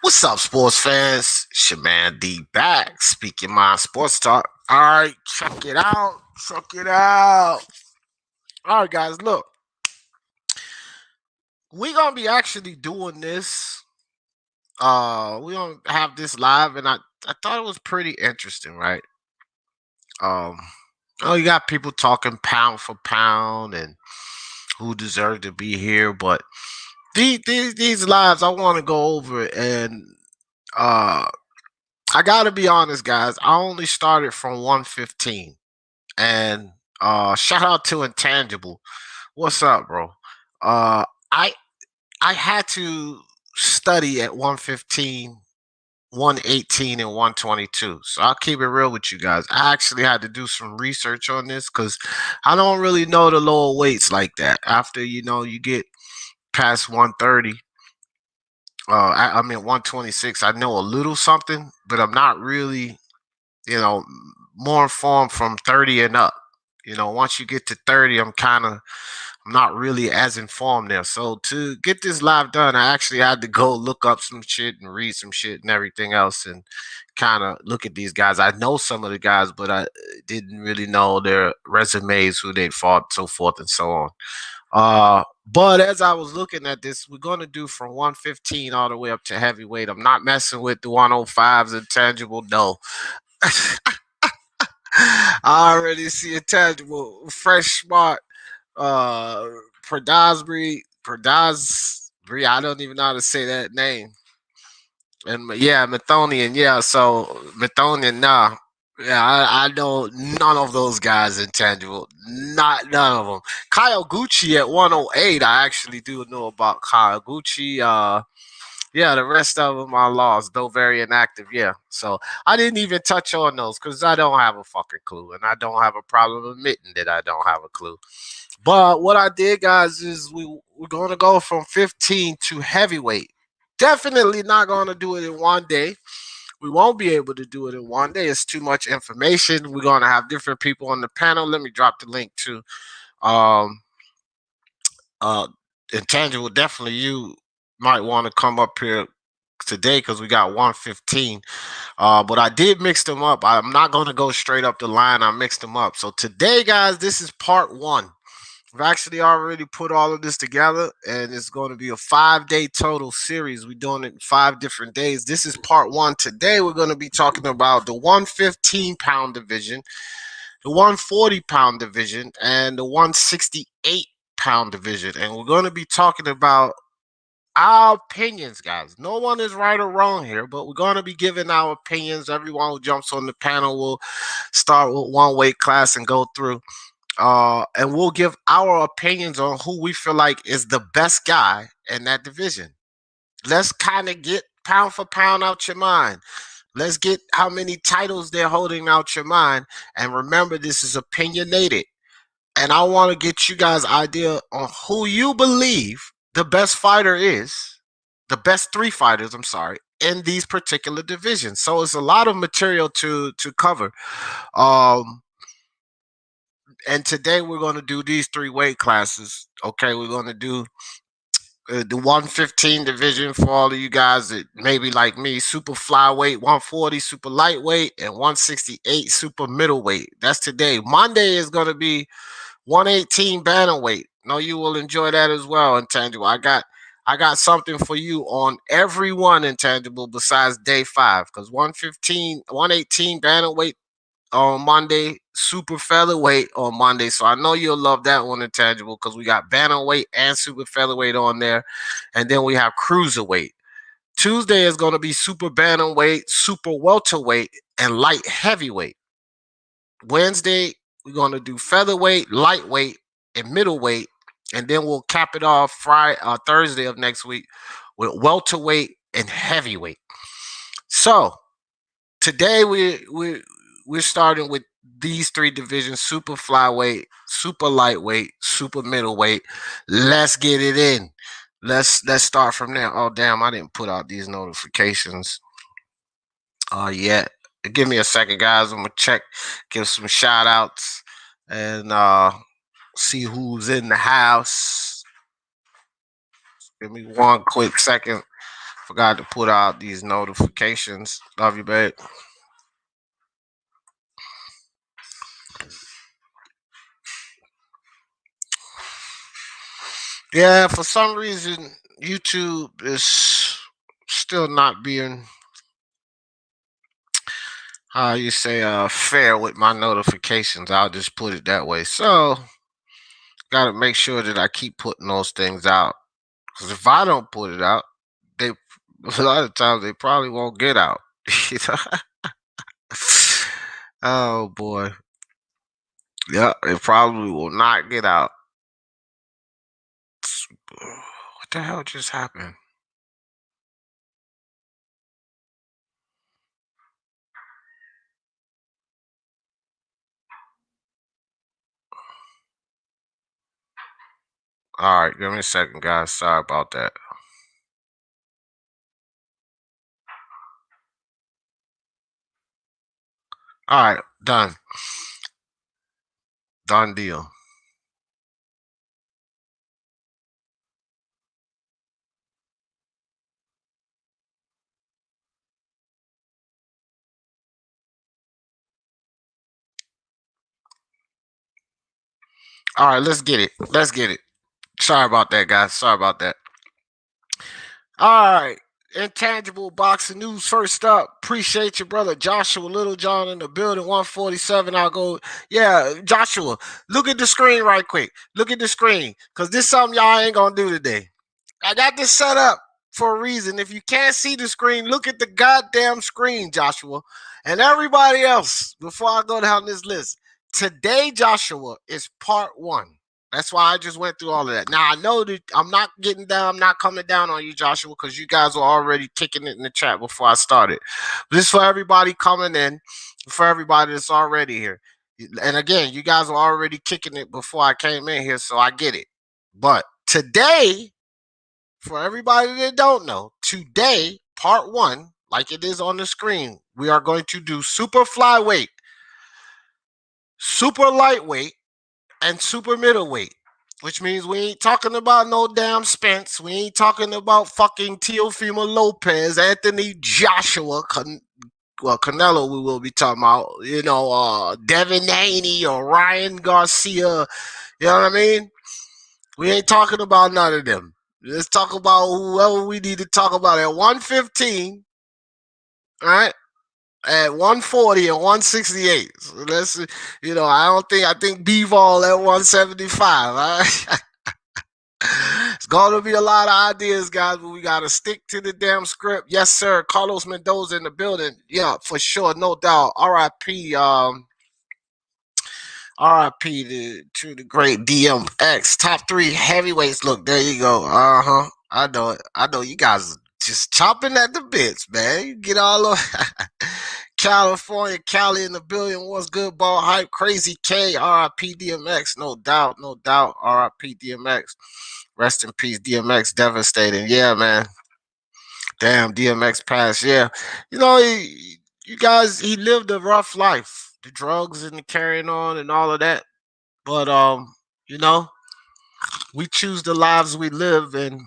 What's up, sports fans? It's your man D back, speaking my sports talk. All right, check it out. Check it out. All right, guys, look, we're gonna be actually doing this. We're gonna have this live, and I thought it was pretty interesting, right? Um, you got people talking pound for pound and who deserved to be here, but these lives I want to go over and uh I gotta be honest, guys. I only started from 115. And shout out to Intangible. What's up, bro? Uh I I had to study at 115, 118, and 122. So I'll keep it real with you guys. I actually had to do some research on this because I don't really know the lower weights like that. After you get past 130, I mean 126, I know a little something, but I'm not really, more informed from 30 and up. Once you get to 30, I'm not really as informed there. So to get this live done, I actually had to go look up some shit and read some shit and everything else and kind of look at these guys. I know some of the guys, but I didn't really know their resumes, who they'd fought, so forth and so on. But as I was looking at this, we're going to do from 115 all the way up to heavyweight. I'm not messing with the 105s intangible. No. I already see a tangible, fresh, smart, uh, Pradasbury. I don't even know how to say that name. And yeah, Methonian. Yeah, so Methonian. Nah, yeah, I know none of those guys intangible. Not none of them. Kyle Gucci at 108. I actually do know about Kyle Gucci. Yeah, the rest of them I lost, though very inactive. Yeah, so I didn't even touch on those because I don't have a fucking clue, and I don't have a problem admitting that I don't have a clue. But what I did, guys, is we're going to go from 15 to heavyweight. Definitely not going to do it in one day. We won't be able to do it in one day. It's too much information. We're going to have different people on the panel. Let me drop the link to um uh Intangible. Definitely, you might want to come up here today because we got 115. But I did mix them up. I'm not going to go straight up the line. I mixed them up. So today, guys, this is part one. We've actually already put all of this together, and it's going to be a 5-day total series. We're doing it in 5 different days. This is part one. Today, we're going to be talking about the 115-pound division, the 140-pound division, and the 168-pound division. And we're going to be talking about our opinions, guys. No one is right or wrong here, but we're going to be giving our opinions. Everyone who jumps on the panel will start with one weight class and go through. And we'll give our opinions on who we feel like is the best guy in that division. Let's kind of get pound for pound out your mind. Let's get how many titles they're holding out your mind. And remember, this is opinionated. And I want to get you guys' idea on who you believe the best fighter is, the best 3 fighters, I'm sorry, in these particular divisions. So it's a lot of material to cover. And today we're going to do these 3 weight classes. Okay, we're going to do the 115 division for all of you guys that maybe like me, super flyweight, 140 super lightweight, and 168 super middleweight. That's today. Monday is going to be 118 bantamweight. No, you will enjoy that as well, Intangible. I got something for you on every one, Intangible, besides day 5, because 115, 118 bantamweight on Monday, super featherweight on Monday. So I know you'll love that one, Intangible, because we got bantamweight and super featherweight on there. And then we have cruiserweight. Tuesday is going to be super bantamweight, super welterweight, and light heavyweight. Wednesday, we're going to do featherweight, lightweight, and middleweight. And then we'll cap it off Thursday of next week with welterweight and heavyweight. So today we're starting with these 3 divisions: super flyweight, super lightweight, super middleweight. Let's get it in. Let's start from there. Oh damn, I didn't put out these notifications yet. Give me a second, guys. I'm gonna check, give some shout outs, and See who's in the house. Give me one quick second. Forgot to put out these notifications. Love you, babe. Yeah, for some reason, YouTube is still not being, how you say, fair with my notifications. I'll just put it that way. So, gotta make sure that I keep putting those things out. Because if I don't put it out, they a lot of times they probably won't get out. Oh boy. Yeah, it probably will not get out. What the hell just happened? All right, give me a second, guys. Sorry about that. All right, done. Done deal. All right, let's get it. Let's get it. Sorry about that, guys. Sorry about that. All right. Intangible boxing news first up. Appreciate your brother Joshua Littlejohn in the building. 147. I'll go. Yeah, Joshua, look at the screen right quick. Look at the screen. Cause this is something y'all ain't gonna do today. I got this set up for a reason. If you can't see the screen, look at the goddamn screen, Joshua. And everybody else, before I go down this list. Today, Joshua, is part one. That's why I just went through all of that. Now I know that I'm not getting down, I'm not coming down on you, Joshua, because you guys were already kicking it in the chat before I started. This is for everybody coming in, for everybody that's already here. And again, you guys were already kicking it before I came in here, so I get it. But today, for everybody that don't know, today, part one, like it is on the screen, we are going to do super flyweight, super lightweight, and super middleweight. Which means we ain't talking about no damn Spence. We ain't talking about fucking Teofimo Lopez, Anthony Joshua, Canelo. We will be talking about, Devin Haney or Ryan Garcia. You know what I mean? We ain't talking about none of them. Let's talk about whoever we need to talk about at 115. All right. At 140 and 168. So let's, I think B-Ball at 175. All right. It's going to be a lot of ideas, guys, but we got to stick to the damn script. Yes, sir. Carlos Mendoza in the building. Yeah, for sure. No doubt. RIP. RIP to the great DMX. Top 3 heavyweights. Look, there you go. Uh-huh. I know it. I know you guys just chopping at the bits, man. You get all over. California, Cali in the building. What's good, ball hype? Crazy K, RIP DMX. No doubt, no doubt. RIP DMX. Rest in peace, DMX. Devastating. Yeah, man. Damn, DMX passed. Yeah. You guys, he lived a rough life. The drugs and the carrying on and all of that. But you know, we choose the lives we live and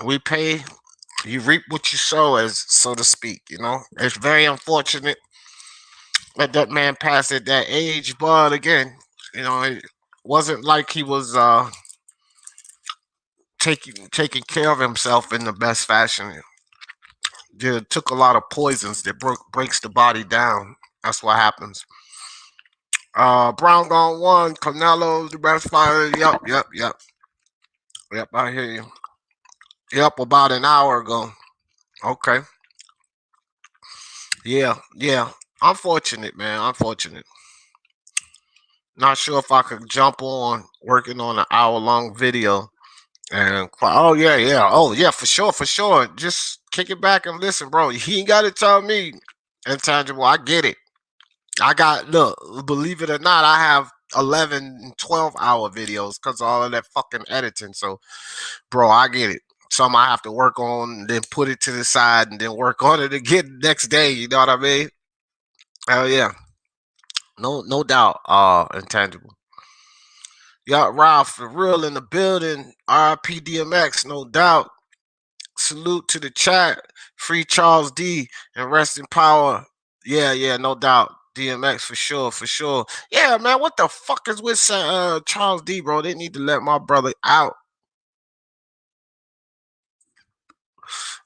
we pay, you reap what you sow, as so to speak. It's very unfortunate that that man passed at that age, but again, it wasn't like he was taking care of himself in the best fashion. It took a lot of poisons that breaks the body down. That's what happens. Brown gone one. Canelo the best fighter. Yep. I hear you. Yep, about an hour ago. Okay. Yeah. Unfortunate, man. Unfortunate. Not sure if I could jump on working on an hour-long video and oh yeah. Oh yeah, for sure. Just kick it back and listen, bro. He ain't got to tell me intangible. I get it. Look, believe it or not, I have 11 and 12-hour videos because of all of that fucking editing. So, bro, I get it. Some I have to work on, then put it to the side, and then work on it again next day. You know what I mean? Hell yeah. No doubt. Intangible. Yeah, Ralph, for real in the building. RIP DMX, no doubt. Salute to the chat. Free Charles D and rest in power. Yeah, no doubt. DMX for sure, for sure. Yeah, man, what the fuck is with Charles D, bro? They need to let my brother out.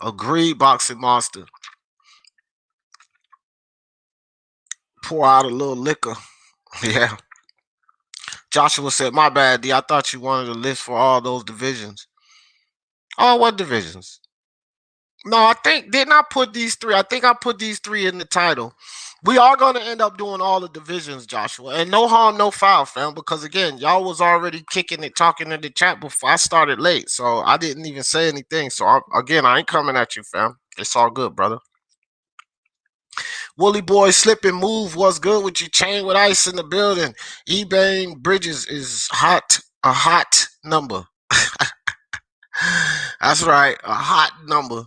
Agreed, Boxing Monster. Pour out a little liquor. Yeah. Joshua said, my bad, D. I thought you wanted a list for all those divisions. Oh, what divisions? No, I think didn't I put these three? I think I put these three in the title. We are going to end up doing all the divisions, Joshua, and no harm, no foul, fam. Because again, y'all was already kicking it, talking in the chat before I started late, so I didn't even say anything. So I ain't coming at you, fam. It's all good, brother. Woolly boy, slip and move. What's good with your chain with ice in the building? eBay Bridges is hot, a hot number. That's right, a hot number.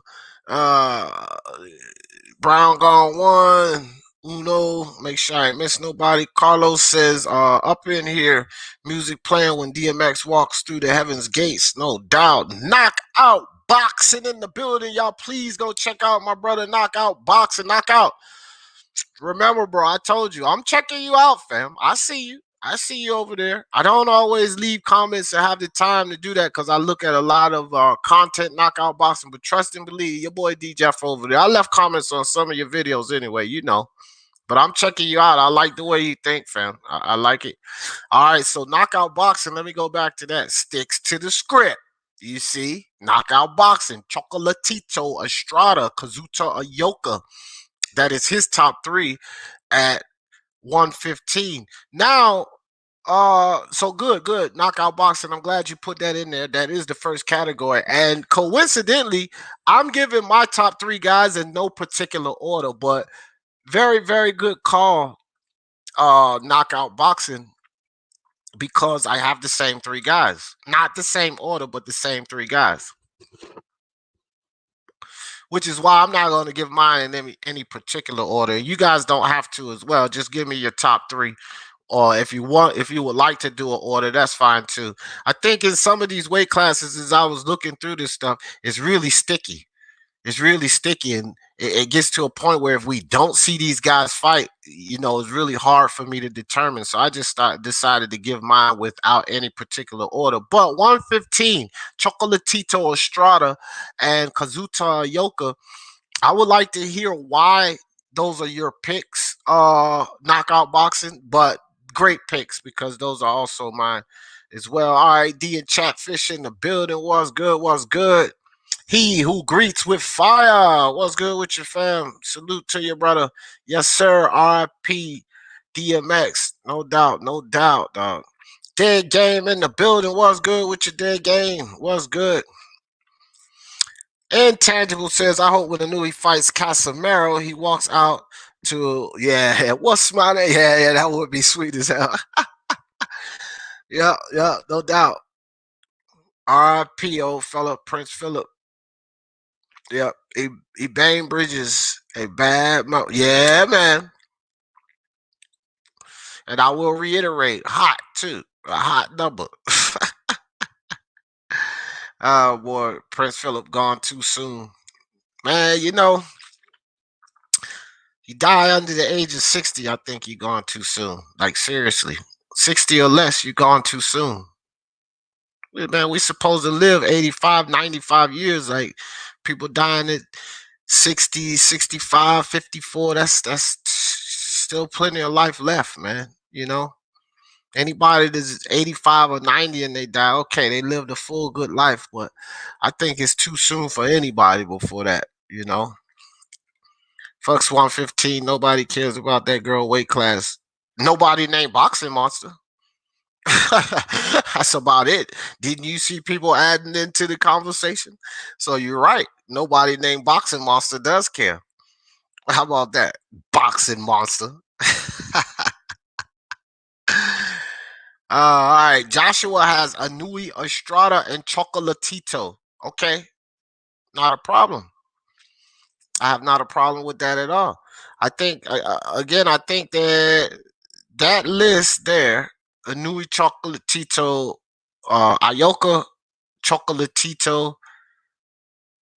Uh, Brown gone one. Uno, make sure I ain't miss nobody. Carlos says, up in here, music playing when DMX walks through the heaven's gates. No doubt. Knockout boxing in the building. Y'all please go check out my brother Knockout Boxing. Knockout. Remember, bro, I told you, I'm checking you out, fam. I see you. I see you over there. I don't always leave comments and have the time to do that because I look at a lot of content, Knockout Boxing. But trust and believe, your boy D Jeff over there. I left comments on some of your videos anyway, you know. But I'm checking you out. I like the way you think, fam. I like it. All right, so Knockout Boxing, let me go back to that. Sticks to the script. You see? Knockout Boxing, Chocolatito, Estrada, Kazuta Ayoka. That is his top three at 115. Now, so good. Knockout Boxing. I'm glad you put that in there. That is the first category. And coincidentally, I'm giving my top three guys in no particular order, but very, very good call, Knockout Boxing, because I have the same three guys. Not the same order, but the same three guys. Which is why I'm not going to give mine in any particular order. You guys don't have to as well. Just give me your top three. Or if you would like to do an order, that's fine too. I think in some of these weight classes, as I was looking through this stuff, it's really sticky. It's really sticky, and it gets to a point where if we don't see these guys fight, you know, it's really hard for me to determine. So I just decided to give mine without any particular order. But 115, Chocolatito Estrada and Kazuta Yoka. I would like to hear why those are your picks, Knockout Boxing, but great picks because those are also mine as well. All right, D and Chatfish in the building. What's good? What's good? He who greets with fire. What's good with your fam? Salute to your brother. Yes, sir. RIP DMX. No doubt. No doubt, dog. Dead game in the building. What's good with your dead game? What's good? Intangible says, I hope when the new he fights Casemiro, he walks out to, yeah, what's my name? Yeah, that would be sweet as hell. Yeah, no doubt. RIP, old fella, Prince Philip. Yep, he bang Bridges, a bad mo. Yeah, man. And I will reiterate, hot too, a hot number. Oh boy, Prince Philip gone too soon, man. You know he died under the age of 60. I think he gone too soon. Like seriously, 60 or less, you gone too soon. Man, we supposed to live 85, 95 years. Like people dying at 60, 65, 54. That's still plenty of life left, man. You know, anybody that's 85 or 90 and they die, okay, they lived a full good life. But I think it's too soon for anybody before that, you know. Fucks 115. Nobody cares about that girl weight class. Nobody named Boxing Monster. That's about it. Didn't you see people adding into the conversation? So you're right. Nobody named Boxing Monster does care. How about that? Boxing Monster. All right. Joshua has Anui, Estrada, and Chocolatito. Okay. Not a problem. I have not a problem with that at all. I think, again, I think that list there Anui Chocolatito, Ayoka Chocolatito.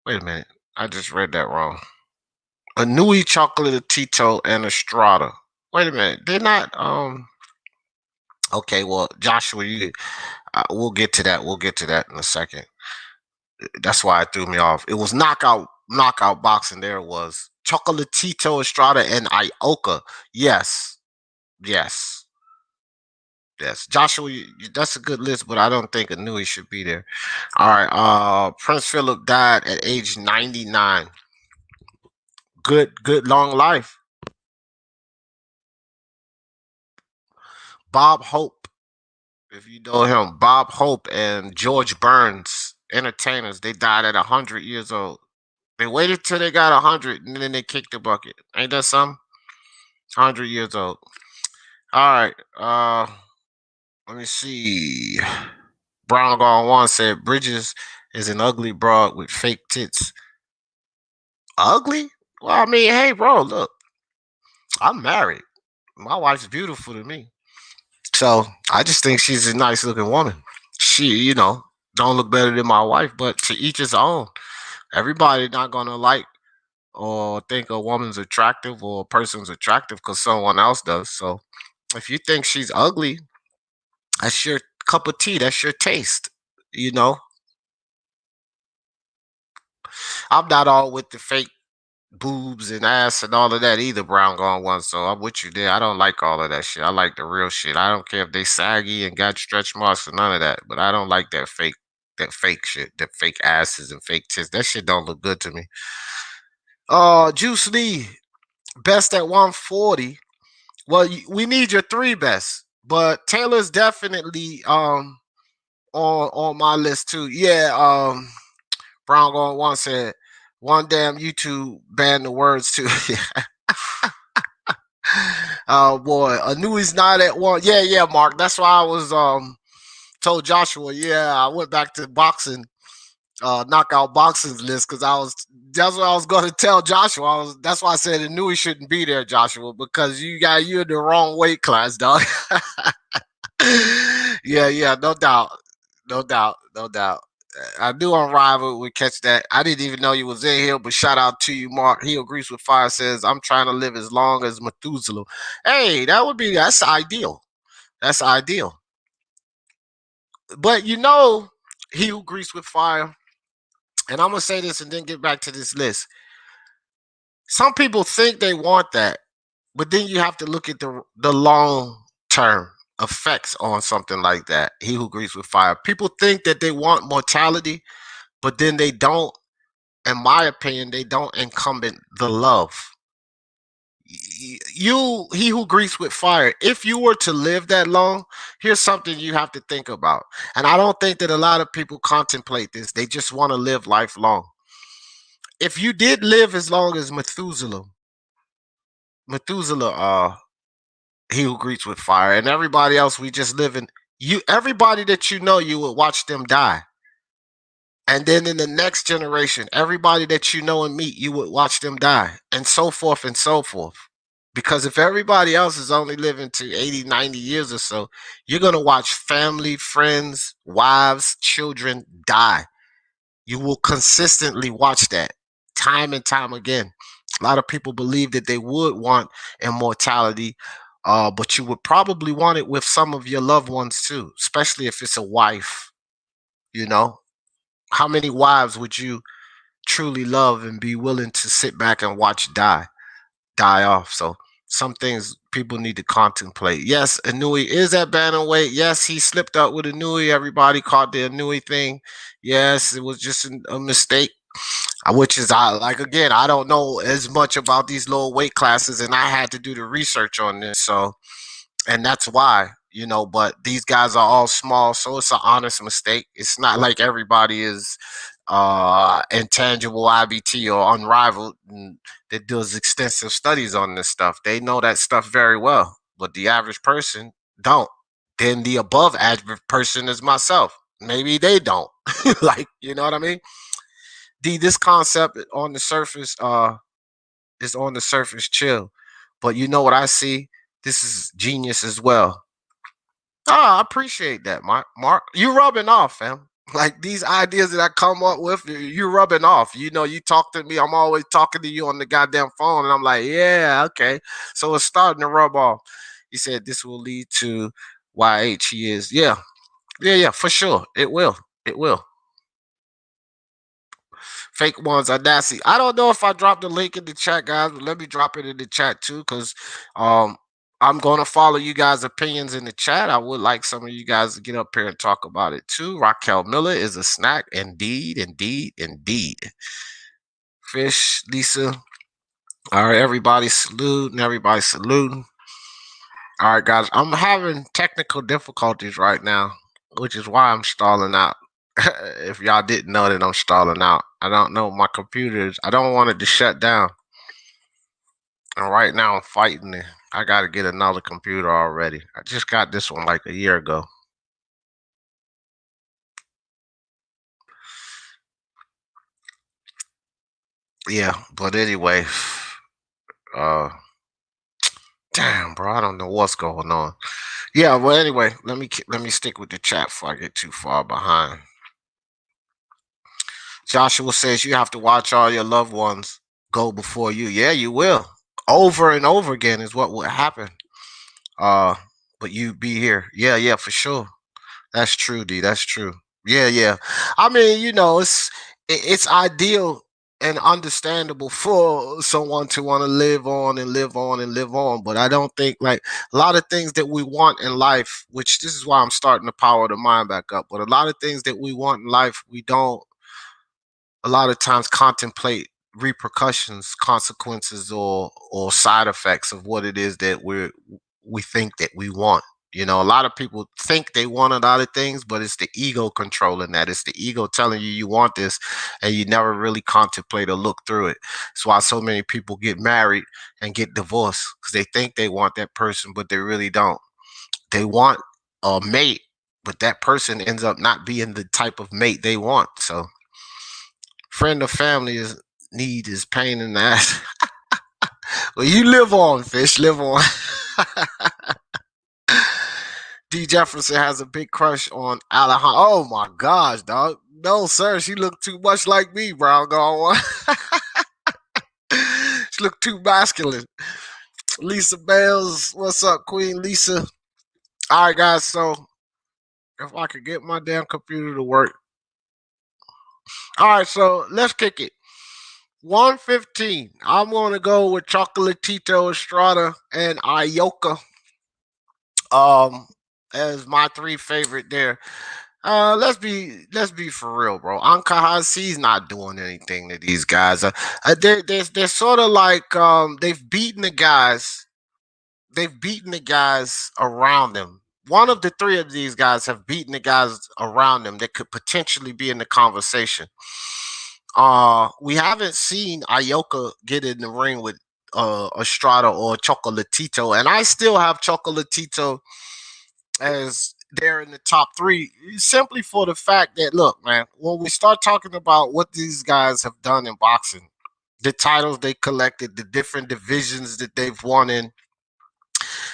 Wait a minute, I just read that wrong. Anui Chocolatito and Estrada. Wait a minute, they're not. Okay, well, Joshua, we'll get to that. We'll get to that in a second. That's why it threw me off. It was knockout boxing. There it was Chocolatito Estrada and Ioka. Yes, yes, yes. Joshua, that's a good list, but I don't think Anui should be there. All right. Prince Philip died at age 99. Good long life. Bob Hope, if you know him, Bob Hope and George Burns, entertainers, they died at 100 years old. They waited till they got 100 and then they kicked the bucket. Ain't that something? 100 years old. All right. Let me see. Brown Gone One said Bridges is an ugly broad with fake tits. Ugly? Well, I mean, hey, bro, look, I'm married. My wife's beautiful to me. So I just think she's a nice looking woman. She, don't look better than my wife, but to each his own. Everybody not gonna like or think a woman's attractive or a person's attractive because someone else does. So if you think she's ugly, that's your cup of tea. That's your taste. You know, I'm not all with the fake boobs and ass and all of that either, Brown Gone One. So I'm with you there. I don't like all of that shit. I like the real shit. I don't care if they saggy and got stretch marks or none of that. But I don't like that fake shit, that fake asses and fake tits. That shit don't look good to me. Juice Lee, best at 140. Well, we need your three best, but Taylor's definitely on my list too. Yeah, Brown Gone One said one damn YouTube banned the words too. Oh boy, I knew he's not at one. Yeah, yeah, Mark. That's why I was told Joshua. Yeah, I went back to boxing, knockout boxing list because that's what I was going to tell Joshua. That's why I said I knew he shouldn't be there, Joshua, because you're in the wrong weight class, dog. Yeah, yeah, no doubt, no doubt, no doubt. I knew Unrivaled would catch that. I didn't even know you was in here, but shout out to you, Mark. He agrees with Fire. Says I'm trying to live as long as Methuselah. Hey, that's ideal. That's ideal. But he who agrees with Fire. And I'm gonna say this and then get back to this list. Some people think they want that, but then you have to look at the long term effects on something like that. He who agrees with Fire. People think that they want mortality, but then they don't. In my opinion, they don't incumbent the love. He who greets with fire. If you were to live that long, here's something you have to think about. And I don't think that a lot of people contemplate this. They just want to live life long. If you did live as long as Methuselah, he who greets with fire, and everybody else, we just live in everybody that you would watch them die. And then in the next generation, everybody that you know and meet, you would watch them die, and so forth and so forth. Because if everybody else is only living to 80, 90 years or so, you're going to watch family, friends, wives, children die. You will consistently watch that time and time again. A lot of people believe that they would want immortality, but you would probably want it with some of your loved ones too, especially if it's a wife. You know, how many wives would you truly love and be willing to sit back and watch die off? So some things people need to contemplate. Yes, Anui is at bantamweight. Yes, he slipped up with Anui. Everybody caught the Anui thing. Yes, it was just a mistake. Which is I like again, I don't know as much about these lower weight classes, and I had to do the research on this. So and that's why, but these guys are all small, so it's an honest mistake. It's not like everybody is intangible IBT or unrivaled that does extensive studies on this stuff. They know that stuff very well, but the average person don't. Then the above average person is myself. Maybe they don't. Like, you know what I mean? This concept on the surface is on the surface chill. But you know what I see? This is genius as well. I appreciate that, Mark. Mark, you rubbing off, fam. Like these ideas that I come up with, you rubbing off. You know, you talk to me. I'm always talking to you on the goddamn phone, and I'm like, yeah, okay. So it's starting to rub off. He said this will lead to YH. He is, yeah, yeah, for sure. It will. It will. Fake ones are nasty. I don't know if I dropped the link in the chat, guys, but let me drop it in the chat too, because um I'm gonna follow you guys' opinions in the chat. I would like some of you guys to get up here and talk about it too. Raquel Miller is a snack, indeed, indeed, indeed. Fish, Lisa. All right, everybody saluting, everybody saluting. All right, guys, I'm having technical difficulties right now, which is why I'm stalling out. If y'all didn't know that I'm stalling out, I don't know my computers. I don't want it to shut down. And right now I'm fighting it. I got to get another computer already. I just got this one like a year ago. Yeah, but anyway, uh, damn, bro, I don't know what's going on. Yeah, well, anyway, let me stick with the chat before I get too far behind. Joshua says you have to watch all your loved ones go before you. Yeah, you will. Over and over again is what would happen. Uh, but you be here. Yeah, yeah, for sure. That's true, D. That's true. Yeah, yeah. I mean, it's ideal and understandable for someone to want to live on and live on and live on. But I don't think like a lot of things that we want in life, which this is why I'm starting to power the mind back up. But a lot of things that we want in life, we don't a lot of times contemplate repercussions, consequences, or side effects of what it is that we think that we want. You know, a lot of people think they want a lot of things, but it's the ego controlling that. It's the ego telling you you want this, and you never really contemplate or look through it. That's why so many people get married and get divorced because they think they want that person, but they really don't. They want a mate, but that person ends up not being the type of mate they want. So friend or family is need is pain in the ass. Well, you live on, fish, live on. D Jefferson has a big crush on Alejandro. Oh my gosh, dog. No, sir, she looked too much like me, bro. Going she looked too masculine. Lisa Bales, what's up, Queen Lisa? All right, guys. So if I could get my damn computer to work. All right, so let's kick it. 115. I'm gonna go with Chocolatito Estrada and Ioka as my three favorite there. Let's be for real, bro. Ankahasi's not doing anything to these guys. They're sort of like they've beaten the guys. They've beaten the guys around them. One of the three of these guys have beaten the guys around them that could potentially be in the conversation. We haven't seen Ioka get in the ring with Estrada or Chocolatito, and I still have Chocolatito as they're in the top three, simply for the fact that look, man, when we start talking about what these guys have done in boxing, the titles they collected, the different divisions that they've won in,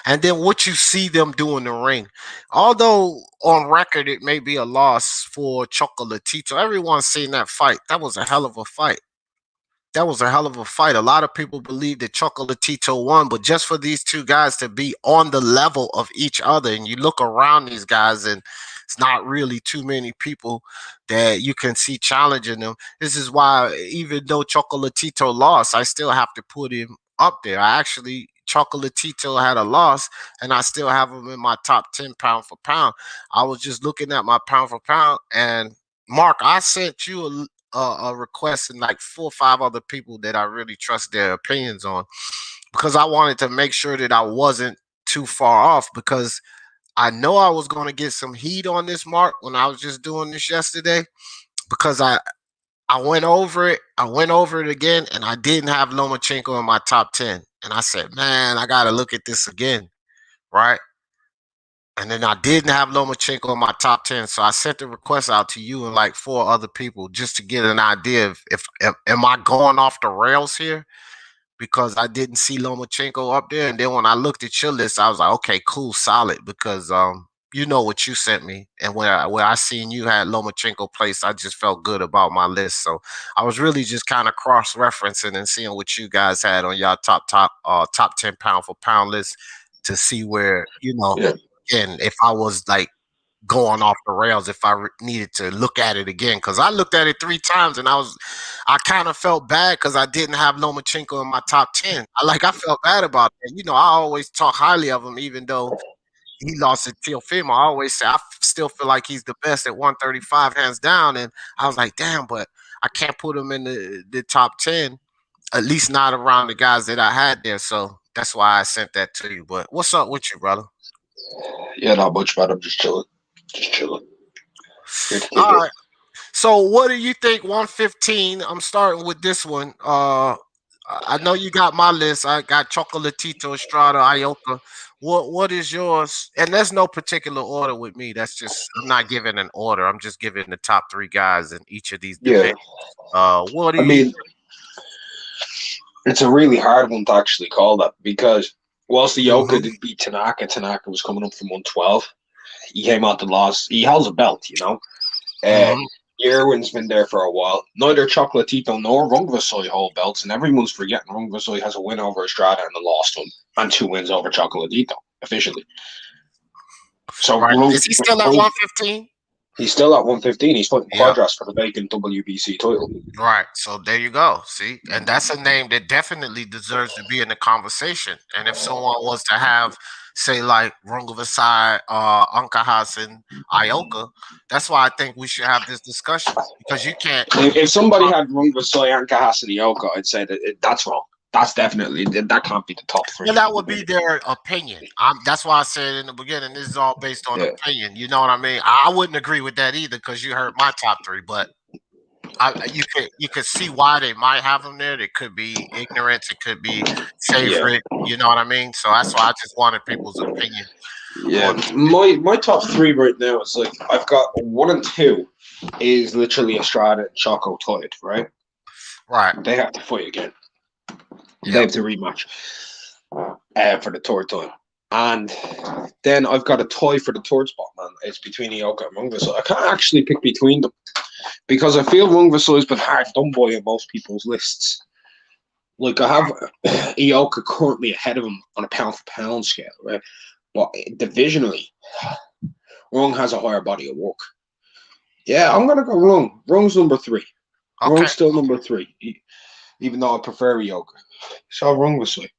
and then what you see them do in the ring. Although on record it may be a loss for Chocolatito, everyone's seen that fight. That was a hell of a fight. That was a hell of a fight. A lot of people believe that Chocolatito won, but just for these two guys to be on the level of each other, and you look around these guys, and it's not really too many people that you can see challenging them. This is why, even though Chocolatito lost, I still have to put him up there. I actually Chocolatito had a loss, and I still have him in my top 10 pound for pound. I was just looking at my pound for pound, and Mark, I sent you a request and like 4 or 5 other people that I really trust their opinions on because I wanted to make sure that I wasn't too far off because I know I was going to get some heat on this, Mark, when I was just doing this yesterday because I went over it. I went over it again, and I didn't have Lomachenko in my top 10. And I said, man, I got to look at this again, right? And then I didn't have Lomachenko in my top 10. So I sent the request out to you and like 4 other people just to get an idea of if am I going off the rails here? Because I didn't see Lomachenko up there. And then when I looked at your list, I was like, okay, cool, solid. Because you know what you sent me, and where I seen you had Lomachenko placed, I just felt good about my list. So I was really just kind of cross referencing and seeing what you guys had on y'all top 10 pound for pound list to see where Yeah. and if I was like going off the rails if I needed to look at it again because I looked at it 3 times and I kind of felt bad because I didn't have Lomachenko in my top 10. I felt bad about that. I always talk highly of him even though he lost to Teofimo. I always say still feel like he's the best at 135 hands down, and I was like, damn, but I can't put him in the top 10, at least not around the guys that I had there. So that's why I sent that to you. But what's up with you, brother? Yeah, not much, man. I'm just chilling. Just chilling. Here to All kick it. right. So what do you think 115? I'm starting with this one. I know you got my list. I got Chocolatito, Estrada, Ioka. What is yours? And there's no particular order with me. That's just I'm not giving an order. I'm just giving the top 3 guys in each of these Yeah. divisions. What do I you mean, it's a really hard one to actually call that because whilst the Yoka Mhm. did beat Tanaka, Tanaka was coming up from 112. He came out the loss. He holds a belt, you know. Uh, Mhm. Irwin's been there for a while. Neither Chocolatito nor Rungvisai hold belts, and everyone's forgetting Rungvisai has a win over Estrada and a lost one, and 2 wins over Chocolatito officially. So Right. Is he still at 115? he's still at 115. He's fighting Yeah. Quadras for the vacant WBC title. Right. So there you go. See, and that's a name that definitely deserves to be in the conversation. And if someone was to have, say, like Rungvisai, Ankahas, and Ioka, that's why I think we should have this discussion because you can't. If somebody had Rungvisai, Ankahas, and Ioka, I'd say that that's wrong. That's definitely that can't be the top Well, three. that would be their opinion. That's why I said in the beginning, this is all based on Yeah, opinion. You know what I mean? I wouldn't agree with that either because you heard my top 3, but you could see why they might have them there. It could be ignorance. It could be yeah, favorite. You know what I mean? So that's why I just wanted people's opinion yeah. on this. My top three right now is like I've got 1 and 2 is literally Estrada and Choco tied, right? Right. They have to fight again. They Yep. have to rematch for the third time. And then I've got a tie for the third spot, man. It's between Ioka and Rungvisai. I can't actually pick between them because I feel Rungvisai has been hard done by in most people's lists. Like I have Ioka currently ahead of him on a pound for pound scale, right? But divisionally, Rung has a higher body of work. Yeah, I'm gonna go Rung. Rung's number 3. Okay. Rung's still number 3, even though I prefer Ioka. So Rung was like.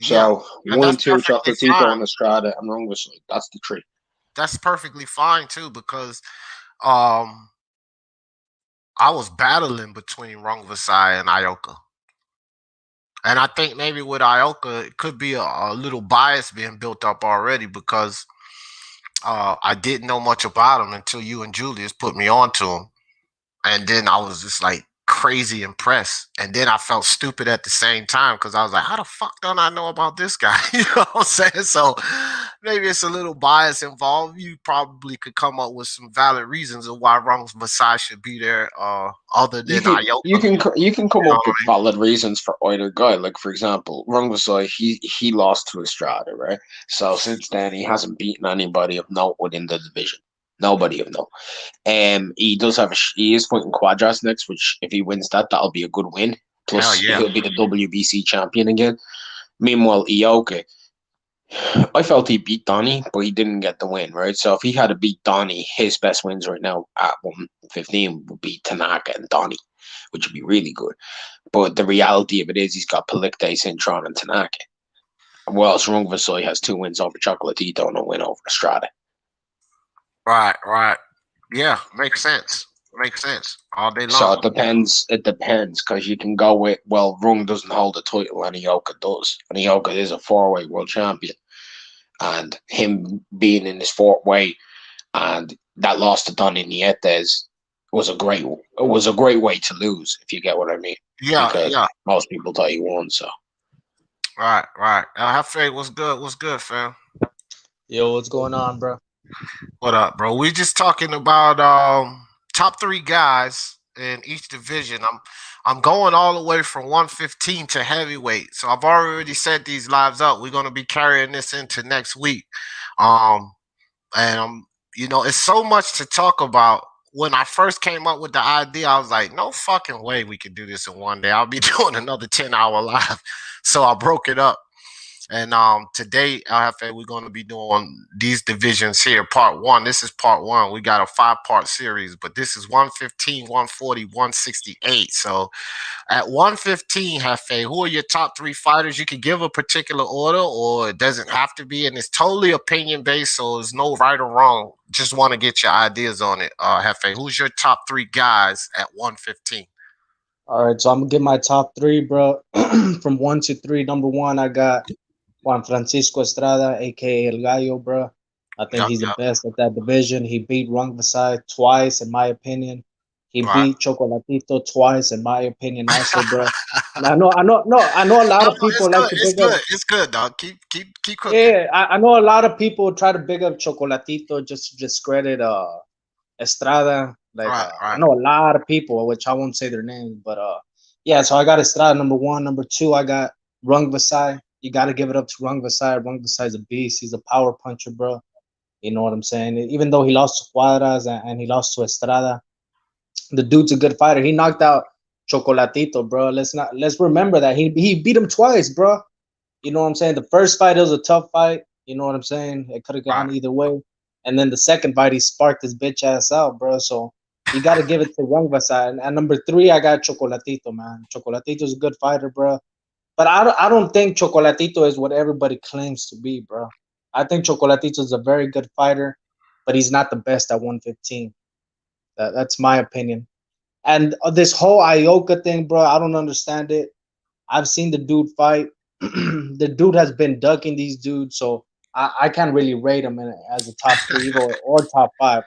Yeah. So And one that's and two perfectly Chocolatito fine. and Estrada and Rung was like. That's the three. That's perfectly fine too because um I was battling between Rungvisai and Ioka. And I think maybe with Ioka, it could be a little bias being built up already because I didn't know much about him until you and Julius put me on to him. And then I was just like crazy impressed. And then I felt stupid at the same time because I was like, how the fuck don't I know about this guy? You know what I'm saying? So maybe it's a little bias involved. You probably could come up with some valid reasons of why Rung's Messiah should be there, other You than can Ioka. you can come You know up what with I mean? valid reasons for either guy. Like for example, Rung was like he lost to Estrada, right? So since then he hasn't beaten anybody of note within the division. Nobody of note. He does have he is fighting Quadras next, which if he wins that, that'll be a good win. Hell Plus yeah. he'll be the WBC champion again. Meanwhile, Ioka, I felt he beat Donny, but he didn't get the win, right? So if he had to beat Donny, his best wins right now at 115 would be Tanaka and Donny, which would be really good. But the reality of it is he's got Palikte, Cintron, and Tanaka. Whilst Rungvisai has 2 wins over Chocolatito and a win over Estrada. Right, right. Yeah, makes sense. Makes sense. All day So long. it depends. It depends because you can go with Rung doesn't hold the title and Ioka does, and Ioka is a 4-way world champion, and him being in his fourth way and that loss to Donny Nietes was a great way to lose, if you get what I mean, Yeah, because yeah. most people thought he won. So Right, right. Hafe, what's good? What's good, fam? Yo, what's going on, bro? What up, bro? We just talking about top 3 guys in each division. I'm going all the way from 115 to heavyweight. So I've already set these lives up. We're gonna be carrying this into next week. Um and it's so much to talk about. When I first came up with the idea, I was like, no fucking way we could do this in one day. I'll be doing another 10-hour live. So I broke it up. And today, LFA, we're going to be doing these divisions here. Part one. This is part one. We got a 5-part series, but this is 115, 140, 168. So at 115, Hefe, who are your top 3 fighters? You can give a particular order, or it doesn't have to be, and it's totally opinion based, so there's no right or wrong. Just want to get your ideas on it, Hefe. Who's your top 3 guys at 115? All right, so I'm gonna give my top three, bro. From 1 to 3. Number 1, I got Juan Francisco Estrada, aka El Gallo, bro. I think Yep, he's the yep. best at that division. He beat Rung Vasai twice, in my opinion. He Right. beat Chocolatito twice, in my opinion, also, bro. And I know a lot No, of it's people like good. to It's big up. good. It's good, dog. Keep cooking. Yeah, I know a lot of people try to big up Chocolatito just to discredit Estrada. Like Right, I right. know a lot of people, which I won't say their names, but yeah. So I got Estrada number 1. Number 2, I got Rung Vasai. You got to give it up to Rung Vasai. Rung Vasai's a beast. He's a power puncher, bro. You know what I'm saying? Even though he lost to Cuadras and he lost to Estrada, the dude's a good fighter. He knocked out Chocolatito, bro. Let's remember that he beat him twice, bro. You know what I'm saying? The first fight, it was a tough fight. You know what I'm saying? It could have Right. gone either way. And then the second fight, he sparked his bitch ass out, bro. So you got to give it to Young Vasai. And number 3, I got Chocolatito, man. Chocolatito's a good fighter, bro. But I don't think Chocolatito is what everybody claims to be, bro. I think Chocolatito is a very good fighter, but he's not the best at 115. That's my opinion. And this whole Ioka thing, bro, I don't understand it. I've seen the dude fight. The dude has been ducking these dudes, so I can't really rate him as a top 3 or top 5.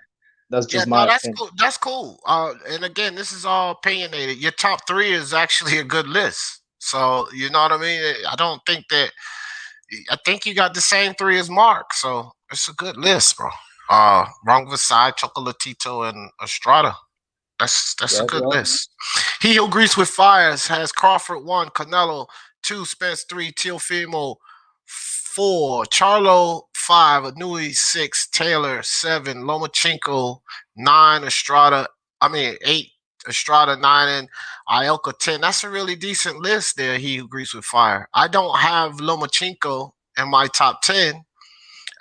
That's Yeah, just no, my that's opinion. cool. That's cool. And again, this is all opinionated. Your top 3 is actually a good list. So you know what I mean. I don't think that. I think you got the same 3 as Mark. So it's a good list, bro. Wrong Versailles, Chocolatito, and Estrada. That's a Yep, good yep. list. He who greets with fires has Crawford 1, Canelo 2, Spence 3, Teofimo 4, Charlo 5, Anui 6, Taylor 7, Lomachenko 9, Estrada. I mean 8, Estrada 9, and Ielka 10. That's a really decent list there. He who greets with fire. I don't have Lomachenko in my top 10.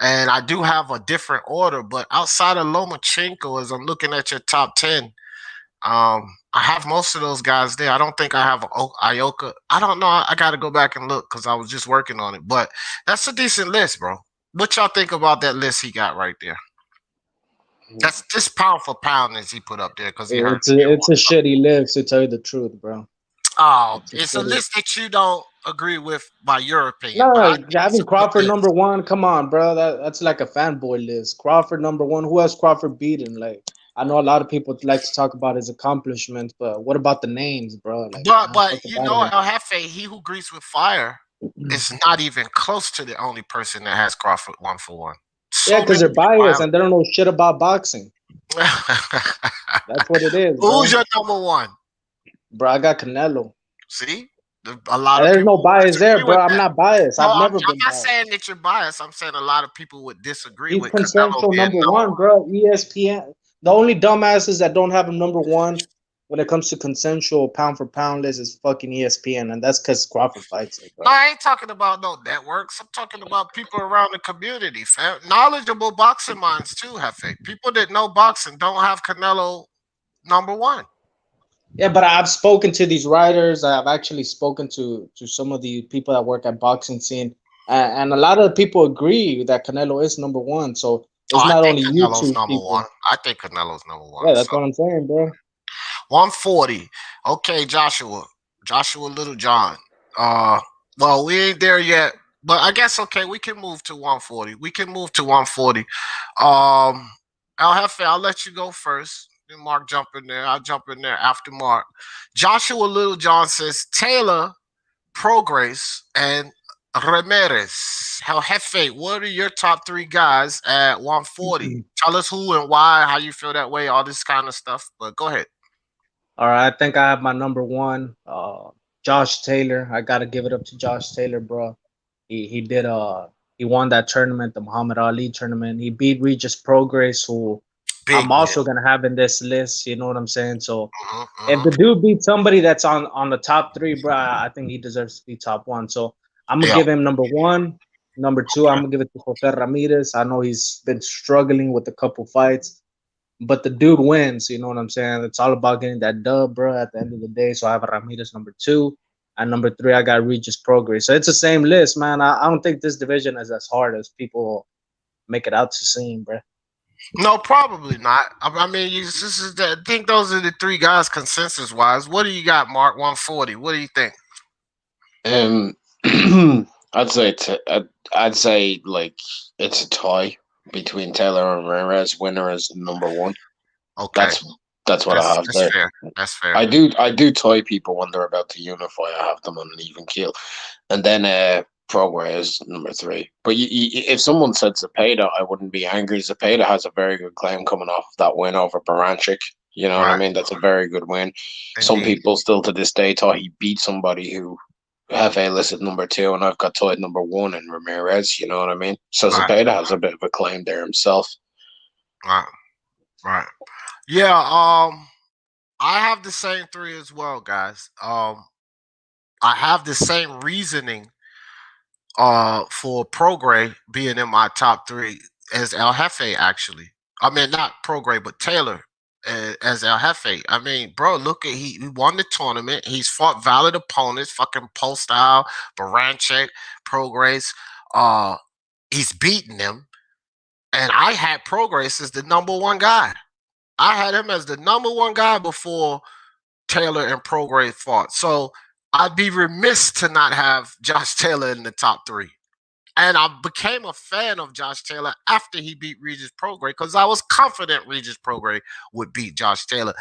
And I do have a different order, but outside of Lomachenko, as I'm looking at your top 10, I have most of those guys there. I don't think I have Ioka. I don't know. I got to go back and look because I was just working on it. But that's a decent list, bro. What y'all think about that list he got right there? That's just pound for pound as he put up there because he heard me. It's a shitty list, to tell you the truth, bro. Oh, It's a it's a shitty. list that you don't agree with by your opinion, but I No, think it's a having good Crawford list. number 1, come on, bro. That's like a fanboy list. Crawford number 1. Who has Crawford beaten? Like, I know a lot of people like to talk about his accomplishments, but what about the names, bro? Like, But what's you about know, him? El Jefe, he who greets with fire, is not even close to the only person that has Crawford 1 for 1. Yeah, So because many they're people biased have. and they don't know shit about boxing. That's what it is, Who's bro. your number 1? Bro, I got Canelo. See, a lot And of there's people no would bias there, disagree bro. with I'm that. not biased. No, I've I'm, never I'm been not biased. saying that you're biased. I'm saying a lot of people would disagree He's with Canelo consensual being number number one, bro. ESPN. The only dumbasses that don't have him number 1 when it comes to consensual pound for pound list is fucking ESPN, and that's because Crawford fights it, No, bro. I ain't talking about no networks. I'm talking about people around the community, fam. Knowledgeable boxing minds too, Hefe. People that know boxing don't have Canelo number 1. Yeah, but I've spoken to these writers. I've actually spoken to some of the people that work at boxing scene, and a lot of the people agree that Canelo is number 1. So Oh, it's I not think only Canelo's YouTube number 1. people. I think Canelo's number 1. Yeah, So that's what I'm saying, bro. 140. Okay, Joshua. Joshua Little John. Uh well, we ain't there yet. But I guess okay, we can move to 140. We can move to 140. I'll let you go first. Then Mark jump in there. I'll jump in there after Mark. Joshua Little John says Taylor, Progress, and Ramirez. Hell Jefe, what are your top 3 guys at 140? Tell us who and why, how you feel that way, all this kind of stuff. But go ahead. All right, I think I have my number 1, Josh Taylor. I gotta give it up to Josh Taylor, bro. He did He won that tournament, the Muhammad Ali tournament. He beat Regis Progress, who I'm Big win. also gonna have in this list. You know what I'm saying? So Mhm, if mhm. the dude beats somebody that's on the top three, bro, I think he deserves to be top one. So I'm gonna Yeah. give him number one. Number two, I'm gonna give it to Jose Ramirez. I know he's been struggling with a couple fights, but the dude wins. You know what I'm saying? It's all about getting that dub, bro. At the end of the day, so I have Ramirez number two, and number three, I got Regis Progress. So it's the same list, man. I don't think this division is as hard as people make it out to seem, bro. No, probably not. I mean, this is I think those are the three guys consensus wise. What do you got, Mark? 140. What do you think? Um, I'd say like it's a tie between Taylor and Ramirez. Winner is number one. Okay, That's that's what I have that's there. fair. That's fair. I do tie people when they're about to unify. I have them on an even keel, and then Progress number three. But if someone said Zepeda, I wouldn't be angry. Zepeda has a very good claim coming off of that win over Baranchik. You know what I Right. mean? That's a very good win. Some Indeed. people still to this day thought he beat somebody who Hefe listed number two, and I've got tied number one in Ramirez. You know what I mean? So Right. Zepeda has a bit of a claim there himself. Right. Right. Yeah. I have the same three as well, guys. I have the same reasoning for Progray being in my top three as El Jefe, actually. I mean, not Progray, but Taylor as El Jefe. I mean, bro, look at he won the tournament. He's fought valid opponents, fucking Postile, Baranchek, Progress. Uh, he's beaten them. And I had Progress as the number one guy. I had him as the number one guy before Taylor and Progress fought. So I'd be remiss to not have Josh Taylor in the top three. And I became a fan of Josh Taylor after he beat Regis Prograis because I was confident Regis Prograis would beat Josh Taylor.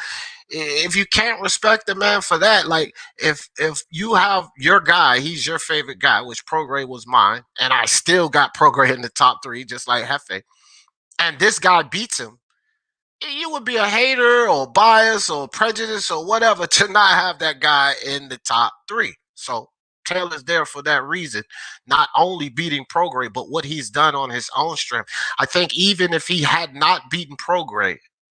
If you can't respect the man for that, like if you have your guy, he's your favorite guy, which Prograis was mine, and I still got Prograis in the top three, just like Hefe, and this guy beats him, you would be a hater or bias or prejudice or whatever to not have that guy in the top three. So Taylor's there for that reason, not only beating Prograis, but what he's done on his own strength. I think even if he had not beaten Prograis,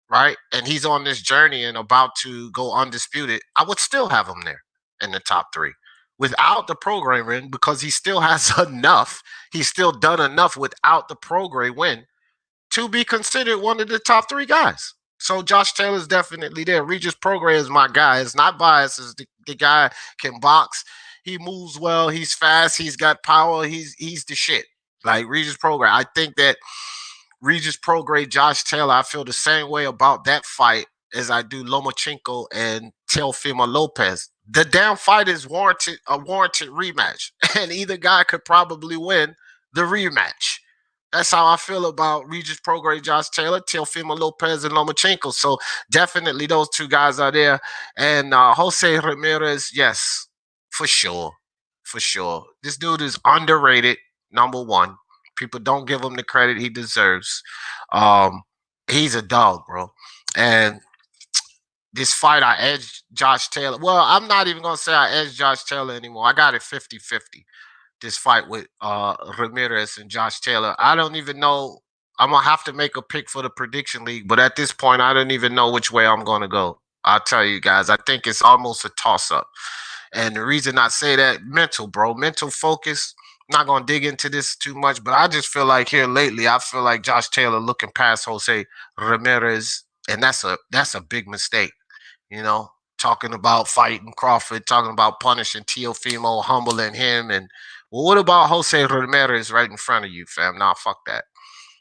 right, and he's on this journey and about to go undisputed, I would still have him there in the top three without the Prograis win because he still has enough. He's still done enough without the Prograis win to be considered one of the top three guys. So Josh Taylor's definitely there. Regis Prograis is my guy. It's not biased. It's the guy can box. He moves well. He's fast. He's got power. He's the shit. Like Regis Prograis. I think that Regis Prograis, Josh Taylor, I feel the same way about that fight as I do Lomachenko and Teofimo Lopez. The damn fight is warranted a warranted rematch, and either guy could probably win the rematch. That's how I feel about Regis Prograis, Josh Taylor, Teofimo Lopez, and Lomachenko. So definitely those two guys are there. And Jose Ramirez, yes, for sure. For sure. This dude is underrated, number one. People don't give him the credit he deserves. Um, he's a dog, bro. And this fight, I edged Josh Taylor. Well, I'm not even going to say I edged Josh Taylor anymore. I got it 50-50. This fight with Ramirez and Josh Taylor. I don't even know. I'm gonna have to make a pick for the prediction league, but at this point, I don't even know which way I'm gonna go. I'll tell you guys. I think it's almost a toss up, and the reason I say that, mental, bro, mental focus. I'm not gonna dig into this too much, but I just feel like here lately, I feel like Josh Taylor looking past Jose Ramirez, and that's a big mistake. You know, talking about fighting Crawford, talking about punishing Teofimo, humbling him, and well, what about Jose Ramirez right in front of you, fam? Nah, fuck that.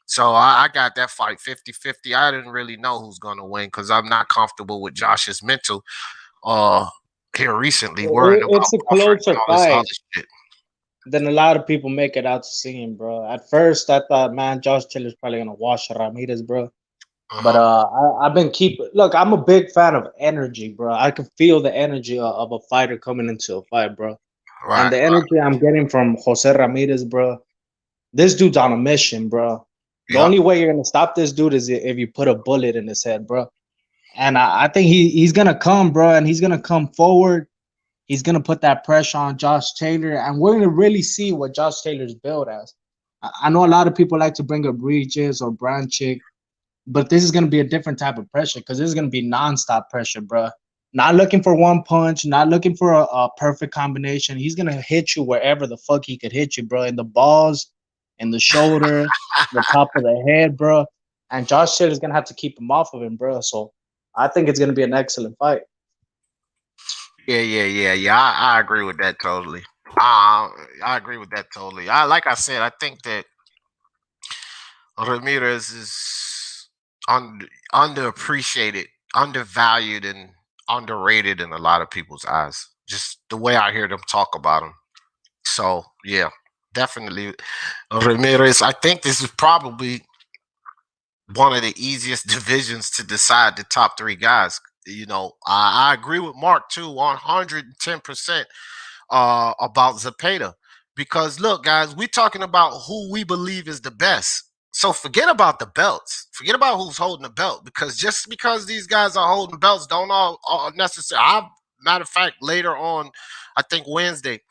So I got that fight 50-50. I didn't really know who's gonna win because I'm not comfortable with Josh's mental uh here recently, worrying about It's a Crawford and closer all this other fight shit. than a lot of people make it out to seem, bro. At first, I thought, man, Josh Taylor's probably gonna wash Ramirez, bro. But Uh-huh. I've been keep. Look, I'm a big fan of energy, bro. I can feel the energy of a fighter coming into a fight, bro. And Right, the right. energy I'm getting from Jose Ramirez, bro. This dude's on a mission, bro. The Yep. only way you're gonna stop this dude is if you put a bullet in his head, bro. And I think he's gonna come, bro, and he's gonna come forward. He's gonna put that pressure on Josh Taylor, and we're gonna really see what Josh Taylor's built as. I know a lot of people like to bring up Regis or Branchik, but this is gonna be a different type of pressure because this is gonna be nonstop pressure, bro. Not looking for one punch, not looking for a perfect combination. He's gonna hit you wherever the fuck he could hit you, bro. In the balls, in the shoulder, the top of the head, bro. And Josh Taylor is gonna have to keep him off of him, bro. So I think it's gonna be an excellent fight. Yeah. I agree with that totally. I agree with that totally. Like I said, I think that Ramirez is underappreciated, undervalued, and underrated in a lot of people's eyes. Just the way I hear them talk about him. So yeah, definitely Ramirez. I think this is probably one of the easiest divisions to decide the top three guys. You know, I agree with Mark too, 110% about Zepeda. Because look, guys, we're talking about who we believe is the best. So forget about the belts. Forget about who's holding the belt. Because just because these guys are holding belts don't all necessarily. Matter of fact, later on, I think Wednesday,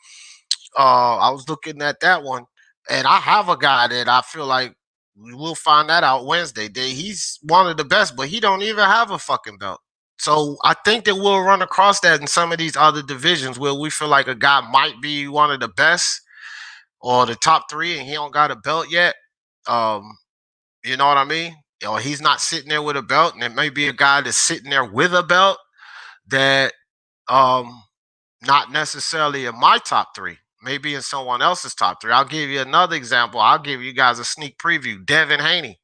I was looking at that one, and I have a guy that I feel like we'll find that out Wednesday. That he's one of the best, but he don't even have a fucking belt. So I think that we'll run across that in some of these other divisions where we feel like a guy might be one of the best or the top three, and he don't got a belt yet. Um, you know what I mean? Or he's not sitting there with a belt, and it may be a guy that's sitting there with a belt that um not necessarily in my top three, maybe in someone else's top three. I'll give you another example. I'll give you guys a sneak preview. Devin Haney.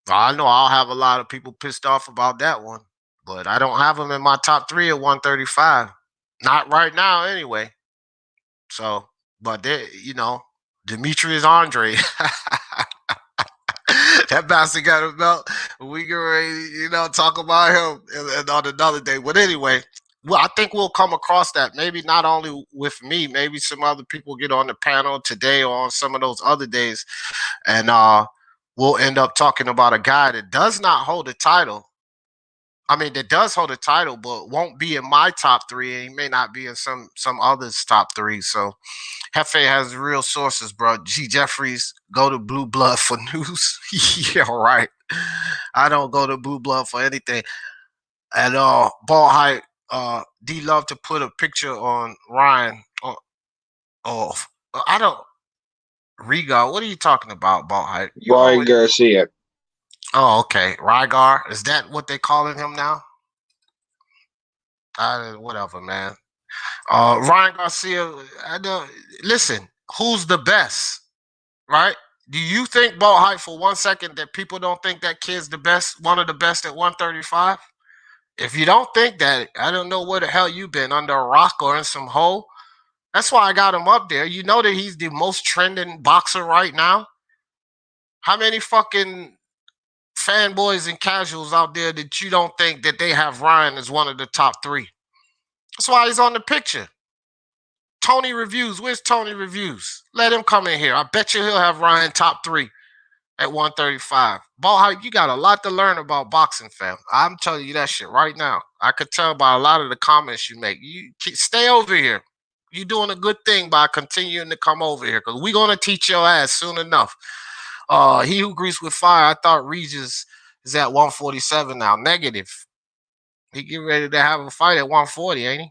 I know I'll have a lot of people pissed off about that one, but I don't have him in my top three at 135. Not right now, anyway. So, but they, Demetrius Andre. That bastard got a belt. We can ready, talk about him on another day. But anyway, well, I think we'll come across that. Maybe not only with me, maybe some other people get on the panel today or on some of those other days, and we'll end up talking about a guy that does not hold a title. I mean, that does hold a title, but won't be in my top three, and he may not be in some others' top three. So, Hefe has real sources, bro. G. Jeffries, go to Blue Blood for news. Yeah, right. I don't go to Blue Blood for anything. And Ball Hype, D love to put a picture on Ryan. Oh, I don't. Riga, what are you talking about, Ball Hype? You Ryan always. Garcia. Oh, okay. Rygar, is that what they calling him now? Whatever, man. Ryan Garcia. I don't listen. Who's the best? Right? Do you think Ball Hype for 1 second that people don't think that kid's the best, one of the best at 135? If you don't think that, I don't know where the hell you been, under a rock or in some hole. That's why I got him up there. You know that he's the most trending boxer right now. How many fucking fanboys and casuals out there that you don't think that they have Ryan as one of the top three? That's why he's on the picture. Tony Reviews, where's Tony Reviews? Let him come in here. I bet you he'll have Ryan top three at 135. Ball Hype, you got a lot to learn about boxing, fam. I'm telling you that shit right now. I could tell by a lot of the comments you make. You stay over here. You're doing a good thing by continuing to come over here because we're going to teach your ass soon enough. He who greased with fire, I thought Regis is at 147 now. Negative. He getting ready to have a fight at 140, ain't he?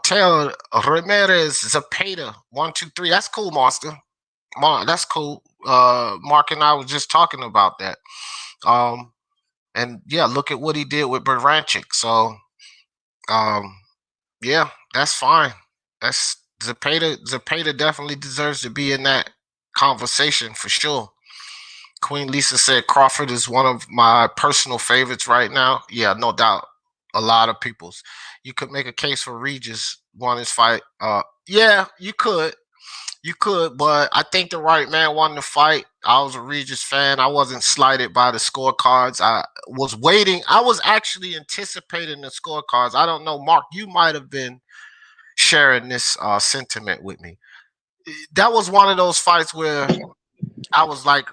Taylor Ramirez Zepeda 123. That's cool, Monster. That's cool. Mark and I was just talking about that. And yeah, look at what he did with Berancic. So, yeah, that's fine. That's Zepeda. Zepeda definitely deserves to be in that conversation for sure. Queen Lisa said Crawford is one of my personal favorites right now. Yeah, no doubt. A lot of people's. You could make a case for Regis won his fight. Yeah, you could. You could, but I think the right man won the fight. I was a Regis fan. I wasn't slighted by the scorecards. I was waiting. I was actually anticipating the scorecards. I don't know, Mark, you might have been sharing this sentiment with me. That was one of those fights where I was like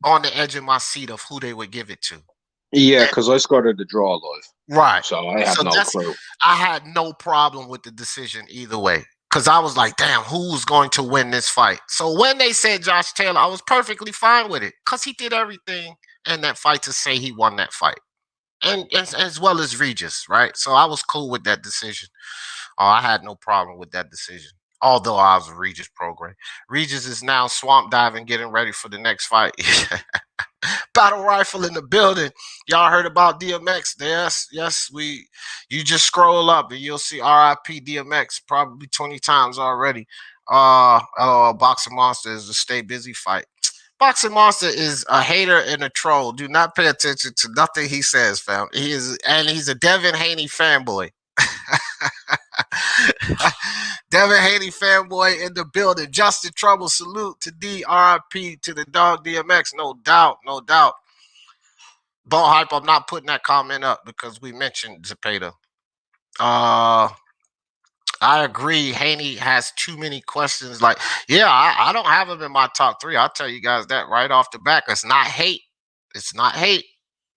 on the edge of my seat of who they would give it to. Yeah, because I scored the draw live. Right. So I have no clue. I had no problem with the decision either way. because I was like, damn, who's going to win this fight? So when they said Josh Taylor, I was perfectly fine with it because he did everything in that fight to say he won that fight. And as well as Regis, right? So I was cool with that decision. I had no problem with that decision. Although I was a Regis program. Regis is now swamp diving, getting ready for the next fight. Battle rifle in the building. Y'all heard about DMX? Yes. You just scroll up and you'll see RIP DMX probably 20 times already. Boxing Monster is a stay busy fight. Boxing Monster is a hater and a troll. Do not pay attention to nothing he says, fam. He's a Devin Haney fanboy. Devin Haney fanboy in the building. Justin Trouble, salute to D. RIP to the dog DMX. No doubt. Ball Hype, I'm not putting that comment up because we mentioned Zepeda. I agree. Haney has too many questions. Like, yeah, I don't have him in my top 3. I'll tell you guys that right off the back. It's not hate.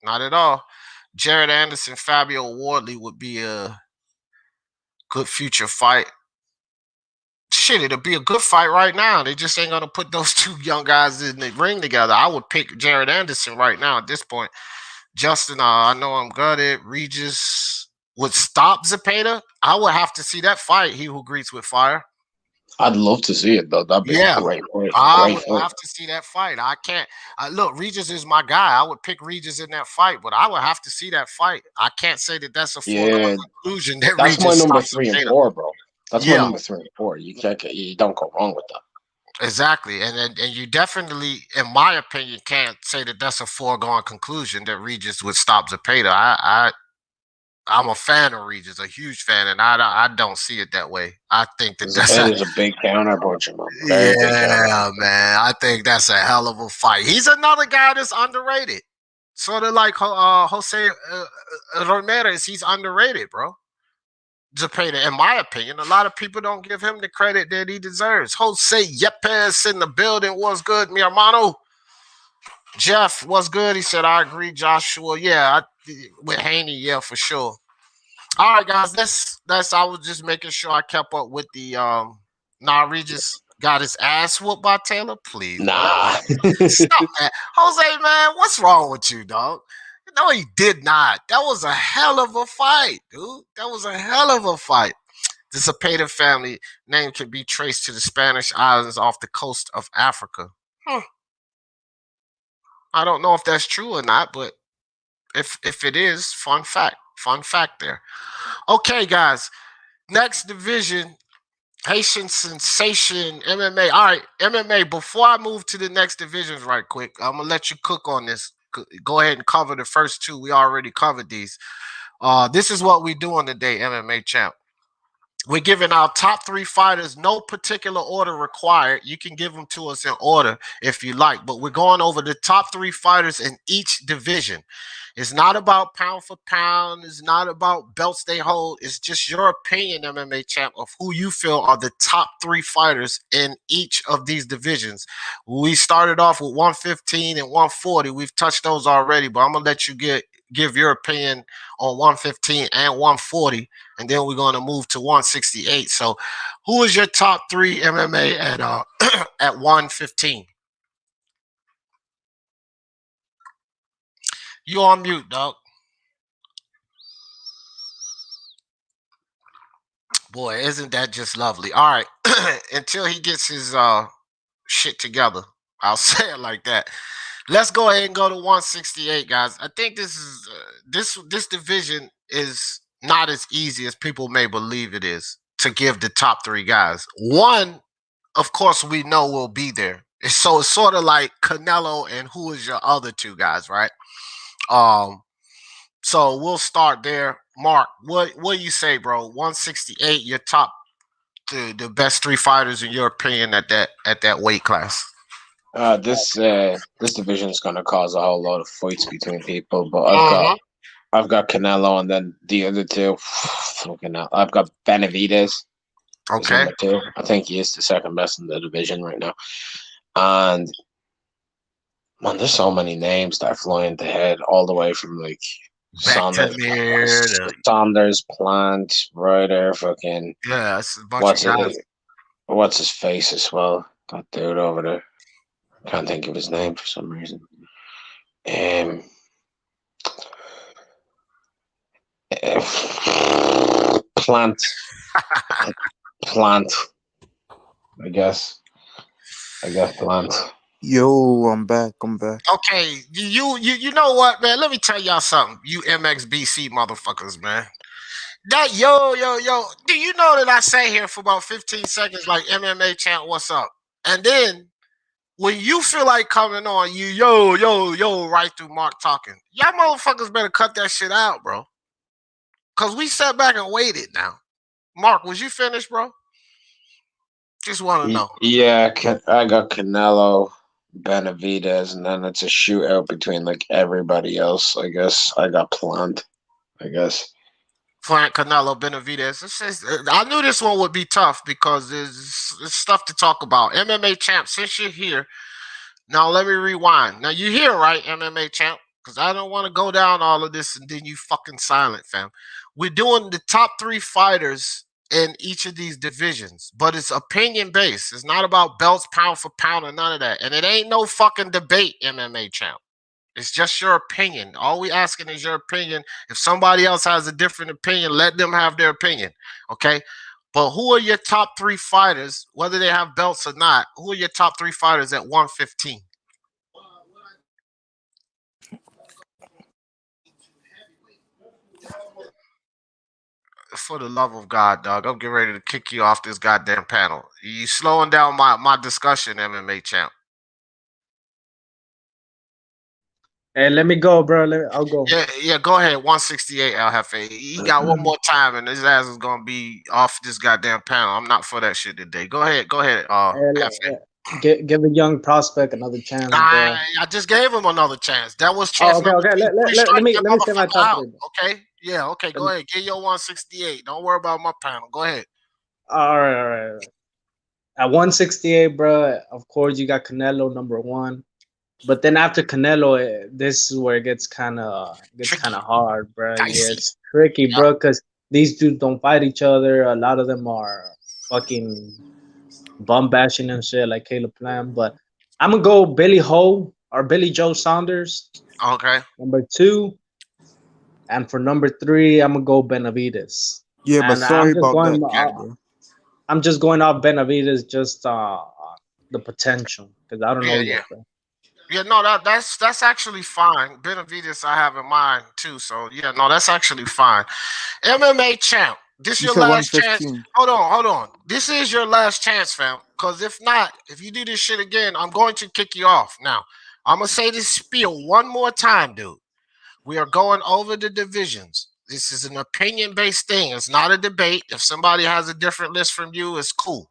Not at all. Jared Anderson, Fabio Wardley would be a good future fight. Shit, it'll be a good fight right now. They just ain't gonna put those 2 young guys in the ring together. I would pick Jared Anderson right now at this point. Justin, I know I'm gutted. Regis would stop Zepeda. I would have to see that fight. He who greets with fire. I'd love to see it though. That'd be a great fight. I would have to see that fight. I can't. Look, Regis is my guy. I would pick Regis in that fight, but I would have to see that fight. I can't say that that's a foregone conclusion. That that's Regis my number 3 and 4, bro. That's my number 3 and 4. You don't go wrong with that. Exactly, and you definitely, in my opinion, can't say that that's a foregone conclusion that Regis would stop Zepeda. I'm a fan of Regis, a huge fan, and I don't see it that way. I think that that's a big counter puncher, man. Man. I think that's a hell of a fight. He's another guy that's underrated, sort of like Jose Ramirez. He's underrated, bro. Zepeda, in my opinion, a lot of people don't give him the credit that he deserves. Jose Yepes in the building. What's good, mi hermano? Jeff, what's good? He said, I agree, Joshua. Yeah, with Haney, yeah, for sure. All right, guys, that's I was just making sure I kept up with the Regis got his ass whooped by Taylor. Please. Nah. Stop that. Jose, man, what's wrong with you, dog? No, he did not. That was a hell of a fight, dude. That was a hell of a fight. The Zepeda family name can be traced to the Spanish islands off the coast of Africa. I don't know if that's true or not, but if it is, fun fact there. Okay, guys, next division, Haitian Sensation MMA. All right, MMA, before I move to the next divisions right quick, I'm going to let you cook on this. Go ahead and cover the first 2. We already covered these. This is what we do on today, MMA champ. We're giving our top 3 fighters, no particular order required. You can give them to us in order if you like, but we're going over the top 3 fighters in each division. It's not about pound for pound. It's not about belts they hold. It's just your opinion, MMA champ, of who you feel are the top 3 fighters in each of these divisions. We started off with 115 and 140. We've touched those already, but I'm going to let you give your opinion on 115 and 140, and then we're going to move to 168. So who is your top 3 MMA at at 115? You on mute, dog. Boy, isn't that just lovely? All right. Until he gets his shit together, I'll say it like that. Let's go ahead and go to 168, guys. I think this is this division is not as easy as people may believe it is to give the top 3 guys. One, of course, we know will be there. So it's sort of like Canelo and who is your other 2 guys, right? So we'll start there. Mark, what do you say, bro? 168, your top the best 3 fighters in your opinion at that weight class. This division is gonna cause a whole lot of fights between people, but I've got Canelo, and then the other 2. Fucking hell, I've got Benavidez. Okay. Number 2. I think he is the second best in the division right now. And man, there's so many names that are flying to head, all the way from like Bectamir. Saunders, Plant, Ryder, fucking Yeah, it's a bunch of what's guys. it? What's his face as well? That dude over there. Can't think of his name for some reason. Um, Plant, Plant. I guess. Plant. Yo, I'm back. Okay, you know what, man? Let me tell y'all something. You MXBC motherfuckers, man. That yo. Do you know that I sat here for about 15 seconds like MMA chant, what's up? And then when you feel like coming on, you yo, right through Mark talking. Y'all motherfuckers better cut that shit out, bro. Cause we sat back and waited now. Mark, was you finished, bro? Just want to know. Yeah, I got Canelo, Benavidez, and then it's a shootout between like everybody else. I guess I got Plant. I guess. Plant, Canelo, Benavidez. I knew this one would be tough because there's stuff to talk about. MMA champ, since you're here, now let me rewind. Now you here, right, MMA champ? Because I don't want to go down all of this and then you fucking silent, fam. We're doing the top 3 fighters in each of these divisions, but it's opinion based. It's not about belts, pound for pound, or none of that. And it ain't no fucking debate, MMA champ. It's just your opinion. All we asking is your opinion. If somebody else has a different opinion, let them have their opinion. Okay. But who are your top 3 fighters, whether they have belts or not? Who are your top 3 fighters at 115? For the love of God, dog, I'm getting ready to kick you off this goddamn panel. You slowing down my discussion, MMA champ. Hey, let me go, bro. I'll go. Yeah, go ahead. 168, El Jefe. He got one more time, and his ass is gonna be off this goddamn panel. I'm not for that shit today. Go ahead, Hey, Jefe. give a young prospect another chance, bro. I just gave him another chance. That was Oh, chance okay, number okay. 2. Three Let strike me that let me say my motherfucker top out. three. Okay? Yeah, okay, go ahead. Get your 168. Don't worry about my panel. Go ahead. All right. At 168, bro. Of course, you got Canelo number 1. But then after Canelo, this is where it gets kind of Tricky. hard, bro. Yeah, Dicey. it's tricky, Yep. bro, because these dudes don't fight each other. A lot of them are fucking bum bashing and shit, like Caleb Plant. But I'm gonna go Billy Ho or Billy Joe Saunders, Okay. number 2, and for number 3, I'm gonna go Benavides. Yeah, but And sorry about that, bro. I'm just going off Benavides, just the potential, because I don't know Yeah. yet, bro. Yeah, no, that's actually fine. Benavides I have in mind too. So yeah, no, that's actually fine. MMA champ. This You your said last chance. 115. Hold on. This is your last chance, fam. Because if not, if you do this shit again, I'm going to kick you off. Now, I'm gonna say this spiel one more time, dude. We are going over the divisions. This is an opinion-based thing. It's not a debate. If somebody has a different list from you, it's cool.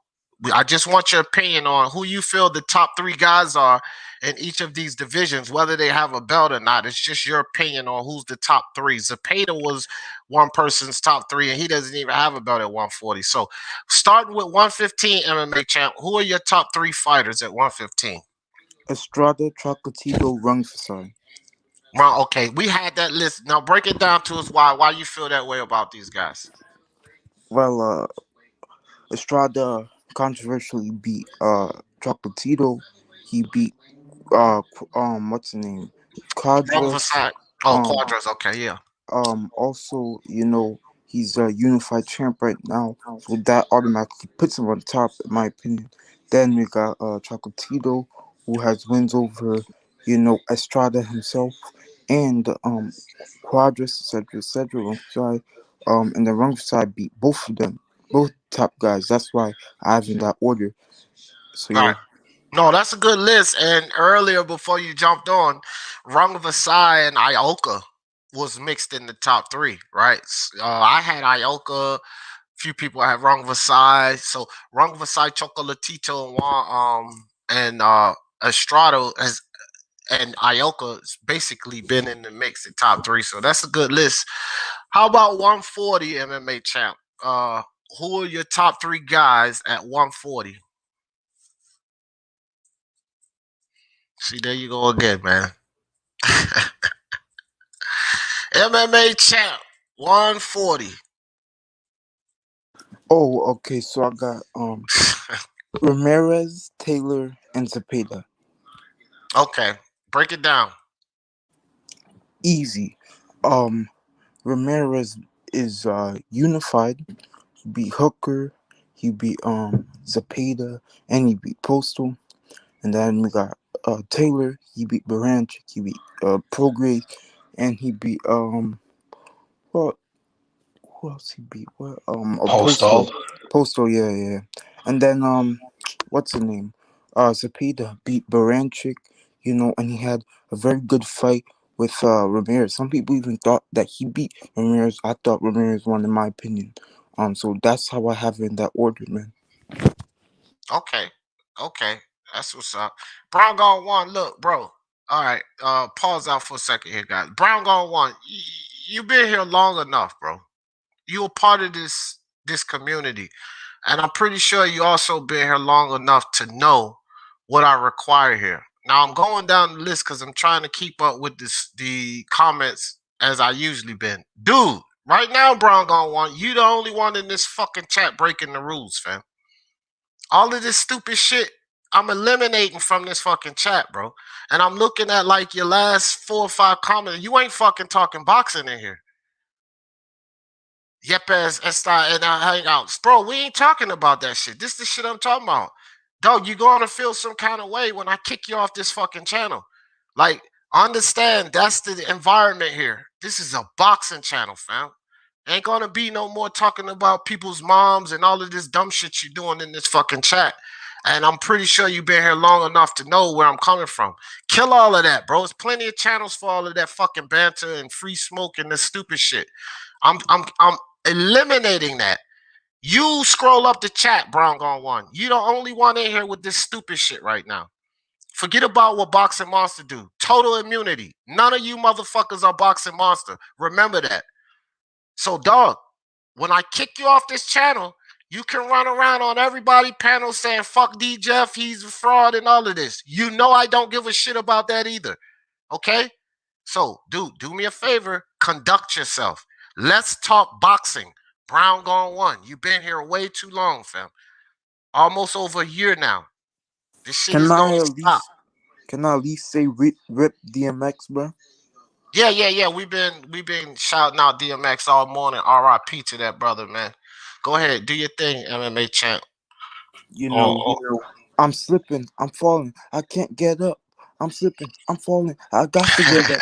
I just want your opinion on who you feel the top 3 guys are in each of these divisions, whether they have a belt or not. It's just your opinion on who's the top 3. Zapata was one person's top 3, and he doesn't even have a belt at 140. So, starting with 115 MMA champ, who are your top 3 fighters at 115? Estrada, Chocolatito, Rungvisai. Well, okay, we had that list. Now break it down to us why you feel that way about these guys. Well, Estrada controversially beat Chocolatito. He beat what's the name? Wrong for Quadras. side. Oh, Um Quadras. Okay, yeah. Also, he's a unified champ right now, so that automatically puts him on top, in my opinion. Then we got Chocolatito, who has wins over, Estrada himself, and Quadras, etc. Alongside, and the wrong side beat both of them, both top guys. That's why I have in that order. So All yeah. right. No, that's a good list. And earlier, before you jumped on, Rung Vasai and Ioka was mixed in the top 3, right? I had Ioka. Few people have Rung Vasai. So Rung Vasai, Chocolatito, and Estrada has and Ioka has basically been in the mix at top 3. So that's a good list. How about 140 MMA champ? Who are your top 3 guys at 140? See, there you go again, man. MMA champ, 140. Oh, okay. So I got Ramirez, Taylor, and Zepeda. Okay, break it down. Easy. Um, Ramirez is unified. He beat Hooker. He beat Zepeda, and he beat Postal. And then we got Taylor. He beat Baranchik. He beat Prograde, and he beat well, who else he beat? What Postal. Postal. Postal, yeah, yeah. And then what's the name? Zepeda beat Baranchik, and he had a very good fight with Ramirez. Some people even thought that he beat Ramirez. I thought Ramirez won, in my opinion. So that's how I have it in that order, man. Okay, okay, that's what's up. Brown gone one. Look, bro. All right, pause out for a second here, guys. Brown gone one. You been here long enough, bro. You a part of this community, and I'm pretty sure you also been here long enough to know what I require here. Now I'm going down the list because I'm trying to keep up with the comments as I usually been. Dude, right now, Brown gone one. You the only one in this fucking chat breaking the rules, fam. All of this stupid shit I'm eliminating from this fucking chat, bro. And I'm looking at like your last 4 or 5 comments. You ain't fucking talking boxing in here. Yepes, Esta, and Hangouts. Bro, we ain't talking about that shit. This is the shit I'm talking about. Dog, you're going to feel some kind of way when I kick you off this fucking channel. Like, understand that's the environment here. This is a boxing channel, fam. Ain't going to be no more talking about people's moms and all of this dumb shit you're doing in this fucking chat. And I'm pretty sure you've been here long enough to know where I'm coming from. Kill all of that, bro. There's plenty of channels for all of that fucking banter and free smoke and this stupid shit. I'm eliminating that. You scroll up the chat, Brown Gone One. You the only one in here with this stupid shit right now. Forget about what Boxing Monster do. Total immunity. None of you motherfuckers are Boxing Monster. Remember that. So, dog, when I kick you off this channel, you can run around on everybody panel saying fuck D Jeff, he's a fraud and all of this. You know I don't give a shit about that either. Okay? So, dude, do me a favor, conduct yourself. Let's talk boxing. Brown gone one. You've been here way too long, fam. Almost over a year now. This shit Can is I gonna at stop. least can I at least say rip DMX, bro? Yeah. We've been shouting out DMX all morning. R.I.P. to that brother, man. Go ahead, do your thing, MMA champ. You Oh, know, oh. I'm slipping, I'm falling, I can't get up. I'm slipping, I'm falling, I got to get up.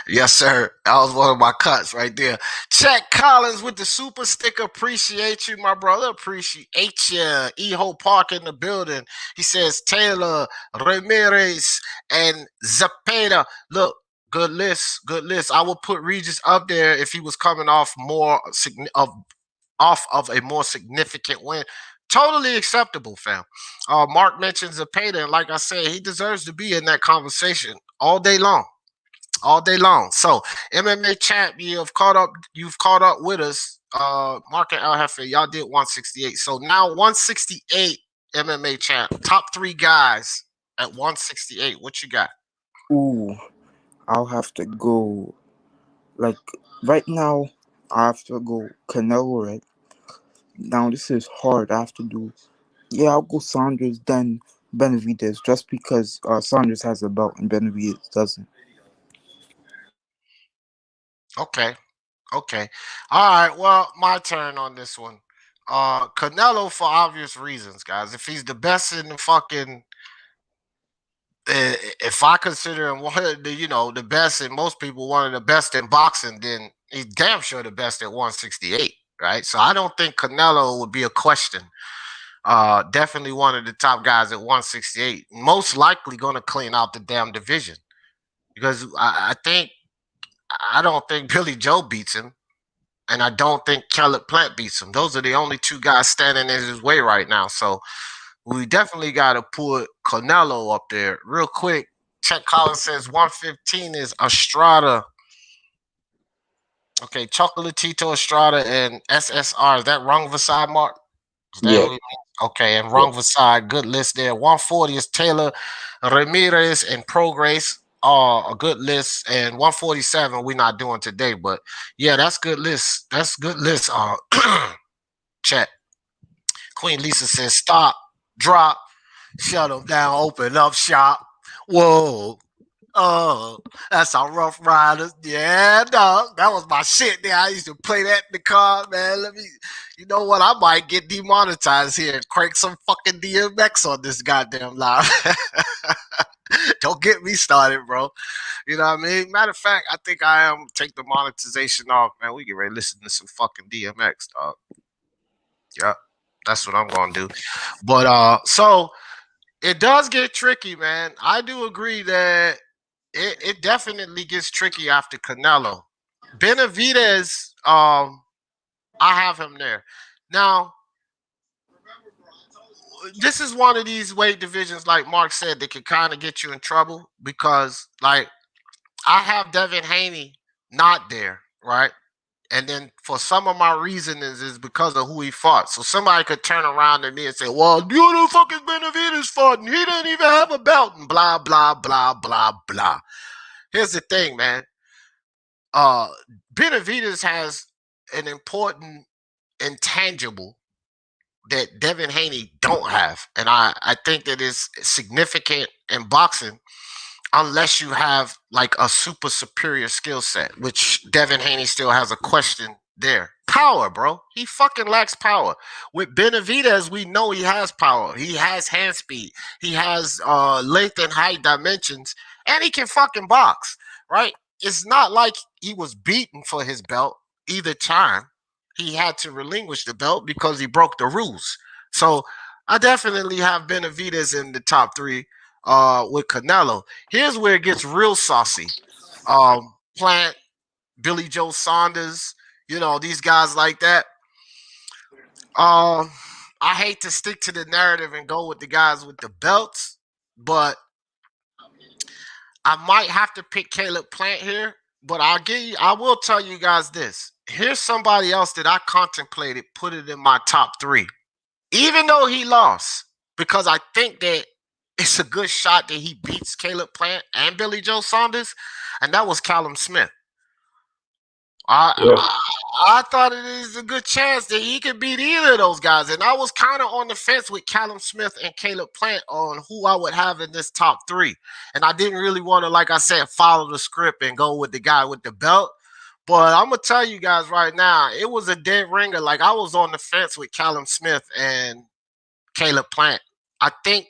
Yes, sir. That was one of my cuts right there. Chet Collins with the super sticker. Appreciate you, my brother. Appreciate you. Eho Park in the building. He says Taylor, Ramirez, and Zapata. Look, good list. Good list. I would put Regis up there if he was coming off off of a more significant win. Totally acceptable, fam. Mark mentions Zapata, and like I said, he deserves to be in that conversation all day long, all day long. So MMA champ, you've caught up with us. Mark and El Jefe, y'all did 168. So now 168 MMA champ. Top 3 guys at 168. What you got? Ooh, I'll have to go. Like right now, I have to go Canelo. Right now, this is hard. I have to do. Yeah, I'll go Saunders, then Benavidez, just because Saunders has a belt and Benavidez doesn't. Okay. Okay. All right. Well, my turn on this one. Canelo for obvious reasons, guys. If he's the best in the fucking if I consider him one of the best, and most people one of the best in boxing, then he's damn sure the best at 168, right? So I don't think Canelo would be a question. Definitely one of the top guys at 168. Most likely going to clean out the damn division because I don't think Billy Joe beats him, and I don't think Caleb Plant beats him. Those are the only 2 guys standing in his way right now. So we definitely got to put Canelo up there real quick. Chet Collins says 115 is Estrada. Okay, Chocolatito Estrada and SSR. Is that wrong Versailles, Mark? Is that Yeah. what it means? Okay, and Yeah. wrong Versailles. Good list there. 140 is Taylor, Ramirez, and Progress. a good list, and 147 we're not doing today, but yeah, that's good list. That's good list. Chat. Queen Lisa says, "Stop, drop, shut them down, open up shop." Whoa. Oh, that's our Rough Riders. Yeah, dog. That was my shit there. I used to play that in the car, man. You know what? I might get demonetized here and crank some fucking DMX on this goddamn live. Don't get me started, bro. You know what I mean? Matter of fact, I think I am take the monetization off, man. We get ready to listen to some fucking DMX, dog. Yeah, that's what I'm gonna do. But so it does get tricky, man. I do agree that it definitely gets tricky after Canelo. Benavidez, I have him there. Now, this is one of these weight divisions, like Mark said, that can kind of get you in trouble because, like, I have Devin Haney not there, right? And then for some of my reasonings is because of who he fought. So somebody could turn around to me and say, "Well, you know, fucking Benavidez fought, and he didn't even have a belt," and blah blah blah blah blah. Here's the thing, man. Uh, Benavidez has an important intangible that Devin Haney don't have, and I think that is significant in boxing unless you have like a super superior skill set, which Devin Haney still has a question there. Power, bro. He fucking lacks power. With Benavidez, we know he has power. He has hand speed. He has length and height dimensions, and he can fucking box, right? It's not like he was beaten for his belt either time. He had to relinquish the belt because he broke the rules. So I definitely have Benavidez in the top three with Canelo. Here's where it gets real saucy. Plant, Billy Joe Saunders, you know, these guys like that. Um, I hate to stick to the narrative and go with the guys with the belts, but I might have to pick Caleb Plant here. But I will tell you guys this. Here's somebody else that I contemplated, put it in my top three, even though he lost, because I think that it's a good shot that he beats Caleb Plant and Billy Joe Saunders, and that was Callum Smith. I, Yeah. I thought it is a good chance that he could beat either of those guys, and I was kind of on the fence with Callum Smith and Caleb Plant on who I would have in this top three, and I didn't really want to, like I said, follow the script and go with the guy with the belt. But I'm gonna tell you guys right now, it was a dead ringer. Like I was on the fence with Callum Smith and Caleb Plant. I think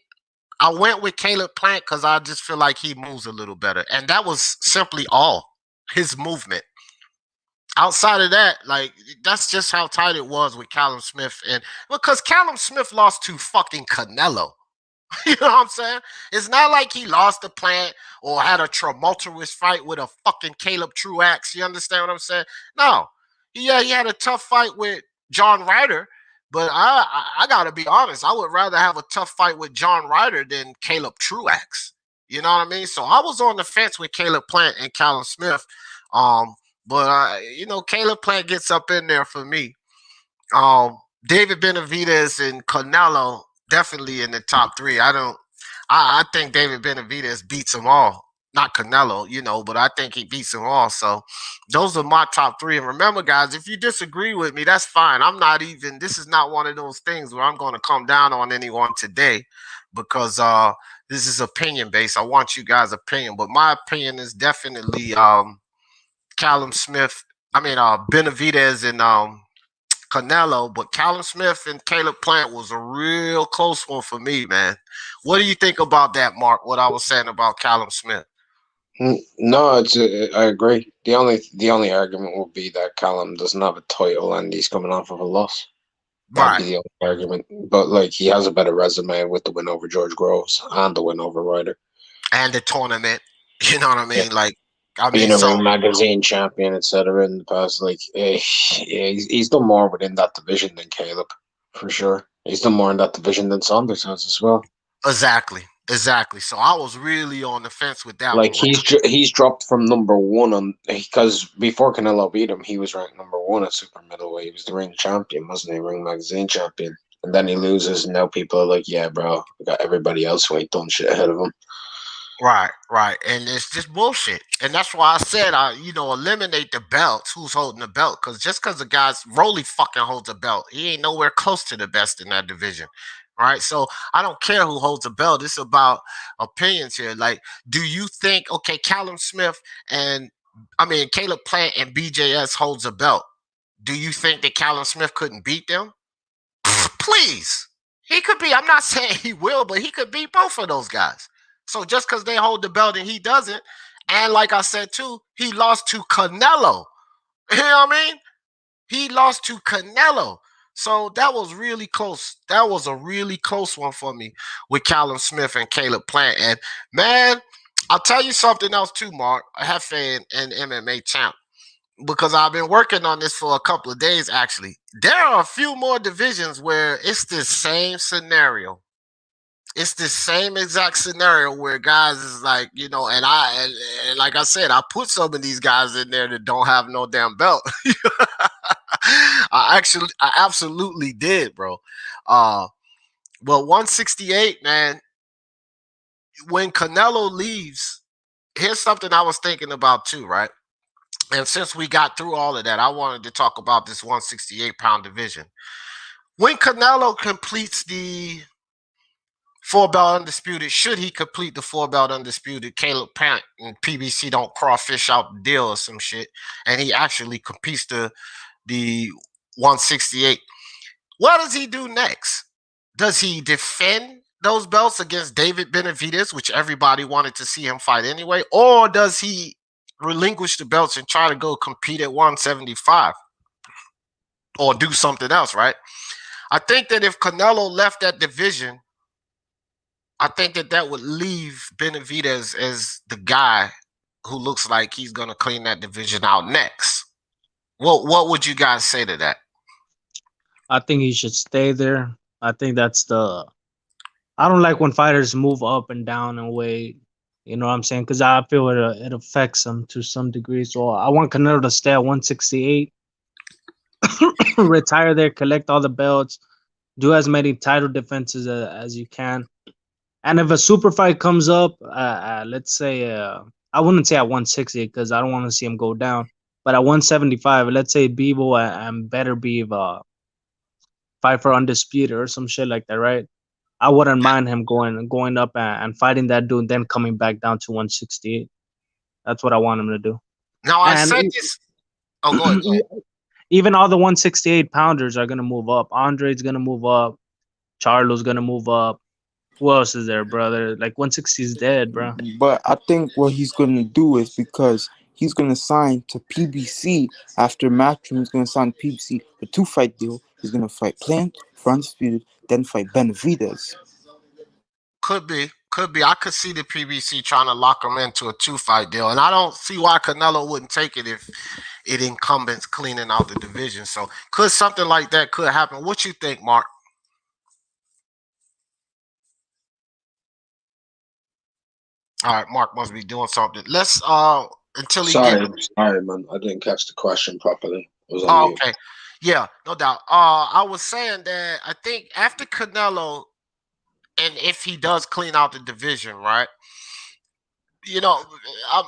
I went with Caleb Plant because I just feel like he moves a little better. And that was simply all his movement. Outside of that, like that's just how tight it was with Callum Smith. And because Callum Smith lost to fucking Canelo. You know what I'm saying? It's not like he lost the Plant or had a tumultuous fight with a fucking Caleb Truax. You understand what I'm saying? No. Yeah, he had a tough fight with John Ryder, but I gotta be honest. I would rather have a tough fight with John Ryder than Caleb Truax. You know what I mean? So I was on the fence with Caleb Plant and Callum Smith. Um, but you know, Caleb Plant gets up in there for me. David Benavidez and Canelo definitely in the top three. I think David Benavidez beats them all. Not Canelo, you know, but I think he beats them all. So those are my top three. And remember, guys, if you disagree with me, that's fine. This is not one of those things where I'm going to come down on anyone today because this is opinion based. I want you guys' opinion. But my opinion is definitely Callum Smith. Benavidez and Canelo, but Callum Smith and Caleb Plant was a real close one for me, man. What do you think about that, Mark? What I was saying about Callum Smith? No, I agree. The only argument would be that Callum doesn't have a title and he's coming off of a loss. That'd Right. be the only argument. But like he has a better resume with the win over George Groves and the win over Ryder. And the tournament. You know what I Yeah. mean? Like, I Being mean, a so ring magazine champion, etc. in the past, like he's done more within that division than Caleb, for sure. He's done more in that division than Saunders has as well. exactly. So I was really on the fence with that Like one. he's dropped from number one on because before Canelo beat him, he was ranked number one at super middleweight. He was the ring champion, wasn't he? Ring magazine champion. And then he loses, and now people are like, "Yeah, bro, we got everybody else weight done shit ahead of him." Right, and it's just bullshit, and that's why I said, eliminate the belts. Who's holding the belt? Because just because the guy's Rolly fucking holds a belt, he ain't nowhere close to the best in that division, right? So I don't care who holds a belt. It's about opinions here. Like, do you think Callum Smith and Caleb Plant and BJS holds a belt? Do you think that Callum Smith couldn't beat them? Please. He could be. I'm not saying he will, but he could beat both of those guys. So just because they hold the belt and he doesn't, and like I said too, he lost to Canelo. You know what I mean? He lost to Canelo. So that was really close. That was a really close one for me with Callum Smith and Caleb Plant. And man, I'll tell you something else too, Mark. I have fan and MMA champ, because I've been working on this for a couple of days actually. There are a few more divisions where it's the same scenario. It's the same exact scenario where guys is like, and like I said, I put some of these guys in there that don't have no damn belt. I absolutely did, bro. Well, 168, man, when Canelo leaves, here's something I was thinking about too, right? And since we got through all of that, I wanted to talk about this 168-pound division. When Canelo completes the four-belt undisputed, should he complete the four-belt undisputed, Caleb Plant and PBC don't crawfish out the deal or some shit, and he actually competes the 168, what does he do next? Does he defend those belts against David Benavidez, which everybody wanted to see him fight anyway, or does he relinquish the belts and try to go compete at 175 or do something else, right? I think that if Canelo left that division, I think that would leave Benavidez as the guy who looks like he's going to clean that division out next. What would you guys say to that? I think he should stay there. I think that's the. I don't like when fighters move up and down in weight. You know what I'm saying? Because I feel it affects them to some degree. So I want Canelo to stay at 168, retire there, collect all the belts, do as many title defenses as you can. And if a super fight comes up, let's say, I wouldn't say at 160 because I don't want to see him go down. But at 175, let's say Bebo and Better Beef fight for undisputed or some shit like that, right? I wouldn't mind him going up and fighting that dude, then coming back down to 168. That's what I want him to do. Now I And said this. Oh, go ahead. even all the 168 pounders are gonna move up. Andre's gonna move up. Charlo's gonna move up. Who else is there, brother? Like 160 is dead, bro. But I think what he's gonna do is because he's gonna sign to PBC after Matchroom. He's gonna sign PBC a 2-fight deal. He's gonna fight Plant for undisputed, then fight Benavidez. Could be. I could see the PBC trying to lock him into a 2-fight deal, and I don't see why Canelo wouldn't take it if it incumbents cleaning out the division. So could something like that could happen? What you think, Mark? All right, Mark must be doing something. Let's until he Sorry, gets. sorry, man. I didn't catch the question properly. It was on mute. Okay. Yeah, no doubt. I was saying that I think after Canelo, and if he does clean out the division, right? You know, I'm,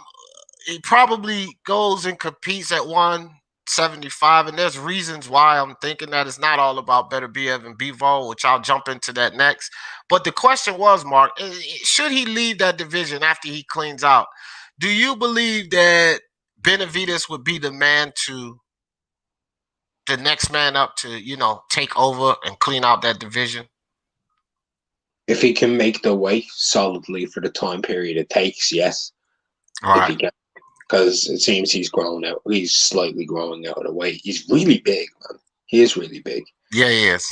he probably goes and competes at 175, and there's reasons why I'm thinking that it's not all about Better Biev and Bivol, which I'll jump into that next. But the question was, Mark, should he leave that division after he cleans out? Do you believe that Benavidez would be the man to the next man up to, take over and clean out that division? If he can make the weight solidly for the time period it takes, yes. All If right. he can. Because it seems he's growing out. He's slightly growing out of the weight. He's really big, man. He is really big. Yeah, he is.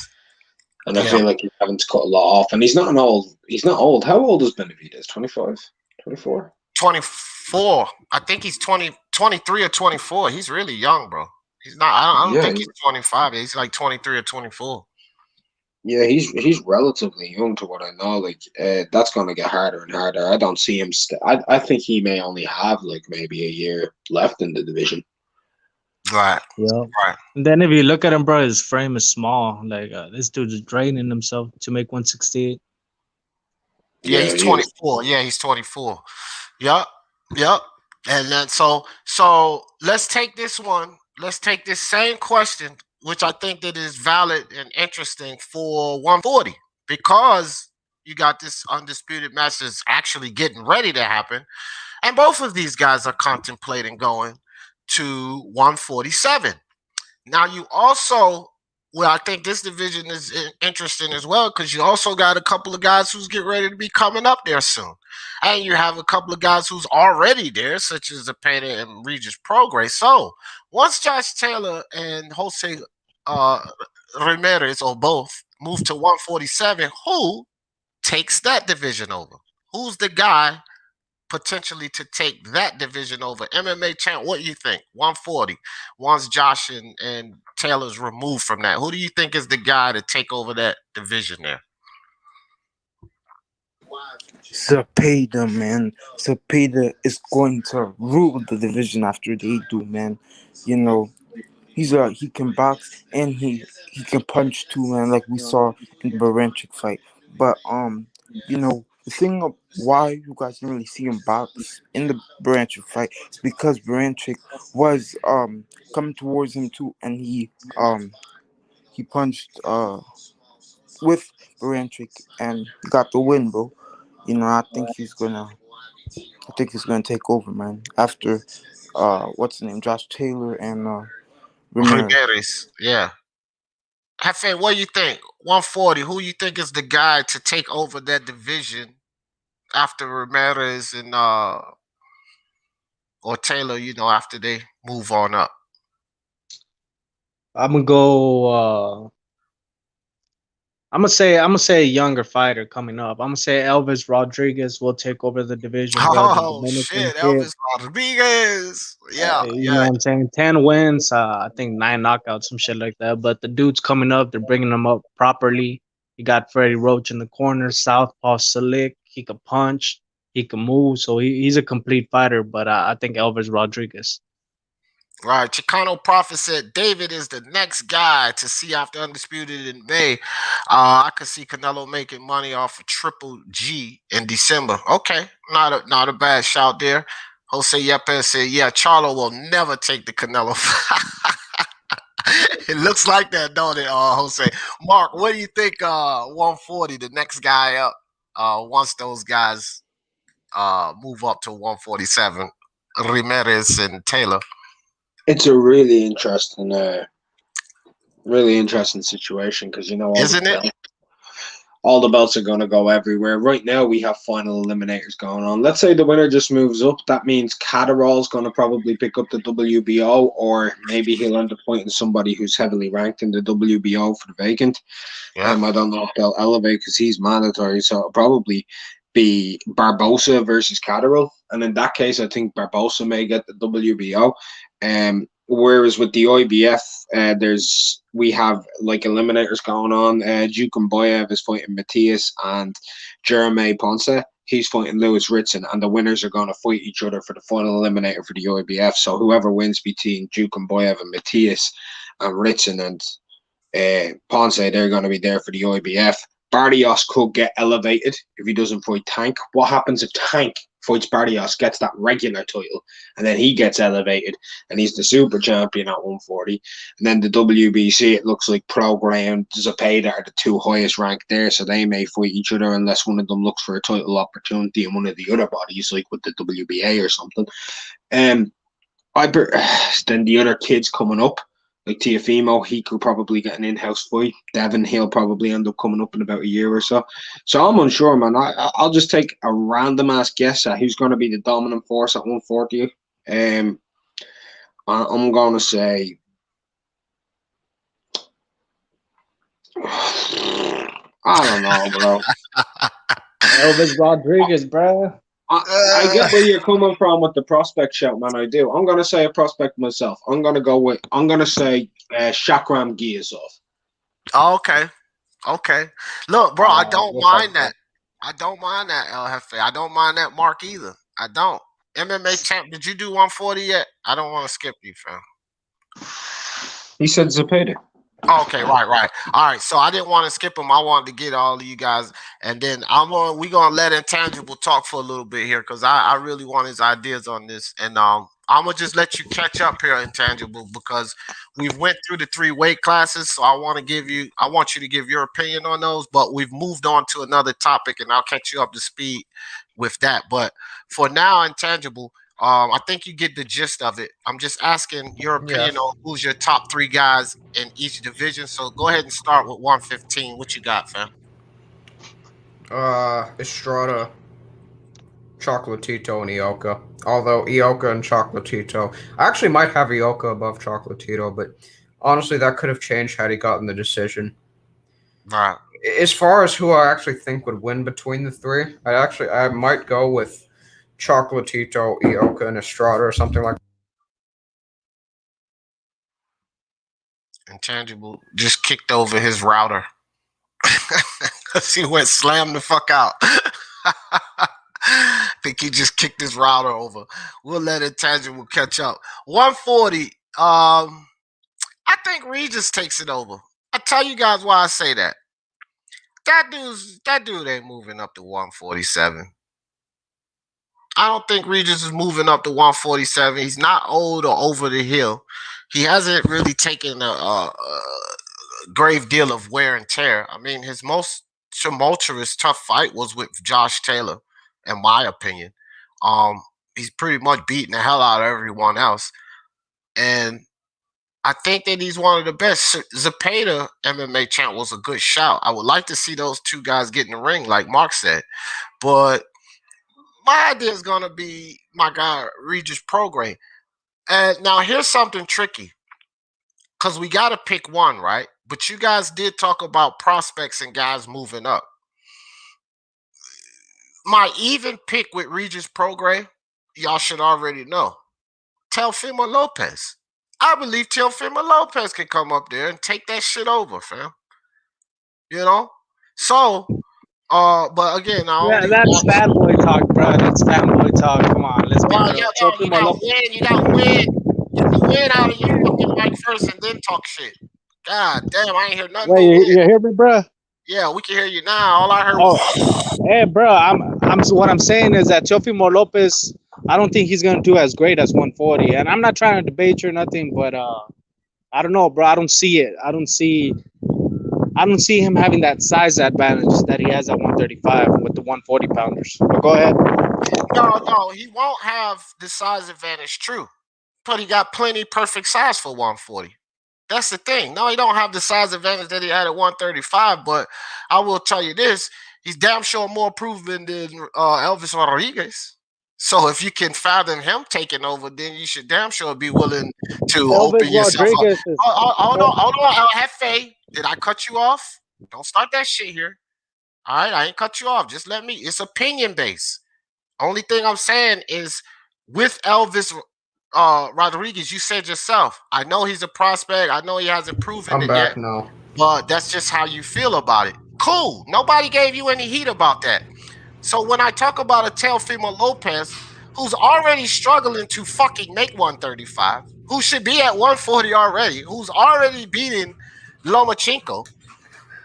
And I feel like he's having to cut a lot off. And he's not old. How old is Benavidez? 25? 24? 24. I think he's 23 or 24. He's really young, bro. He's not. I don't think he's 25. He's like 23 or 24. Yeah, he's relatively young to what I know. Like, that's going to get harder and harder. I don't see him. I think he may only have like maybe a year left in the division. Right. Yeah. Right. And then if you look at him, bro, his frame is small. Like this dude's draining himself to make 168. Yeah, Yeah, he's he is. 24. Yeah, he's 24. Yep. Yep. And then so let's take this one. Let's take this same question, which I think that is valid and interesting for 140, because you got this undisputed match that's actually getting ready to happen. And both of these guys are contemplating going to 147. Now you also, well, I think this division is interesting as well, because you also got a couple of guys who's getting ready to be coming up there soon, and you have a couple of guys who's already there, such as Zepeda and Regis Prograis. So once Josh Taylor and Jose uh, Ramirez or both move to 147, who takes that division over? Who's the guy potentially to take that division over? MMA champ, what do you think? 140. Once Josh and Taylor's removed from that, who do you think is the guy to take over that division there? Zepeda, man. Zepeda is going to rule the division after they do, man. You know, he can box and he can punch too, man, like we saw in the Baranchik fight. But the thing of why you guys didn't really see him box in the Baranchik fight is because Baranchik was coming towards him too, and he punched with Baranchik and got the win, bro. I think he's gonna take over, man. After what's the name, Josh Taylor and Ramirez. Ramirez, yeah. Hefe, what do you think? 140, who you think is the guy to take over that division after Ramirez and or Taylor, after they move on up? I'm gonna go. I'm gonna say a younger fighter coming up. I'm gonna say Elvis Rodriguez will take over the division, bro. The Oh Dominican shit, kid. Elvis Rodriguez. Yeah, You know yeah. what I'm saying? 10 wins, I think 9 knockouts, some shit like that. But the dude's coming up. They're bringing him up properly. You got Freddie Roach in the corner, southpaw slick. He can punch. He can move. So he's a complete fighter. But I think Elvis Rodriguez. Right. Chicano Prophet said David is the next guy to see after Undisputed in May. I could see Canelo making money off of Triple G in December. Okay. Not a bad shout there. Jose Yepes said, yeah, Charlo will never take the Canelo. It looks like that, don't it, Jose? Mark, what do you think 140, the next guy up, once those guys move up to 147, Ramirez and Taylor? It's a really interesting situation because Isn't it? all the belts are going to go everywhere. Right now, we have final eliminators going on. Let's say the winner just moves up. That means Catterall's going to probably pick up the WBO, or maybe he'll end up fighting somebody who's heavily ranked in the WBO for the vacant. Yeah. I don't know if they'll elevate because he's mandatory, so it'll probably be Barbosa versus Catterall. And in that case, I think Barbosa may get the WBO. Whereas with the IBF, we have like eliminators going on. Jukumboyev is fighting Matthias, and Jeremy Ponce, he's fighting Lewis Ritson, and the winners are going to fight each other for the final eliminator for the IBF. So whoever wins between Jukumboyev and Matthias and Ritson and Ponce, they're going to be there for the IBF. Barrios could get elevated if he doesn't fight Tank. What happens if Tank fights Barrios, gets that regular title, and then he gets elevated and he's the super champion at 140? And then the WBC, it looks like Prograis and Zepeda are the two highest ranked there, so they may fight each other unless one of them looks for a title opportunity in one of the other bodies, like with the WBA or something. Then the other kids coming up, like Tiafimo, he could probably get an in-house fight. Devin, he'll probably end up coming up in about a year or so. So I'm unsure, man. I'll just take a random ass guess at who's going to be the dominant force at 140. I'm going to say, I don't know, bro. Elvis Rodriguez, bro. I get where you're coming from with the prospect shout, man. I do. I'm gonna say a prospect myself. I'm gonna say Shakram Giazov. Okay. Okay. Look, bro, I don't What's up, mind bro? that. I don't mind that, El Jefe. I don't mind that Mark either. I don't. MMA champ, did you do 140 yet? I don't want to skip you, fam. He said Zepeda. Okay, right. All right. So I didn't want to skip him. I wanted to get all of you guys, and then we gonna let Intangible talk for a little bit here because I really want his ideas on this, and I'm gonna just let you catch up here, Intangible, because we've went through the three weight classes. So I want you to give your opinion on those, but we've moved on to another topic, and I'll catch you up to speed with that. But for now, Intangible. I think you get the gist of it. I'm just asking your opinion Yes. on who's your top three guys in each division. So go ahead and start with 115. What you got, fam? Estrada, Chocolatito, and Ioka. Although Ioka and Chocolatito, I actually might have Ioka above Chocolatito, but honestly, that could have changed had he gotten the decision. Right. As far as who I actually think would win between the three, I might go with Chocolatito, Ioka, and Estrada or something like. Intangible just kicked over his router. Because he went slam the fuck out. I think he just kicked his router over. We'll let Intangible catch up. 140. I think Regis takes it over. I tell you guys why I say that. That dude ain't moving up to 147. I don't think Regis is moving up to 147. He's not old or over the hill. He hasn't really taken a grave deal of wear and tear. I mean, his most tumultuous, tough fight was with Josh Taylor, in my opinion. He's pretty much beating the hell out of everyone else. And I think that he's one of the best. Zepeda MMA champ was a good shout. I would like to see those two guys get in the ring, like Mark said. But my idea is going to be my guy, Regis Prograis. And now here's something tricky because we got to pick one, right? But you guys did talk about prospects and guys moving up. My even pick with Regis Prograis, y'all should already know. Teofimo Lopez. I believe Teofimo Lopez can come up there and take that shit over, fam. You know? So, but again, I Yeah, only that's fanboy talk, bro. That's fanboy talk. Come on, let's be real. you got win, you got win. Get the win out of your fucking mic first and then talk shit. God damn, I ain't hear nothing Wait, but win. you hear me, bro? Yeah, we can hear you now. All I heard Oh, was hey, bro. What I'm saying is that Teofimo Lopez, I don't think he's gonna do as great as 140. And I'm not trying to debate you or nothing, but I don't know, bro. I don't see it. I don't see him having that size advantage that he has at 135 with the 140 pounders. But go ahead. no, he won't have the size advantage, true. But he got plenty perfect size for 140. That's the thing. No, he don't have the size advantage that he had at 135, but I will tell you this, he's damn sure more proven than Elvis Rodriguez. So if you can fathom him taking over, then you should damn sure be willing to Elvis open yourself up. Rodriguez is. Hold on, Hefe. Did I cut you off? Don't start that shit here. All right, I ain't cut you off. Just let me. It's opinion based. Only thing I'm saying is with Elvis Rodriguez, you said yourself. I know he's a prospect. I know he hasn't proven I'm it yet, back now. but that's just how you feel about it. Cool. Nobody gave you any heat about that. So when I talk about a Teofimo Lopez, who's already struggling to fucking make 135, who should be at 140 already, who's already beating Lomachenko,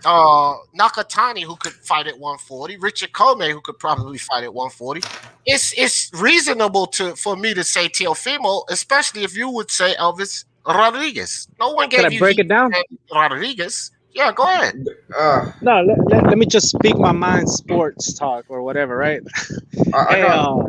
Nakatani, who could fight at 140, Richard Comey, who could probably fight at 140. It's reasonable for me to say Teofimo, especially if you would say Elvis Rodriguez. No one Can I gave you break heat it down? for Rodriguez. Yeah, go ahead. No, let me just speak my mind, sports talk or whatever, right? I Hey, got. All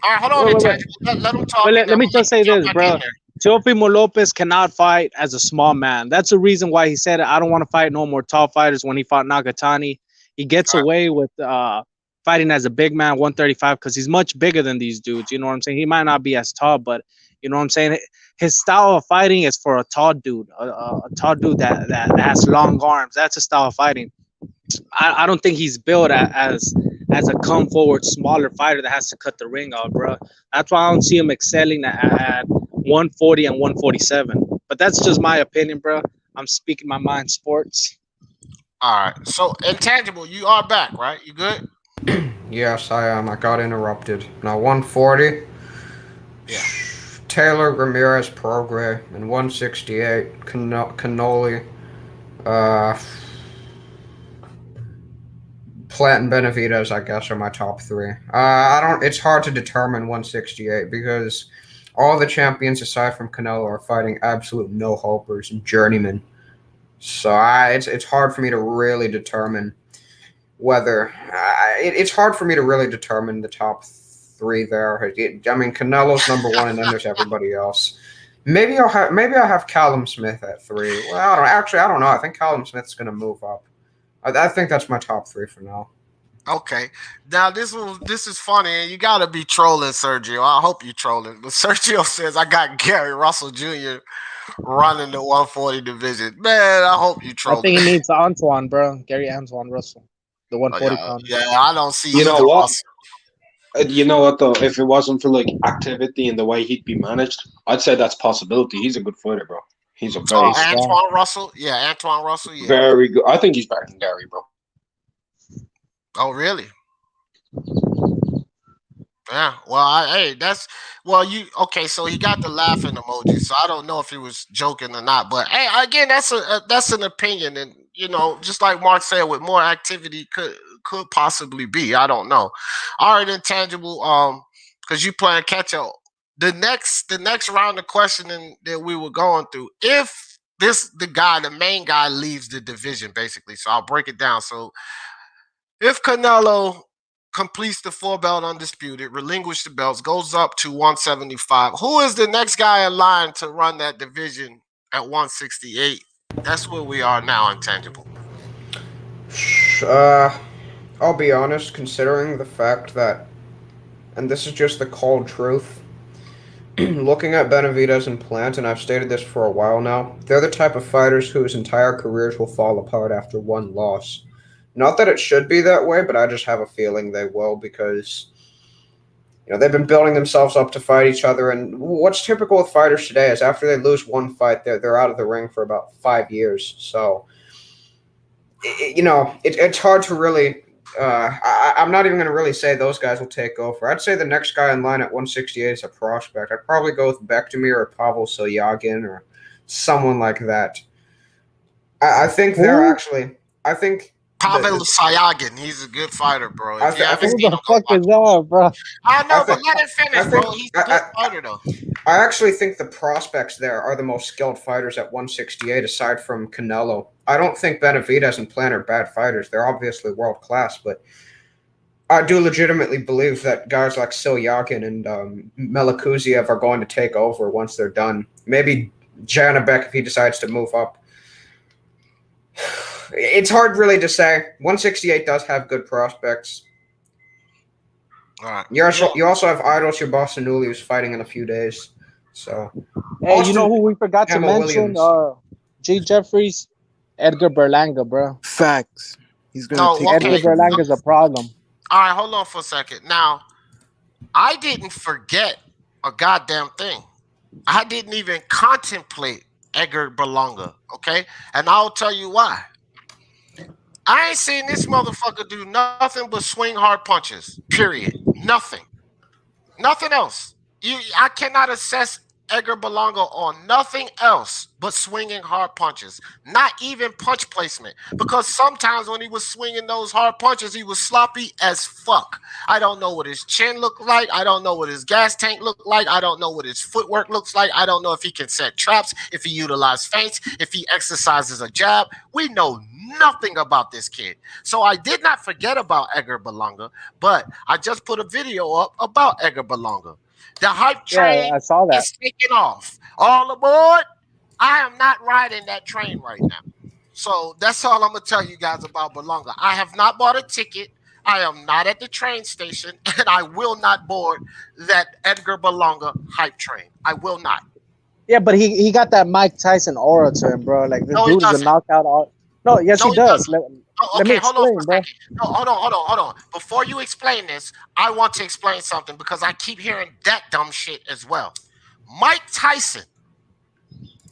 right, hold on, wait, wait, wait. Intangible. Let him talk, But and then let me we'll let just you say jump this, back in bro. there. Teofimo Lopez cannot fight as a small man. That's the reason why he said, I don't want to fight no more tall fighters when he fought Nagatani. He gets All right. away with fighting as a big man, 135, because he's much bigger than these dudes. You know what I'm saying? He might not be as tall, but you know what I'm saying? His style of fighting is for a tall dude, a tall dude that has long arms. That's a style of fighting. I don't think he's built as a come forward smaller fighter that has to cut the ring out, bro. That's why I don't see him excelling at 140 and 147. But that's just my opinion, bro. I'm speaking my mind, sports. All right. So, Intangible, you are back, right? You good? Yes, I am. I got interrupted. Now 140. Yeah. Taylor, Ramirez, Prograis, and 168. Cannoli. Uh, Plant and Benavidez, I guess, are my top three. I don't. It's hard to determine 168 because all the champions aside from Canelo are fighting absolute no hopers and journeymen. So it's hard for me to really determine whether it's hard for me to really determine the top three there. I mean, Canelo's number one, and then there's everybody else. Maybe I'll have Callum Smith at three. Well, I don't actually. I don't know. I think Callum Smith's going to move up. I think that's my top three for now. Okay, now this is funny, and you gotta be trolling Sergio. I hope you trolling, but Sergio says I got Gary Russell Jr. running the 140 division. Man, I hope you I trolling. think he needs Antoine, bro. Gary Antoine Russell, the Oh, 140 yeah, pounder. yeah, I don't see You know either what? Russell. You know what though? If it wasn't for like activity and the way he'd be managed, I'd say that's a possibility. He's a good fighter, bro. He's a very, He's strong. Antoine Russell, yeah, Antoine Russell, yeah. very good. I think he's better than Gary, bro. Oh, really? Yeah. Well, hey, you okay? So he got the laughing emoji. So I don't know if he was joking or not. But hey, again, that's an opinion, and just like Mark said, with more activity could possibly be. I don't know. All right, intangible. Because you playing catch up. The next round of questioning that we were going through, if the main guy leaves the division, basically. So I'll break it down. So if Canelo completes the 4-belt undisputed, relinquishes the belts, goes up to 175, who is the next guy in line to run that division at 168? That's where we are now, intangible. I'll be honest, considering the fact that, and this is just the cold truth, looking at Benavidez and Plant, and I've stated this for a while now, they're the type of fighters whose entire careers will fall apart after one loss. Not that it should be that way, but I just have a feeling they will because they've been building themselves up to fight each other. And what's typical with fighters today is after they lose one fight, they're out of the ring for about 5 years. So it's hard to really. I'm not even going to really say those guys will take over. I'd say the next guy in line at 168 is a prospect. I'd probably go with Bektemir or Pavel Solyagin or someone like that. I think they're actually. I think. Pavel Sayagin, he's a good fighter, bro. If you haven't Who seen the him, go fuck watch is him. that, bro? I know, I but think- let him finish, I think- bro. He's a good fighter, though. I actually think the prospects there are the most skilled fighters at 168, aside from Canelo. I don't think Benavidez and Plant are bad fighters. They're obviously world class, but I do legitimately believe that guys like Solyagin and Melikuziev are going to take over once they're done. Maybe Janabek if he decides to move up. It's hard really to say. 168 does have good prospects. All right. You also have Idol Shabasanuli who's fighting in a few days. So Hey, you know who we forgot to Emma mention? Williams. G. Jeffries, Edgar Berlanga, bro. Facts. He's gonna No, take Edgar okay. Berlanga is a problem. All right, hold on for a second. Now, I didn't forget a goddamn thing. I didn't even contemplate Edgar Berlanga, okay? And I'll tell you why. I ain't seen this motherfucker do nothing but swing hard punches. Period. Nothing. Nothing else. I cannot assess Edgar Berlanga on nothing else but swinging hard punches. Not even punch placement. Because sometimes when he was swinging those hard punches, he was sloppy as fuck. I don't know what his chin looked like. I don't know what his gas tank looked like. I don't know what his footwork looks like. I don't know if he can set traps, if he utilizes feints, if he exercises a jab. We know nothing about this kid. So I did not forget about Edgar Berlanga, but I just put a video up about Edgar Berlanga. The hype train I saw that. is taking off. All aboard. I am not riding that train right now. So that's all I'm going to tell you guys about Berlanga. I have not bought a ticket. I am not at the train station, and I will not board that Edgar Berlanga hype train. I will not. Yeah, but he got that Mike Tyson aura to him, bro. Like, this No, he dude is a doesn't. knockout. No, yes, No, he he does. doesn't. Oh, Let me okay, hold on explain, for a bro. second. No, hold on. Before you explain this, I want to explain something because I keep hearing that dumb shit as well. Mike Tyson,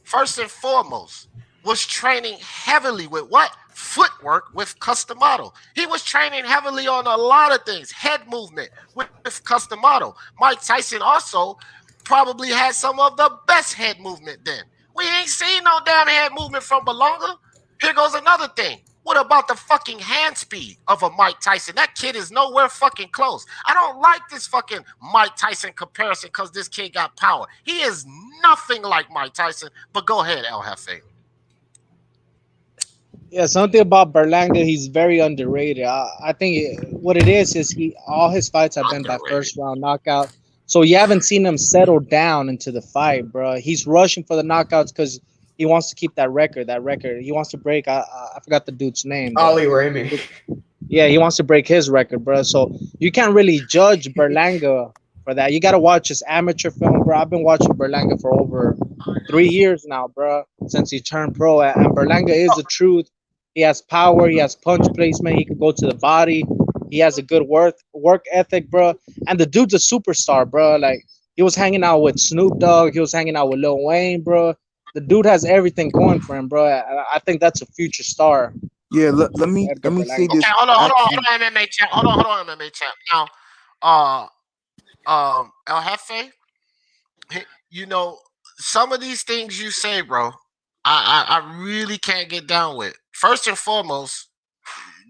first and foremost, was training heavily with what? Footwork with Customato. He was training heavily on a lot of things, head movement with Customato. Mike Tyson also probably had some of the best head movement then. We ain't seen no damn head movement from Berlanga. Here goes another thing. What about the fucking hand speed of a Mike Tyson? That kid is nowhere fucking close. I don't like this fucking Mike Tyson comparison because this kid got power. He is nothing like Mike Tyson. But go ahead, El Jefe. Yeah, something about Berlanga, he's very underrated. I think what it is he all his fights have been by Underrated. first round knockout. So you haven't seen him settle down into the fight, bro. He's rushing for the knockouts because he wants to keep that record. That record he wants to break. I forgot the dude's name. Ali Ramy. Yeah, he wants to break his record, bro. So you can't really judge Berlanga for that. You got to watch his amateur film, bro. I've been watching Berlanga for over 3 years now, bro, since he turned pro. And Berlanga is the truth. He has power. He has punch placement. He can go to the body. He has a good work ethic, bro. And the dude's a superstar, bro. Like he was hanging out with Snoop Dogg. He was hanging out with Lil Wayne, bro. The dude has everything going for him, bro. I think that's a future star. Yeah, let me say Okay, this. hold Actually, on, MMA champ. Hold on, MMA champ. Now, El Jefe, you know, some of these things you say, bro, I really can't get down with. First and foremost,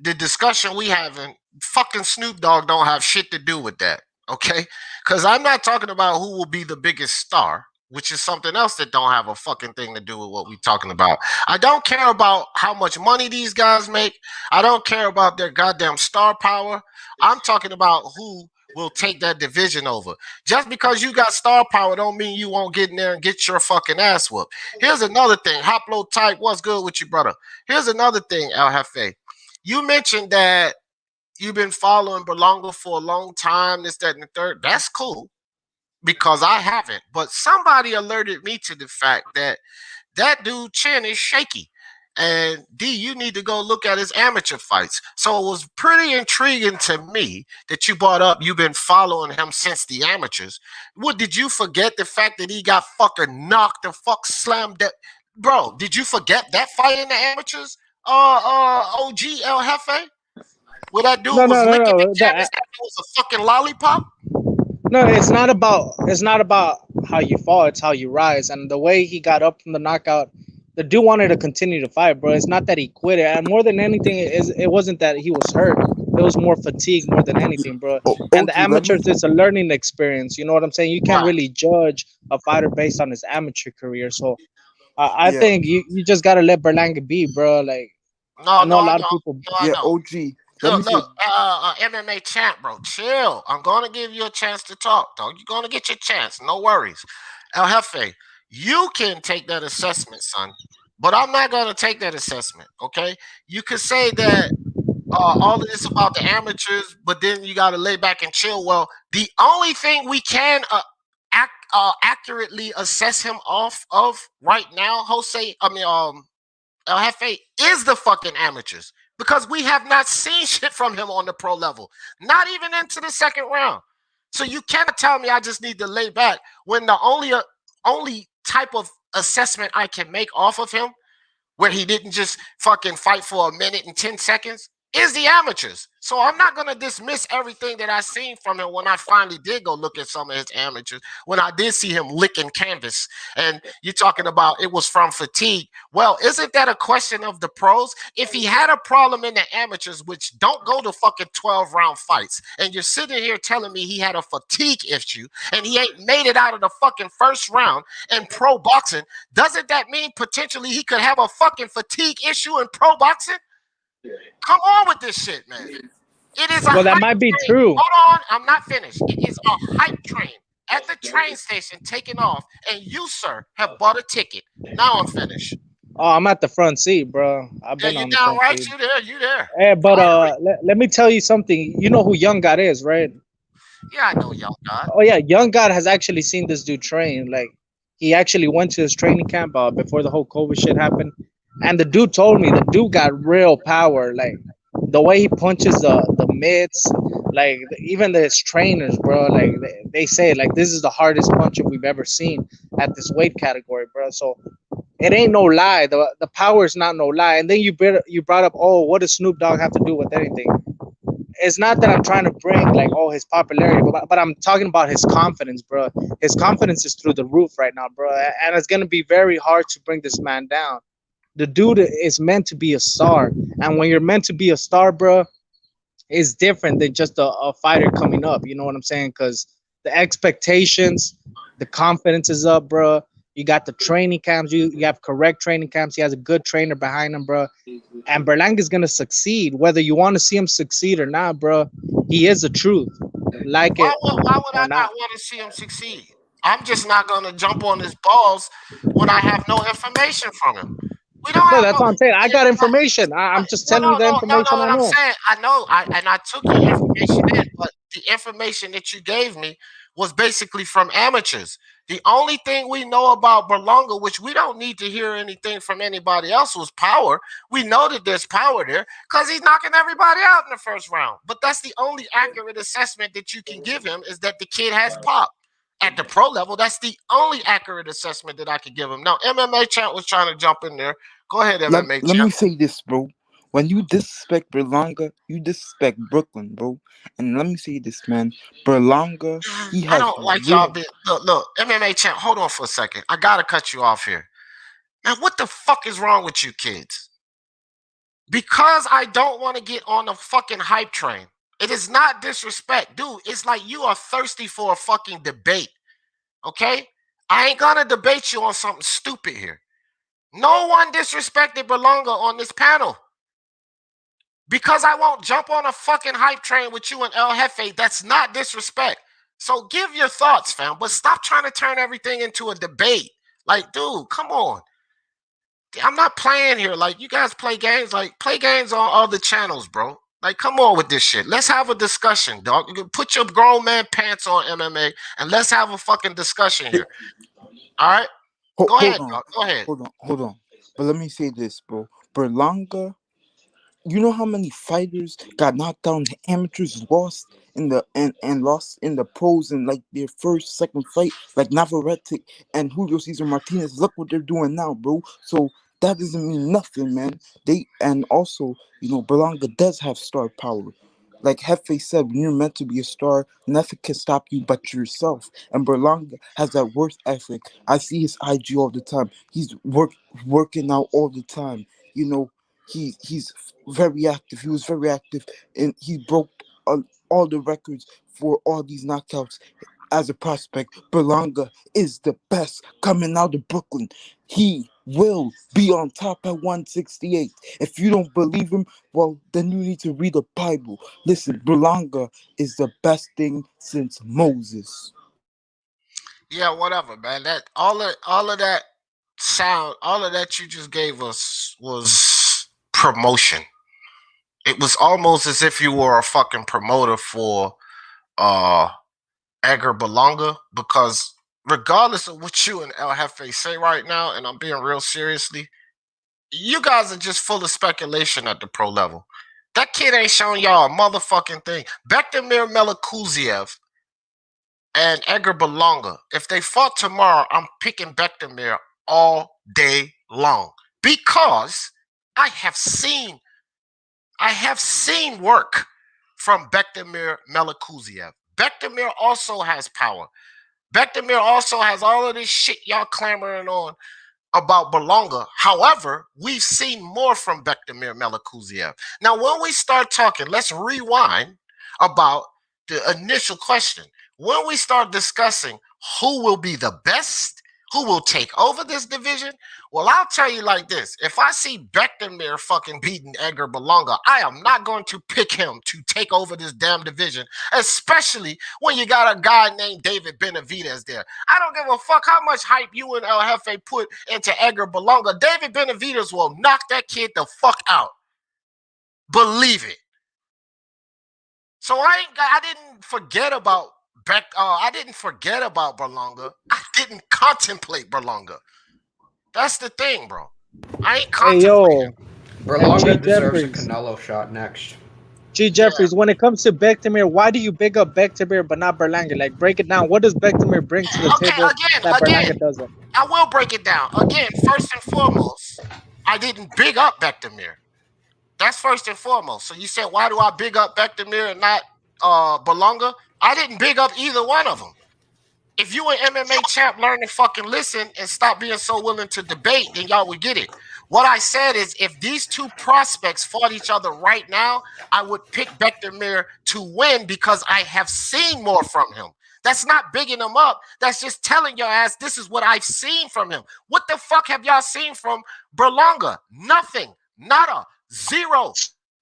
the discussion we having, fucking Snoop Dogg don't have shit to do with that. Okay? Because I'm not talking about who will be the biggest star, which is something else that don't have a fucking thing to do with what we're talking about. I don't care about how much money these guys make. I don't care about their goddamn star power. I'm talking about who will take that division over. Just because you got star power don't mean you won't get in there and get your fucking ass whooped. Here's another thing. Hoplo type, what's good with you, brother? Here's another thing, El Jefe. You mentioned that you've been following Berlanga for a long time, this, that, and the third. That's cool because I haven't. But somebody alerted me to the fact that that dude chin is shaky. And D, you need to go look at his amateur fights. So it was pretty intriguing to me that you brought up you've been following him since the amateurs. What, did you forget the fact that he got fucking knocked and fuck slammed that? Bro, did you forget that fight in the amateurs? OG El Jefe? Where that dude No, was no, no, licking the no. canvas like it was a fucking lollipop? No, it's not about how you fall, it's how you rise. And the way he got up from the knockout, the dude wanted to continue to fight, bro. It's not that he quit it. And more than anything, it wasn't that he was hurt. It was more fatigue more than anything, bro. And the OG, let me. amateurs, it's a learning experience. You know what I'm saying? You can't Right. really judge a fighter based on his amateur career. So I Yeah, think you just gotta let Berlanga be, bro. Like No, I know no, a I lot of know. people. No, I yeah, know. OG. Let me Look, say. look, MMA champ, bro. Chill. I'm gonna give you a chance to talk, dog. You're gonna get your chance. No worries. El Jefe, you can take that assessment, son. But I'm not gonna take that assessment. Okay? You could say that all of this about the amateurs, but then you gotta lay back and chill. Well, the only thing we can accurately assess him off of right now, Jose, I mean El Jefe, is the fucking amateurs because we have not seen shit from him on the pro level, not even into the second round. So you cannot tell me I just need to lay back when the only type of assessment I can make off of him, where he didn't just fucking fight for a minute and 10 seconds, is the amateurs. So I'm not going to dismiss everything that I seen from him when I finally did go look at some of his amateurs, when I did see him licking canvas. And you're talking about it was from fatigue. Well, isn't that a question of the pros? If he had a problem in the amateurs, which don't go to fucking 12 round fights, and you're sitting here telling me he had a fatigue issue and he ain't made it out of the fucking first round in pro boxing, doesn't that mean potentially he could have a fucking fatigue issue in pro boxing? Come on with this shit, man. It is a Well, that hype might be train. true. Hold on, I'm not finished. It is a hype train at the train station taking off, and you, sir, have bought a ticket. Now I'm finished. Oh, I'm at the front seat, bro. I've Yeah, been you on the down front right? seat. You there? You there? Hey, but Finally. let me tell you something. You know who Young God is, right? Yeah, I know y'all God. Oh yeah, Young God has actually seen this dude train. Like he actually went to his training camp before the whole COVID shit happened, and the dude told me the dude got real power. Like the way he punches the mitts, like even his trainers, bro. Like they say like this is the hardest puncher we've ever seen at this weight category, bro. So it ain't no lie. The power is not no lie. And then you brought up, oh, what does Snoop Dogg have to do with anything? It's not that I'm trying to bring like oh his popularity, but I'm talking about his confidence, bro. His confidence is through the roof right now, bro, and it's gonna be very hard to bring this man down. The dude is meant to be a star, and when you're meant to be a star, bro, it's different than just a fighter coming up. You know what I'm saying? Because the expectations, the confidence is up, bro. You got the training camps. You have correct training camps. He has a good trainer behind him, bro. And Berlanga is gonna succeed, whether you want to see him succeed or not, bro. He is the truth, like it Why would or I not. not want to see him succeed? I'm just not gonna jump on his balls when I have no information from him. We don't Bro, have that's no. what I'm saying. I got Yeah, information. I'm just telling you the information What I I'm know. saying, I know, I took your information in, but the information that you gave me was basically from amateurs. The only thing we know about Berlanga, which we don't need to hear anything from anybody else, was power. We know that there's power there because he's knocking everybody out in the first round. But that's the only accurate assessment that you can give him is that the kid has pop. At the pro level, that's the only accurate assessment that I could give him. Now, MMA Champ was trying to jump in there. Go ahead, MMA Let Champ. me say this, bro. When you disrespect Berlanga, you disrespect Brooklyn, bro. And let me say this, man. Berlanga, he I has don't like y'all real. being look, MMA Champ, hold on for a second. I gotta cut you off here. Now, what the fuck is wrong with you kids? Because I don't want to get on the fucking hype train. It is not disrespect. Dude, it's like you are thirsty for a fucking debate. Okay? I ain't gonna debate you on something stupid here. No one disrespected Berlanga on this panel. Because I won't jump on a fucking hype train with you and El Jefe, that's not disrespect. So give your thoughts, fam, but stop trying to turn everything into a debate. Like, dude, come on. I'm not playing here. Like, you guys play games. Like, play games on other channels, bro. Like, come on with this shit. Let's have a discussion, dog. You can put your grown man pants on MMA and let's have a fucking discussion here. All right? Go Hold ahead, on, dog. Go ahead. hold on. But let me say this, bro. Berlanga, you know how many fighters got knocked down, amateurs lost in the and lost in the pros in like their first, second fight, like Navarrete and Julio Cesar Martinez. Look what they're doing now, bro. So that doesn't mean nothing, man. They and also, Berlanga does have star power. Like Hefe said, when you're meant to be a star, nothing can stop you but yourself. And Berlanga has that work ethic. I see his IG all the time. He's working out all the time. You know, he's very active. He was very active, and he broke all the records for all these knockouts. As a prospect, Berlanga is the best coming out of Brooklyn. He will be on top at 168. If you don't believe him, well, then you need to read the Bible. Listen, Berlanga is the best thing since Moses. Yeah, whatever, man. That all of that sound, all of that you just gave us was promotion. It was almost as if you were a fucking promoter for uh Edgar Belonga because regardless of what you and El Jefe say right now, and I'm being real seriously, you guys are just full of speculation at the pro level. That kid ain't showing y'all a motherfucking thing. Bektamir Melikuziev and Edgar Belonga, if they fought tomorrow, I'm picking Bektamir all day long because I have seen I have seen work from Bektamir Melikuziev. Bektamir also has power. Bektamir also has all of this shit y'all clamoring on about Belonga. However, we've seen more from Bektamir Melikuziev. Now, when we start talking, let's rewind about the initial question. When we start discussing who will be the best, who will take over this division, well, I'll tell you like this. If I see Bektamir fucking beating Edgar Belonga, I am not going to pick him to take over this damn division, especially when you got a guy named David Benavidez there. I don't give a fuck how much hype you and El Jefe put into Edgar Belonga. David Benavidez will knock that kid the fuck out. Believe it. So I didn't forget about I didn't forget about Berlanga. I didn't contemplate Berlanga. That's the thing, bro. I ain't Hey contemplating. yo, and Berlanga G deserves a Jeffries. Canelo shot next. G Yeah. Jeffries, when it comes to Bektamir, why do you big up Bektamir but not Berlanga? Like, break it down. What does Bektamir bring to the Okay, table that again, Berlanga doesn't? I will break it down. Again, first and foremost, I didn't big up Bektamir. That's first and foremost. So you said, why do I big up Bektamir and not Belonga? I didn't big up either one of them. If you an MMA champ learn to fucking listen and stop being so willing to debate, then y'all would get it. What I said is if these two prospects fought each other right now, I would pick Bektemir to win because I have seen more from him. That's not bigging him up. That's just telling your ass this is what I've seen from him. What the fuck have y'all seen from Berlanga? Nothing. Nada. Zero.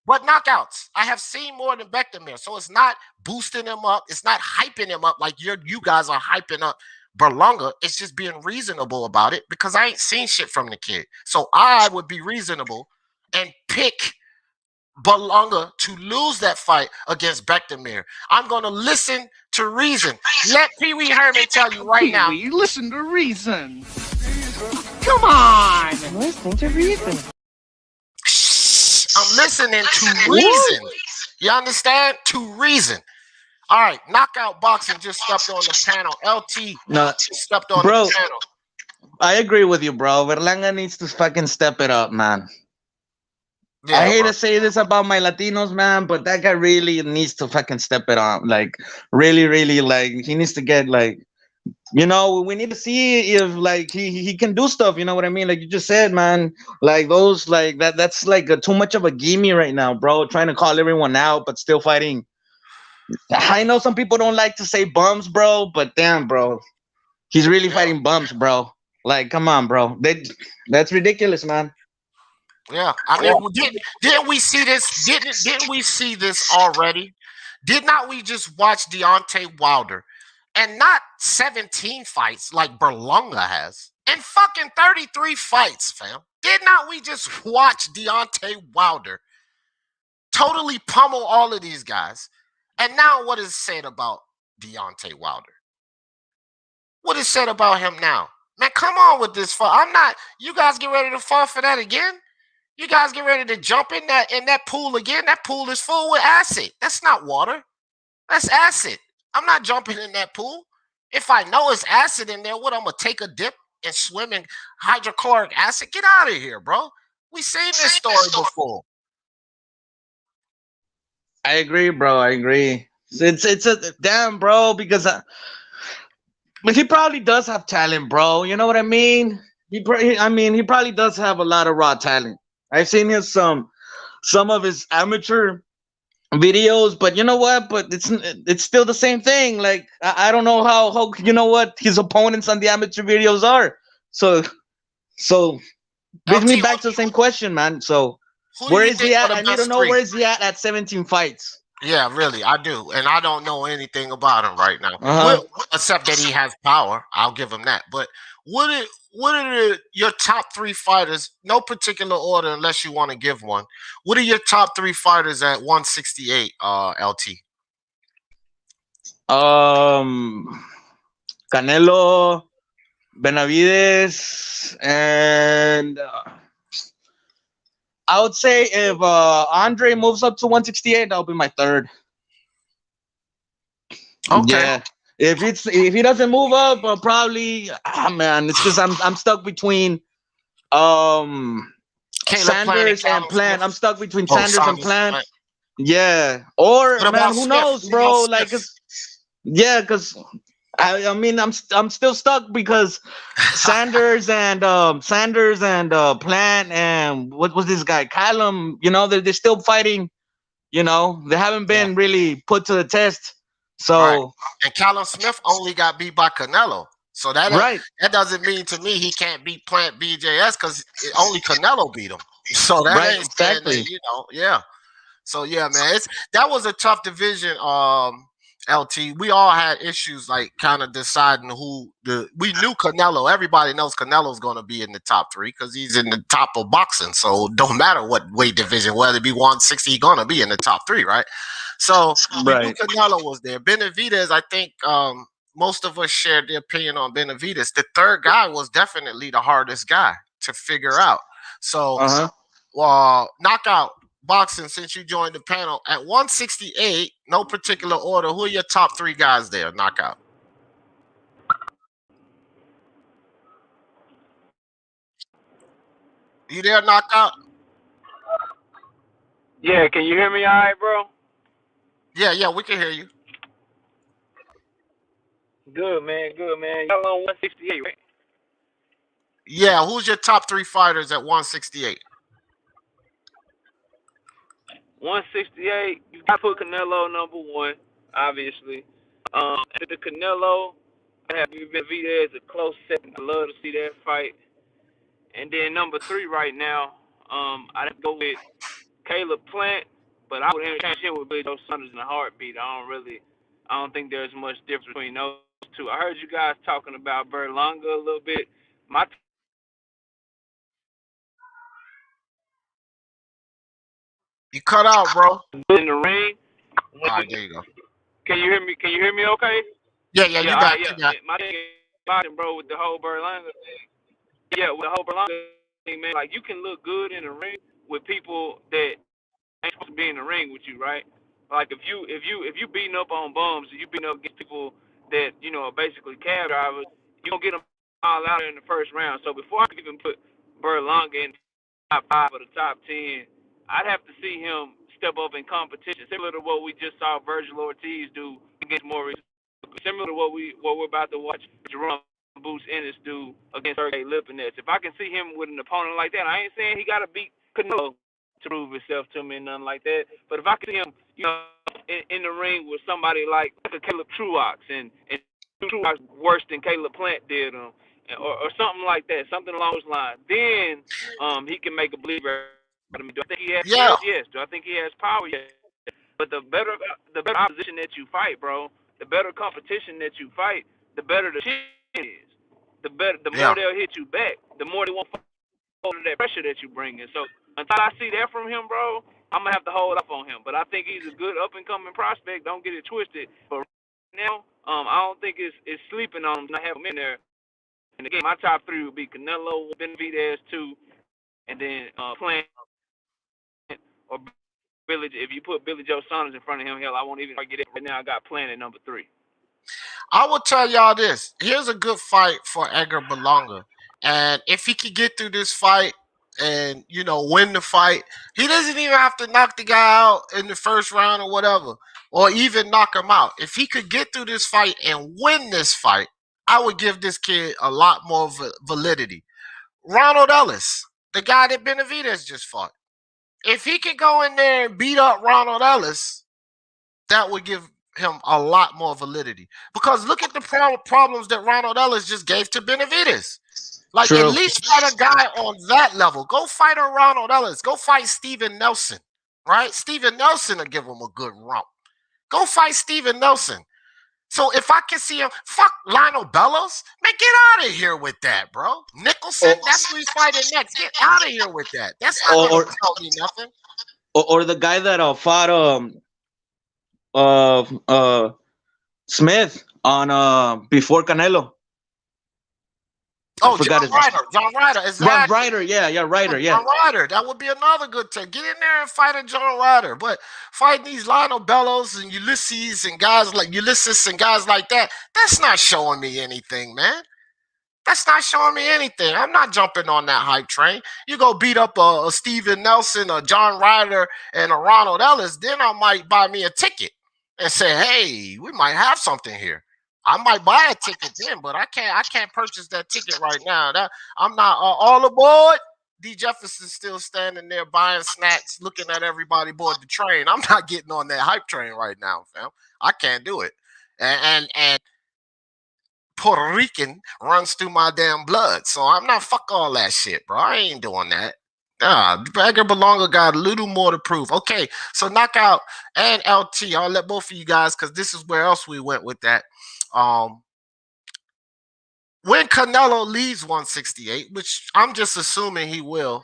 But knockouts. I have seen more than Bektemir. So it's not boosting him up. It's not hyping him up like you guys are hyping up Berlanga. It's just being reasonable about it because I ain't seen shit from the kid. So I would be reasonable and pick Berlanga to lose that fight against Bektemir. I'm going to listen to reason. Let Pee Wee Herman tell you right now. Pee Wee, listen to reason. Come on. Listen to reason. I'm listening to reason. You understand? To reason. All right, knockout boxing just stepped on the panel. LT just stepped on the panel. I agree with you, bro. Berlanga needs to fucking step it up, man. Yeah, I hate bro. to say this about my Latinos, man, but that guy really needs to fucking step it up. Like, really, really, like, he needs to get, like, you know, we need to see if, like, he can do stuff. You know what I mean? Like you just said, man. Like those, like that's like too much of a gimme right now, bro. Trying to call everyone out, but still fighting. I know some people don't like to say bums, bro, but damn, bro, he's really fighting bums, bro. Like, come on, bro. That's ridiculous, man. Yeah, I mean, didn't we see this? Didn't we see this already? Did not we just watch Deontay Wilder, and not 17 fights like Berlanga has, and fucking 33 fights, fam? Did not we just watch Deontay Wilder totally pummel all of these guys? And now what is said about Deontay Wilder? What is said about him now? Man, come on with this fight. I'm not. You guys get ready to fall for that again? You guys get ready to jump in that pool again? That pool is full with acid. That's not water. That's acid. I'm not jumping in that pool. If I know it's acid in there, what I'm gonna take a dip and swim in hydrochloric acid? Get out of here, bro. We seen this story before. I agree, bro. I agree. It's a damn, bro, because but he probably does have talent, bro. You know what I mean? He probably does have a lot of raw talent. I've seen his some of his amateur videos, but you know what? But it's still the same thing. Like I don't know how you know what his opponents on the amateur videos are. So brings me back to the same question, man. So where is he at? I need to know where is he at 17 fights. Yeah, really, I do, and I don't know anything about him right now, except that he has power. I'll give him that. But what are your top 3 fighters? No particular order, unless you want to give one. What are your top 3 fighters at 168? LT. Canelo, Benavides, and I would say if Andre moves up to 168, that'll be my third. Okay. Yeah. If he doesn't move up, probably man, it's just I'm stuck between Sanders and Plant. I'm stuck between Sanders and Plant. Yeah. Or man, who knows, bro? Like, because I mean I'm still stuck because Sanders and Plant and what was this guy Callum? You know they're still fighting. You know they haven't been really put to the test. So and Callum Smith only got beat by Canelo. So that doesn't mean to me he can't beat Plant BJS because only Canelo beat him. So that ain't exactly that, you know, yeah. So yeah, man, that was a tough division. LT, we all had issues like kind of deciding we knew Canelo. Everybody knows Canelo's going to be in the top 3 because he's in the top of boxing. So don't matter what weight division, whether it be 160, he's going to be in the top 3, right? So we knew Canelo was there. Benavidez, I think most of us shared the opinion on Benavidez. The third guy was definitely the hardest guy to figure out. So knockout boxing, since you joined the panel at 168, no particular order, who are your top 3 guys there? Knockout. You there, Knockout? Yeah, can you hear me all right, bro? Yeah, we can hear you. Good, man. Y'all on 168, right? Yeah, who's your top 3 fighters at 168? 168. You got to put Canelo number one, obviously. After the Canelo, I have Benavidez a close second. I love to see that fight. And then number three right now, I'd have to go with Caleb Plant, but I would interchange him with Billy Joe Saunders in a heartbeat. I don't think there's much difference between those two. I heard you guys talking about Berlanga a little bit. My You cut out, bro. in the ring. All right, there you go. Can you hear me? Can you hear me? Okay. Yeah, you got, Yeah. you got. My thing is, bro, with the whole Berlanga thing. Yeah, with the whole Berlanga thing, man. Like you can look good in the ring with people that ain't supposed to be in the ring with you, right? Like if you beating up on bums, you beating up against people that are basically cab drivers, you gonna get them all out in the first round. So before I could even put Berlanga in the top 5 or the top 10, I'd have to see him step up in competition, similar to what we just saw Virgil Ortiz do against Maurice, similar to what we're about to watch Jerome Boots Ennis do against Sergey Lipinets. If I can see him with an opponent like that, I ain't saying he got to beat Canelo to prove himself to me and nothing like that. But if I can see him, in the ring with somebody like Caleb Truax and Truax worse than Caleb Plant did him, or something like that, something along those lines, then he can make a believer out of me. Do I think he has Yeah, skills? Yes. Do I think he has power? Yes. But the better opposition that you fight, bro, the better competition that you fight, the better the shit is. The more yeah. they'll hit you back, the more they won't fall under that pressure that you bring in. So until I see that from him, bro, I'm gonna have to hold up on him. But I think he's a good up and coming prospect. Don't get it twisted. But right now, I don't think it's sleeping on him. I have him in there. And again, my top 3 would be Canelo, Benavidez 2, and then Plant or Billy. If you put Billy Joe Saunders in front of him, hell, I won't even get it. Right now, I got Plant at number 3. I will tell y'all this. Here's a good fight for Edgar Berlanga. And if he could get through this fight and, win the fight, he doesn't even have to knock the guy out in the first round or whatever, or even knock him out. If he could get through this fight and win this fight, I would give this kid a lot more validity. Ronald Ellis, the guy that Benavidez just fought. If he could go in there and beat up Ronald Ellis, that would give him a lot more validity. Because look at the problems that Ronald Ellis just gave to Benavidez. Like, at True. least fight a guy on that level. Go fight a Ronald Ellis. Go fight Steven Nelson, right? Steven Nelson will give him a good rump. Go fight Steven Nelson. So if I can see him, fuck Lionel Bellows, man, get out of here with that, bro. Nicholson, that's who he's fighting next. Get out of here with that. That's not going to tell me nothing. Or the guy that fought Smith on before Canelo. Oh, John Ryder, exactly. Ryder, yeah, Ryder, yeah. John Ryder, that would be another good take. Get in there and fight a John Ryder. But fighting these Lionel Bellows and Ulysses and guys like that, that's not showing me anything, man. That's not showing me anything. I'm not jumping on that hype train. You go beat up a Steven Nelson, a John Ryder, and a Ronald Ellis, then I might buy me a ticket and say, hey, we might have something here. I might buy a ticket then, but I can't purchase that ticket right now. I'm not all aboard. D. Jefferson's still standing there buying snacks, looking at everybody board the train. I'm not getting on that hype train right now, fam. I can't do it. And Puerto Rican runs through my damn blood, so I'm not fuck all that shit, bro. I ain't doing that. Edgar Berlanga got a little more to prove. Okay, so Knockout and LT. I'll let both of you guys, because this is where else we went with that. When Canelo leaves 168, which I'm just assuming he will,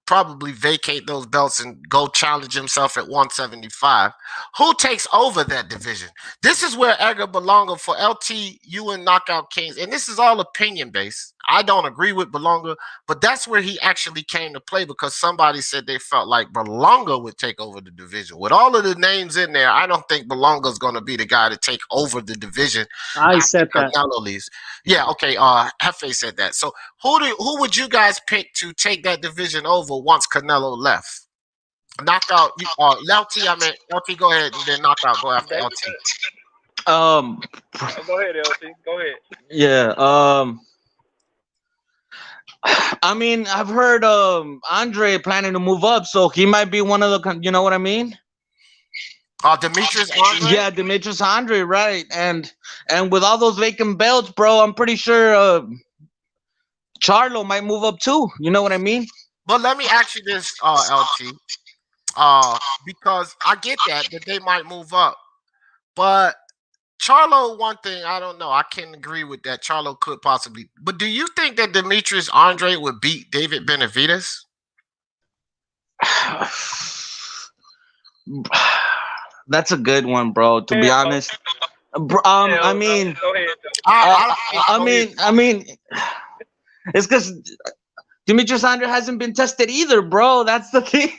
probably vacate those belts and go challenge himself at 175. Who takes over that division? This is where Edgar Berlanga for LT, you and Knockout Kings, and this is all opinion based. I don't agree with Berlanga, but that's where he actually came to play because somebody said they felt like Berlanga would take over the division. With all of the names in there, I don't think Berlanga is going to be the guy to take over the division. I said that. Canelo leaves. Yeah, okay. Hefe said that. So who would you guys pick to take that division over once Canelo left? Knockout, LT. I mean, LT. Go ahead, and then Knockout. Go after LT. Go ahead, LT. Go ahead. Yeah. I mean, I've heard Andre planning to move up, so he might be one of the. You know what I mean? Demetrius Andre. Yeah, Demetrius Andre, right? And with all those vacant belts, bro, I'm pretty sure Charlo might move up too. You know what I mean? But let me ask you this, LT. Because I get that they might move up, but Charlo, one thing I don't know, I can't agree with that. Charlo could possibly, but do you think that Demetrius Andre would beat David Benavidez? That's a good one, bro. To be honest, I mean, Go ahead. I mean, it's because Demetrius Andre hasn't been tested either, bro. That's the thing.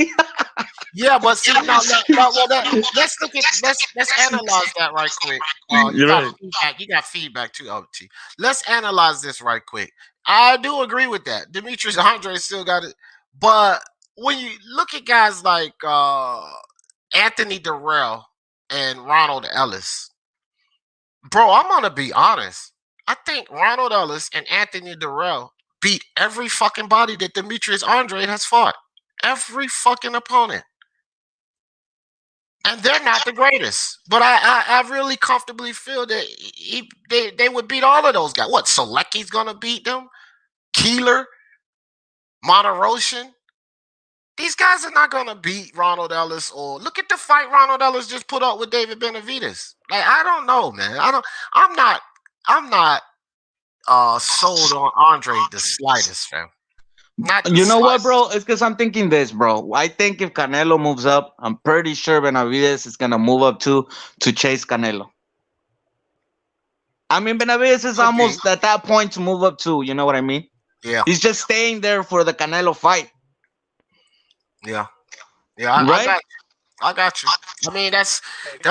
Yeah, but see, let's look at let's analyze that right quick. You're right. You got feedback too, LT. Let's analyze this right quick. I do agree with that. Demetrius Andre still got it, but when you look at guys like Anthony Durrell and Ronald Ellis, bro, I'm gonna be honest. I think Ronald Ellis and Anthony Durrell beat every fucking body that Demetrius Andre has fought. Every fucking opponent. And they're not the greatest. But I really comfortably feel that they would beat all of those guys. What, Selecki's gonna beat them? Keeler? Monterosian? These guys are not gonna beat Ronald Ellis, or look at the fight Ronald Ellis just put up with David Benavidez. Like, I don't know, man. I'm not sold on Andre the slightest, fam. Not the You know what, slightest. bro? It's because I'm thinking this, bro. I think if Canelo moves up, I'm pretty sure Benavidez is gonna move up too to chase Canelo. I mean, Benavidez is almost at that point to move up too. You know what I mean? Yeah. He's just staying there for the Canelo fight. Yeah. Yeah, Right? I got you. I mean, that's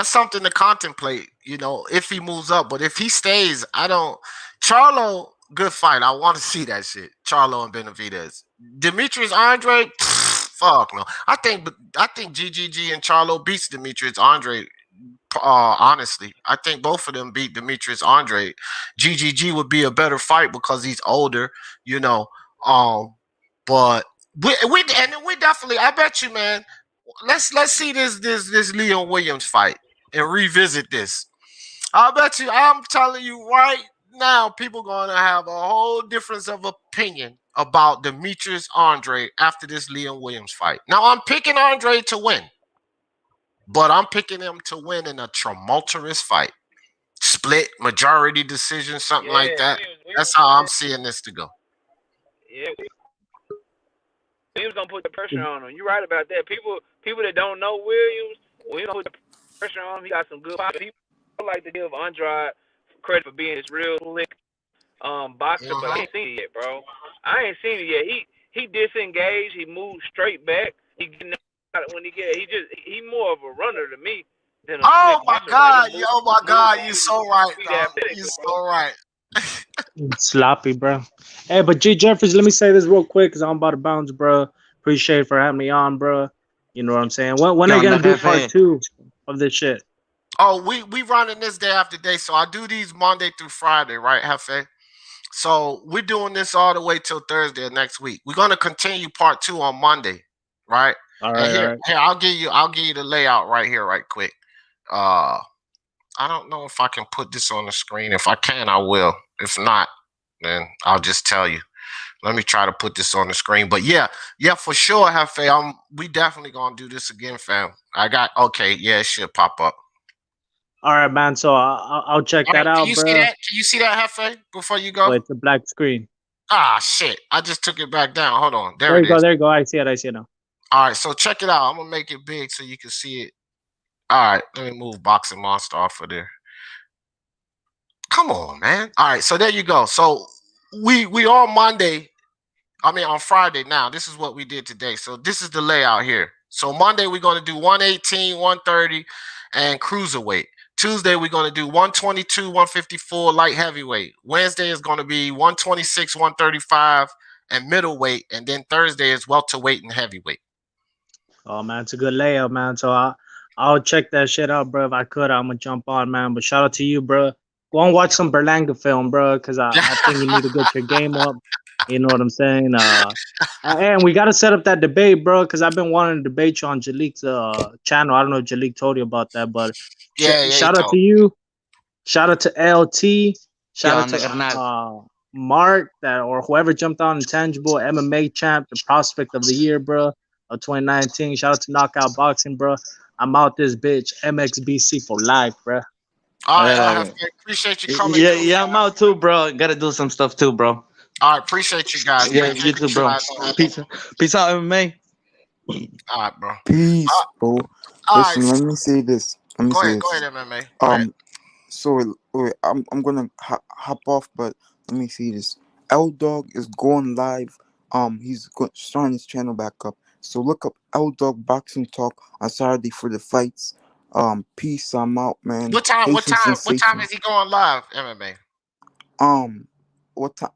something to contemplate, you know, if he moves up. But if he stays, I don't. Charlo, good fight. I want to see that shit. Charlo and Benavidez. Demetrius Andre, fuck no. I think GGG and Charlo beats Demetrius Andre. Honestly, I think both of them beat Demetrius Andre. GGG would be a better fight because he's older, you know. But we definitely. I bet you, man. Let's see this Leon Williams fight and revisit this. I bet you. I'm telling you right now, people gonna have a whole difference of opinion about Demetrius Andre after this Leon Williams fight. Now I'm picking Andre to win, but I'm picking him to win in a tumultuous fight, split majority decision, something like that. That's how I'm seeing this to go. Yeah. Williams gonna put the pressure on him. You're right about that. People that don't know Williams, put the pressure on him. He got some good fights. People like to give Andrade credit for being this real slick boxer, but I ain't seen it yet, bro. I ain't seen it yet. He disengaged. He moved straight back. He more of a runner to me than a Oh slick my boxer. God! Like, Oh my God! You so right, dog. athletic, You bro. so right. Sloppy, bro. Hey, but G Jeffries, let me say this real quick because I'm about to bounce, bro. Appreciate it for having me on, bro. You know what I'm saying? When are you gonna do part 2 of this shit? Oh, we running this day after day, so I do these Monday through Friday, right, Hefe? So we're doing this all the way till Thursday of next week. We're gonna continue part 2 on Monday, right? All right, Here, all right. here, I'll give you the layout right here, right quick. I don't know if I can put this on the screen. If I can, I will. If not, then I'll just tell you. Let me try to put this on the screen. But yeah, for sure, Hefe. We definitely gonna do this again, fam. It should pop up. All right, man. So I'll check that out, bro. Can you see that, Hefe, before you go? Oh, it's a black screen. Ah, shit. I just took it back down. Hold on. There it you go. is. There you go. I see it now. All right, so check it out. I'm going to make it big so you can see it. All right, let me move Boxing Monster off of there. Come on, man. All right, so there you go. So we on on Friday now. This is what we did today. So this is the layout here. So Monday, we're going to do 118, 130, and cruiserweight. Tuesday, we're going to do 122, 154, light heavyweight. Wednesday is going to be 126, 135, and middleweight. And then Thursday is welterweight and heavyweight. Oh, man, it's a good layout, man. So I'll check that shit out, bro. If I could, I'm going to jump on, man. But shout out to you, bro. Go and watch some Berlanga film, bro, because I think you need to get your game up. You know what I'm saying? And we gotta set up that debate, bro, because I've been wanting to debate you on Jalik's channel. I don't know if Jalik told you about that, but Yeah, yeah, he shout out to told. you. Shout out to LT. ¿Qué Shout out onda, to carnal? Mark that or whoever jumped on Intangible MMA champ, the prospect of the year, bro, of 2019. Shout out to Knockout Boxing, bro. I'm out this bitch. MXBC for life, bro. All right, I have Uh, to appreciate you coming yeah, through. yeah, I'm out too, bro. Gotta do some stuff too, bro. All right, appreciate you guys. Yeah, Appreciate you too, you bro. guys. Peace, peace out, MMA. All right, bro. Peace, bro. All right, Listen, let me say this. Let me say go this. ahead, MMA. Go ahead. So wait, I'm gonna hop off, but let me see this. L Dog is going live. Starting his channel back up. So look up L Dog Boxing Talk on Saturday for the fights. Peace. I'm out, man. What time? What Haitian time? What time sensation. is he going live, MMA? What time?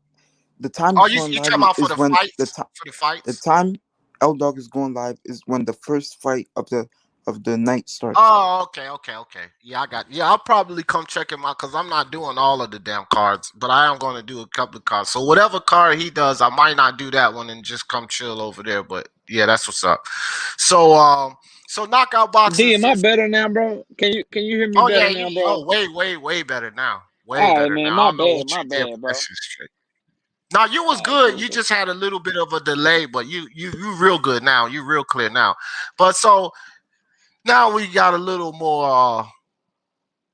The time Oh, he's you going you live talking about for is the when fights? For the the fights? time L Dog is going live is when the first fight of the night starts. Oh, okay. Yeah, I got. Yeah, I'll probably come check him out because I'm not doing all of the damn cards, but I am going to do a couple of cards. So whatever card he does, I might not do that one and just come chill over there. But yeah, that's what's up. So knockout boxing. D, am I better now, bro? Can you hear me Oh yeah, better now, oh bro? way better now. Way All right, better man. now. I don't know what My you did, bad, but that bro. shit's straight. Now you was All right, good. cool, You cool. just had a little bit of a delay, but you real good now. You real clear now. But so now we got a little more.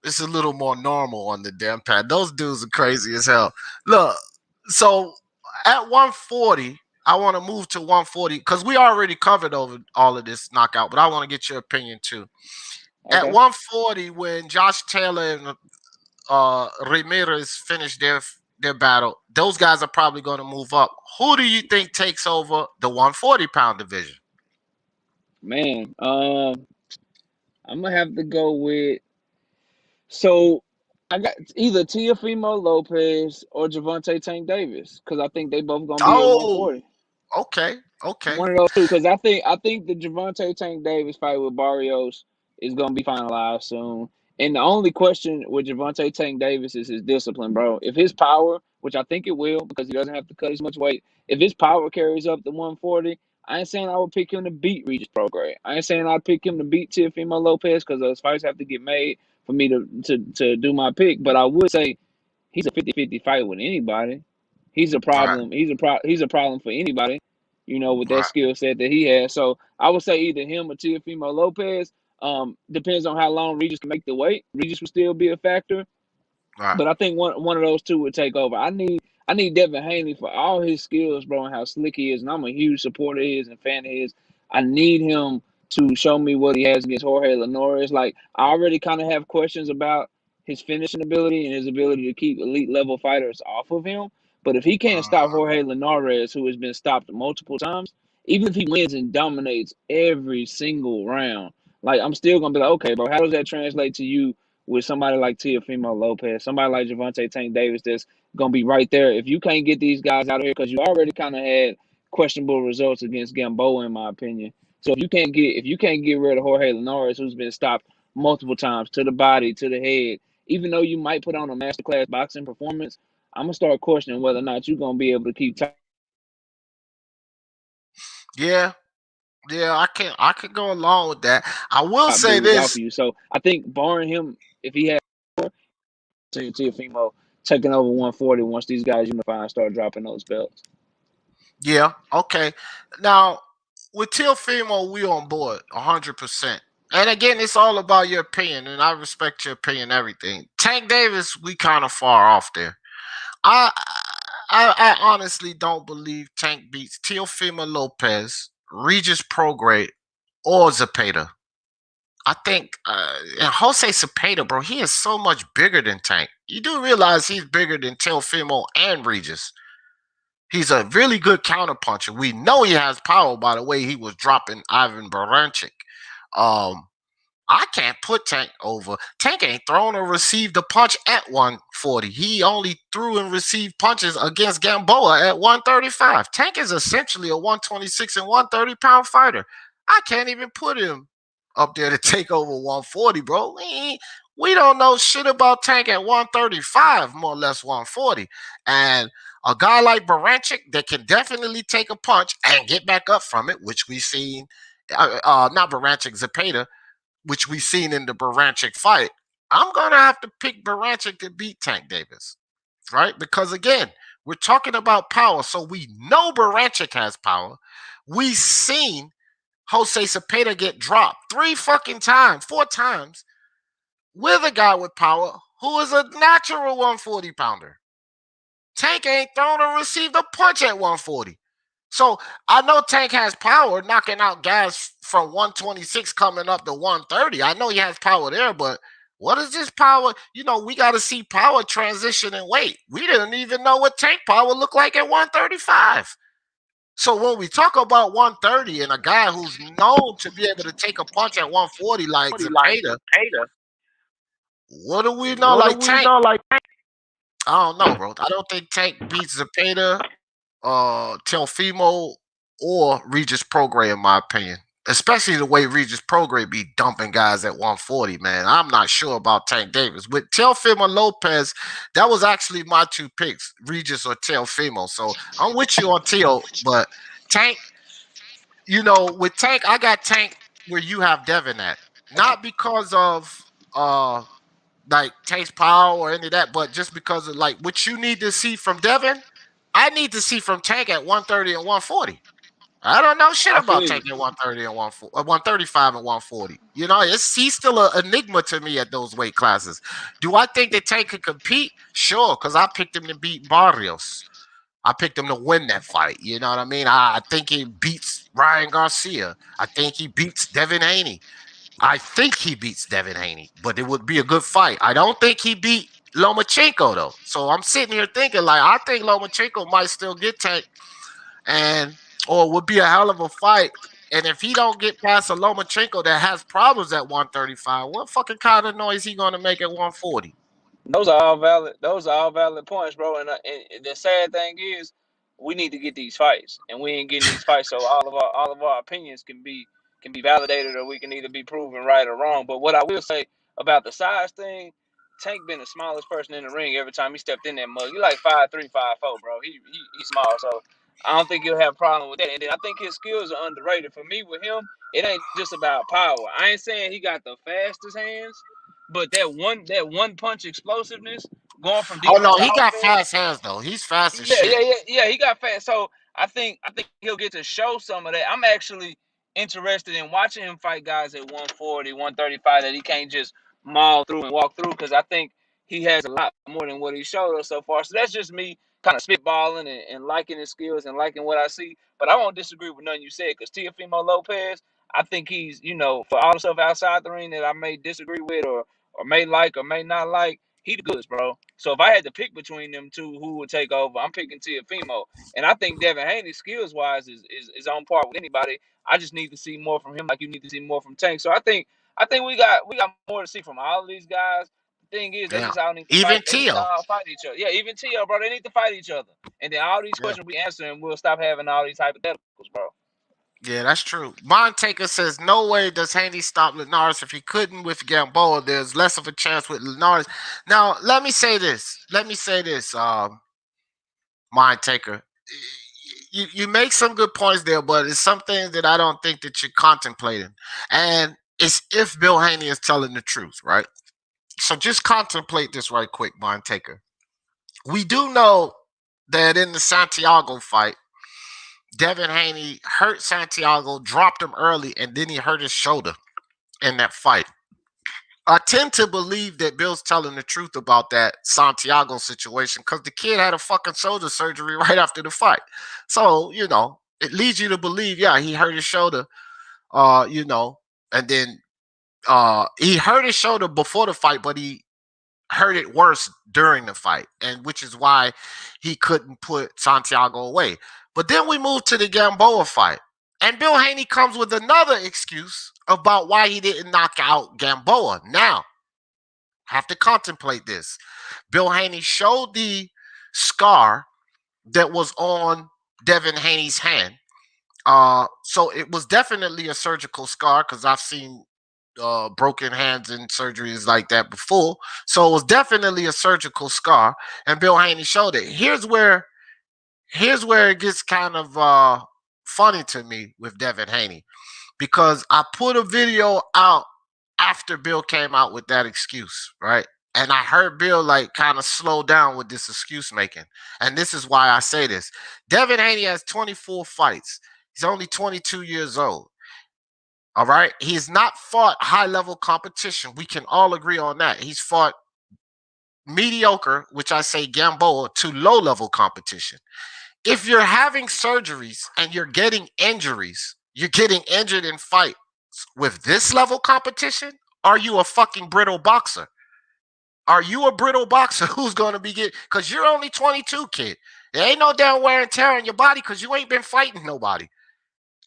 It's a little more normal on the damn pad. Those dudes are crazy as hell. Look, so at 140, I want to move to 140 because we already covered over all of this knockout, but I want to get your opinion too. At Okay. 140, when Josh Taylor and Ramirez finish their battle, those guys are probably going to move up. Who do you think takes over the 140-pound division? Man, I'm gonna have to go with so I got either Teofimo Lopez or Javante Tank Davis because I think they both gonna be at Oh, 140. okay, okay. One of those two, because I think the Javante Tank Davis fight with Barrios is gonna be finalized soon. And the only question with Javante Tank Davis is his discipline, bro. If his power, which I think it will, because he doesn't have to cut as much weight, if his power carries up to 140, I ain't saying I would pick him to beat Regis Prograis. I ain't saying I'd pick him to beat Teofimo Lopez because those fights have to get made for me to do my pick. But I would say he's a 50-50 fight with anybody. He's a Right, problem. He's a problem for anybody, with that right, skill set that he has. So I would say either him or Teofimo Lopez. Depends on how long Regis can make the weight. Regis will still be a factor. right, But I think one of those two would take over. I need Devin Haney for all his skills, bro, and how slick he is. And I'm a huge supporter of his and fan of his. I need him to show me what he has against Jorge Linares. Like I already kind of have questions about his finishing ability and his ability to keep elite level fighters off of him. But if he can't stop Jorge Linares, who has been stopped multiple times, even if he wins and dominates every single round, like I'm still gonna be like, okay, bro, how does that translate to you with somebody like Teofimo Lopez, somebody like Javante Tank Davis that's gonna be right there. If you can't get these guys out of here, because you already kind of had questionable results against Gamboa, in my opinion. So if you can't get rid of Jorge Linares, who's been stopped multiple times to the body, to the head, even though you might put on a masterclass boxing performance, I'm gonna start questioning whether or not you're gonna be able to keep yeah, yeah. I can go along with that. I will top say dudes off this. of you. So I think barring him, if he had Teofimo taking over 140 once these guys unify and start dropping those belts. Yeah, okay. Now with Teofimo, we on board 100%. And again, it's all about your opinion, and I respect your opinion. Everything. Tank Davis, we kind of far off there. I, I honestly don't believe Tank beats Teofimo Lopez, Regis Prograis, or Zapata. I think and Jose Cepeda, bro, he is so much bigger than Tank. You do realize he's bigger than Teofimo and Regis. He's a really good counterpuncher. We know he has power by the way he was dropping Ivan Baranchik. Um, I can't put Tank over. Tank ain't thrown or received a punch at 140. He only threw and received punches against Gamboa at 135. Tank is essentially a 126 and 130-pound fighter. I can't even put him up there to take over 140, bro. We don't know shit about Tank at 135, more or less 140. And A guy like Baranchik that can definitely take a punch and get back up from it, which we've seen. Not Baranchik, Zepeda, which we've seen in the Baranchik fight. I'm gonna have to pick Baranchik to beat Tank Davis, right? Because again, we're talking about power, so we know Baranchik has power. We've seen Jose Cepeda get dropped 3 fucking times, 4 times with a guy with power who is a natural 140 pounder. Tank ain't thrown or received a punch at 140. So I know Tank has power, knocking out guys from 126 coming up to 130. I know he has power there, but what is this power? You know, we got to see power transition and weight. We didn't even know what Tank power looked like at 135. So when we talk about 130 and a guy who's known to be able to take a punch at 140 like Zepeda, what do we know like Tank? I don't know, bro. I don't think Tank beats Zepeda, Telfimo, or Regis Prograis, in my opinion. Especially the way Regis Prograis be dumping guys at 140, man. I'm not sure about Tank Davis. With Telfimo Lopez, that was actually my 2 picks, Regis or Telfimo. So I'm with you on Tel, but Tank, you know, with Tank, I got Tank where you have Devin at. Not because of like Tank's power or any of that, but just because of like what you need to see from Devin, I need to see from Tank at 130 and 140. I don't know shit I feel about you. Tank at 130 and 135 and 140. You know, he's still an enigma to me at those weight classes. Do I think that Tank could compete? Sure, because I picked him to beat Barrios. I picked him to win that fight. You know what I mean? I think he beats Ryan Garcia. I think he beats Devin Haney. I think he beats Devin Haney, but it would be a good fight. I don't think he beat Lomachenko though. So I'm sitting here thinking like I think Lomachenko might still get Tank, and or it would be a hell of a fight. And if he don't get past a Lomachenko that has problems at 135, what fucking kind of noise he gonna make at 140? Those are all valid. Those are all valid points, bro. And the sad thing is, we need to get these fights, and we ain't getting these fights. So all of our opinions can be validated, or we can either be proven right or wrong. But what I will say about the size thing, Tank been the smallest person in the ring every time he stepped in that mug. He like 5'3", 5'4", bro. He's small, so I don't think he'll have a problem with that. And then I think his skills are underrated. For me, with him, it ain't just about power. I ain't saying he got the fastest hands, but that one punch explosiveness going from Oh defense no, to he got offense. fast hands though. He's fast as Yeah, shit. yeah, yeah, yeah. He got fast. So I think he'll get to show some of that. I'm actually interested in watching him fight guys at 140, 135 that he can't just maul through and walk through, because I think he has a lot more than what he showed us so far. So that's just me kind of spitballing and liking his skills and liking what I see. But I won't disagree with nothing you said, because Teofimo Lopez, I think he's, for all the stuff outside the ring that I may disagree with or may like or may not like, he the goods, bro. So if I had to pick between them two, who would take over? I'm picking Teofimo, and I think Devin Haney, skills wise, is on par with anybody. I just need to see more from him, like you need to see more from Tank. So I think we got more to see from all of these guys. The thing is, they Yeah. just all need to Even fight. They need to Tio. all fight each other. Yeah, even Tio, bro. They need to fight each other, and then all these Yeah. questions we answer, and we'll stop having all these hypotheticals, bro. Yeah, that's true. Montaker says no way does Haney stop Linares. If he couldn't with Gamboa, there's less of a chance with Linares. Now, let me say this. Montaker. You make some good points there, but it's some things that I don't think that you're contemplating. And it's if Bill Haney is telling the truth, right? So just contemplate this right quick, Montaker. We do know that in the Santiago fight, Devin Haney hurt Santiago, dropped him early, and then he hurt his shoulder in that fight. I tend to believe that Bill's telling the truth about that Santiago situation because the kid had a fucking shoulder surgery right after the fight. So, it leads you to believe, yeah, he hurt his shoulder, and then he hurt his shoulder before the fight, but he hurt it worse during the fight, and which is why he couldn't put Santiago away. But then we move to the Gamboa fight, and Bill Haney comes with another excuse about why he didn't knock out Gamboa. Now, have to contemplate this. Bill Haney showed the scar that was on Devin Haney's hand. So it was definitely a surgical scar because I've seen broken hands and surgeries like that before. So it was definitely a surgical scar, and Bill Haney showed it. Here's where here's where it gets kind of funny to me with Devin Haney, because I put a video out after Bill came out with that excuse, right? And I heard Bill like kind of slow down with this excuse making. And this is why I say this. Devin Haney has 24 fights. He's only 22 years old. All right. He's not fought high level competition. We can all agree on that. He's fought mediocre, which I say Gamboa, to low level competition. If you're having surgeries and you're getting injuries, you're getting injured in fights with this level competition, are you a fucking brittle boxer? Are you a brittle boxer who's going to be getting, because you're only 22, kid. There ain't no damn wear and tear on your body because you ain't been fighting nobody.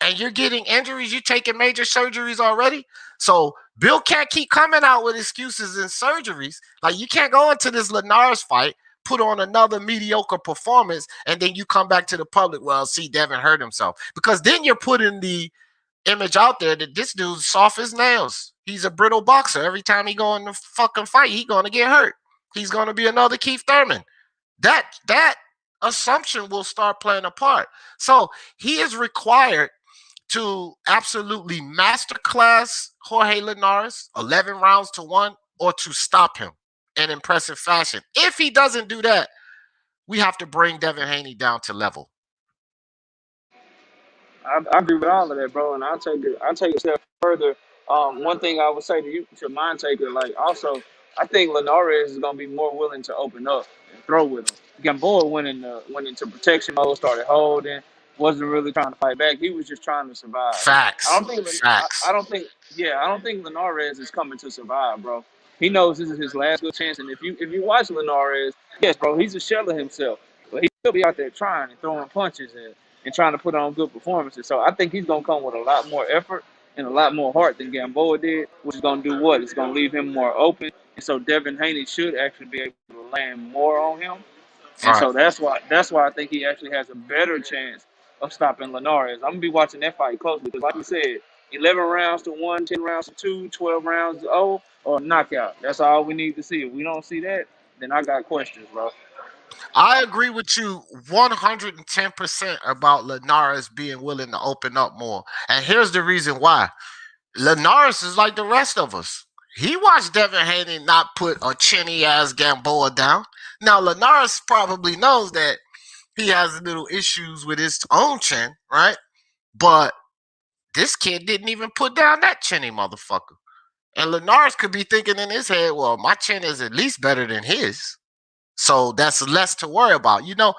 And you're getting injuries, you're taking major surgeries already. So Bill can't keep coming out with excuses and surgeries. Like, you can't go into this Linares fight, put on another mediocre performance, and then you come back to the public, well, see, Devin hurt himself. Because then you're putting the image out there that this dude's soft as nails. He's a brittle boxer. Every time he go in the fucking fight, he's going to get hurt. He's going to be another Keith Thurman. That assumption will start playing a part. So he is required to absolutely masterclass Jorge Linares, 11 rounds to 1, or to stop him in impressive fashion. If he doesn't do that, we have to bring Devin Haney down to level. I agree with all of that, bro. And I'll take it a step further. One thing I would say to you, to Mind Taker, like also, I think Linares is gonna be more willing to open up and throw with him. Gamboa went into protection mode, started holding, wasn't really trying to fight back. He was just trying to survive. I Facts. don't think Facts. I don't think I don't think Linares is coming to survive, bro. He knows this is his last good chance, and if you watch Linares, yes, bro, he's a shell of himself, but he still be out there trying and throwing punches and trying to put on good performances. So I think he's gonna come with a lot more effort and a lot more heart than Gamboa did, which is gonna do what? It's gonna leave him more open. And so Devin Haney should actually be able to land more on him. And Right. so that's why I think he actually has a better chance of stopping Linares. I'm gonna be watching that fight closely because, like you said, 11 rounds to 1, 10 rounds to 2, 12 rounds to 0, or knockout. That's all we need to see. If we don't see that, then I got questions, bro. I agree with you 110% about Linares being willing to open up more. And here's the reason why. Linares is like the rest of us. He watched Devin Haney not put a chinny ass Gamboa down. Now, Linares probably knows that he has little issues with his own chin, right? But this kid didn't even put down that chinny motherfucker. And Linares could be thinking in his head, well, my chin is at least better than his. So that's less to worry about. You know,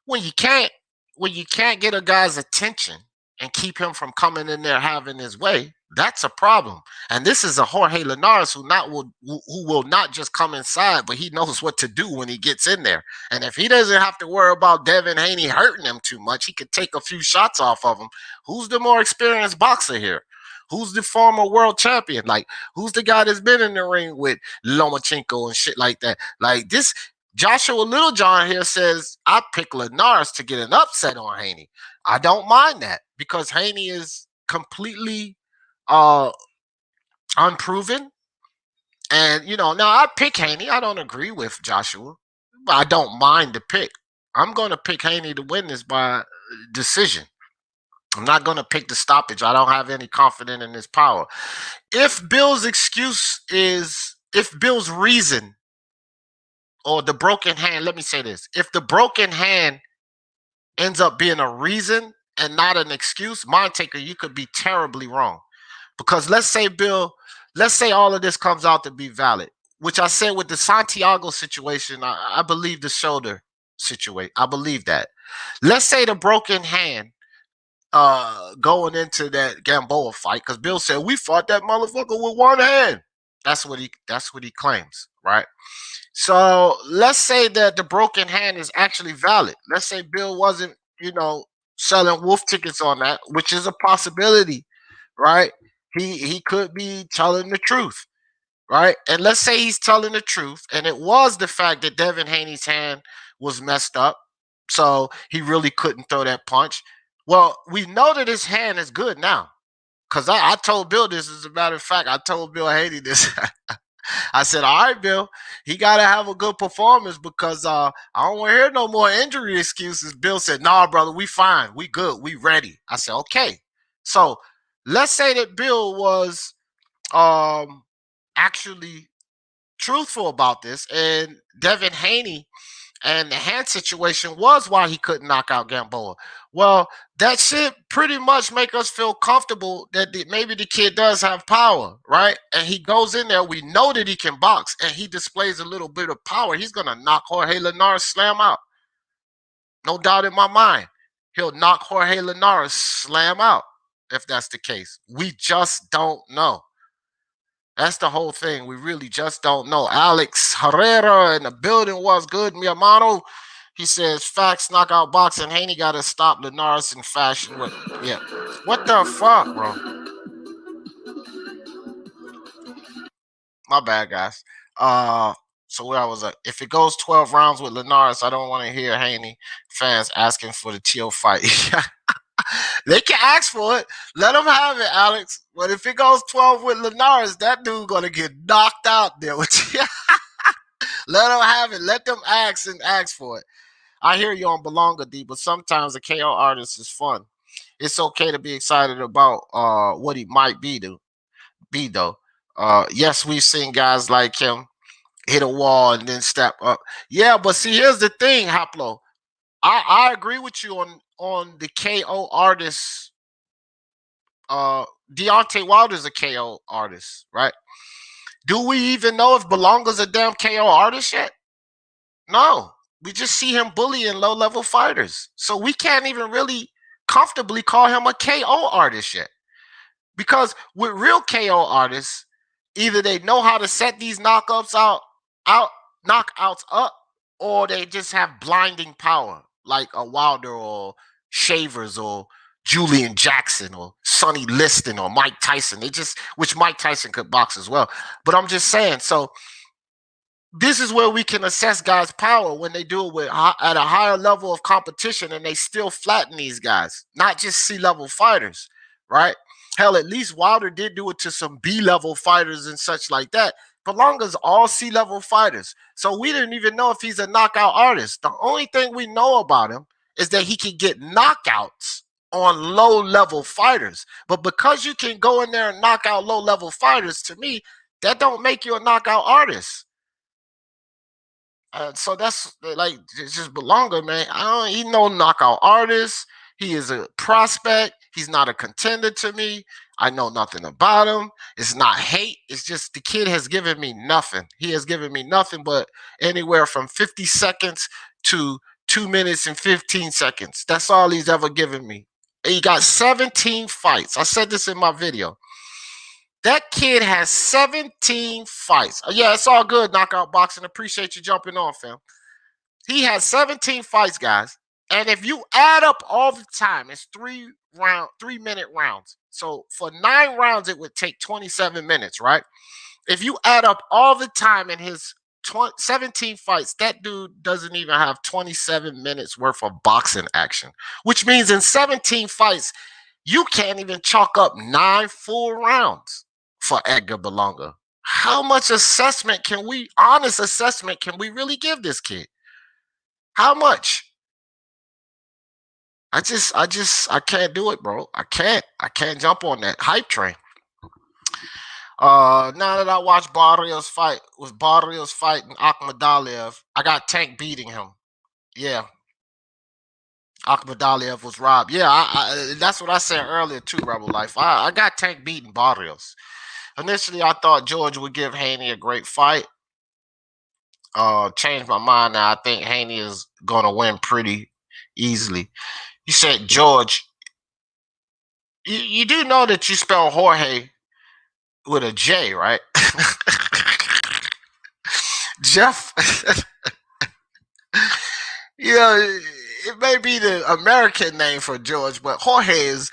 when you can't get a guy's attention and keep him from coming in there having his way, that's a problem. And this is a Jorge Linares who will not just come inside, but he knows what to do when he gets in there. And if he doesn't have to worry about Devin Haney hurting him too much, he could take a few shots off of him. Who's the more experienced boxer here? Who's the former world champion? Like, who's the guy that's been in the ring with Lomachenko and shit like that? Like this, Joshua Littlejohn here says, I pick Linares to get an upset on Haney. I don't mind that because Haney is completely unproven. And, you know, now I pick Haney. I don't agree with Joshua, but I don't mind the pick. I'm going to pick Haney to win this by decision. I'm not going to pick the stoppage. I don't have any confidence in his power. If Bill's reason or the broken hand, let me say this. If the broken hand ends up being a reason and not an excuse, Mind Taker, you could be terribly wrong. Because let's say all of this comes out to be valid, which I said with the Santiago situation, I believe the shoulder situation. I believe that. Let's say the broken hand going into that Gamboa fight, because Bill said we fought that motherfucker with one hand. That's what he claims, right? So let's say that the broken hand is actually valid. Let's say Bill wasn't, selling wolf tickets on that, which is a possibility, right? He could be telling the truth, right? And let's say he's telling the truth, and it was the fact that Devin Haney's hand was messed up, so he really couldn't throw that punch. Well, we know that his hand is good now, because I told Bill this. As a matter of fact, I told Bill Haney this. I said, all right, Bill, he got to have a good performance because I don't want to hear no more injury excuses. Bill said, nah, brother, we fine. We good. We ready. I said, okay. So let's say that Bill was actually truthful about this, and Devin Haney and the hand situation was why he couldn't knock out Gamboa. Well, that should pretty much make us feel comfortable that maybe the kid does have power, right? And he goes in there, we know that he can box, and he displays a little bit of power. He's going to knock Jorge Linares slam out. No doubt in my mind. He'll knock Jorge Linares slam out if that's the case. We just don't know. That's the whole thing. We really just don't know. Alex Herrera in the building was good, mi hermano. He says, facts, knockout boxing. Haney got to stop Linares in fashion. Yeah. What the fuck, bro? My bad, guys. So where I was at, if it goes 12 rounds with Linares, I don't want to hear Haney fans asking for the Teal fight. They can ask for it. Let them have it, Alex. But if it goes 12 with Linares, that dude gonna get knocked out there with you. Let them have it. Let them ask for it. I hear you on Belonga D, but sometimes a KO artist is fun. It's okay to be excited about what he might be though. Yes, we've seen guys like him hit a wall and then step up. Yeah, but see, here's the thing, Haplo. I agree with you on the KO artists. Deontay Wilder's a KO artist, right? Do we even know if Belonga's a damn KO artist yet? No. We just see him bullying low-level fighters. So we can't even really comfortably call him a KO artist yet. Because with real KO artists, either they know how to set these knockouts knockouts up, or they just have blinding power, like a Wilder or Shavers or Julian Jackson or Sonny Liston or Mike Tyson. Which Mike Tyson could box as well. But I'm just saying, so this is where we can assess guys' power when they do it at a higher level of competition, and they still flatten these guys, not just C-level fighters, right? Hell, at least Wilder did do it to some B-level fighters and such like that. Belonga's all C-level fighters. So we didn't even know if he's a knockout artist. The only thing we know about him is that he can get knockouts on low-level fighters. But because you can go in there and knock out low-level fighters, to me, that don't make you a knockout artist. So that's like, it's just Belonga, man. He's no knockout artist. He is a prospect. He's not a contender to me. I know nothing about him. It's not hate. It's just the kid has given me nothing. He has given me nothing but anywhere from 50 seconds to 2 minutes and 15 seconds. That's all he's ever given me. He got 17 fights. I said this in my video. That kid has 17 fights. Yeah, it's all good, knockout boxing. Appreciate you jumping on, fam. He has 17 fights, guys. And if you add up all the time, it's 3-minute rounds. So for 9 rounds, it would take 27 minutes, right? If you add up all the time in his 17 fights, that dude doesn't even have 27 minutes worth of boxing action, which means in 17 fights, you can't even chalk up 9 full rounds for Edgar Belonga. How much honest assessment can we really give this kid? How much? I can't do it, bro. I can't jump on that hype train. Now that I watched Barrios fighting Akhmadaliev, I got Tank beating him. Yeah. Akhmadaliev was robbed. Yeah, that's what I said earlier too, Rebel Life. I got Tank beating Barrios. Initially, I thought George would give Haney a great fight. Changed my mind now. I think Haney is going to win pretty easily. You said, George, you do know that you spell Jorge with a J, right? Jeff, it may be the American name for George, but Jorge is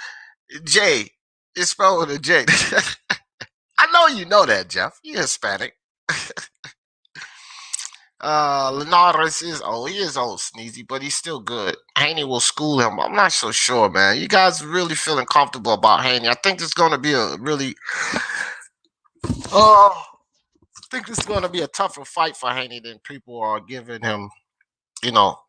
J. It's spelled with a J. I know you know that, Jeff. You're Hispanic. Linares is old. He is old, Sneezy, but he's still good. Haney will school him. I'm not so sure, man. You guys really feeling comfortable about Haney? I think it's going to be a really think this is going to be a tougher fight for Haney than people are giving him.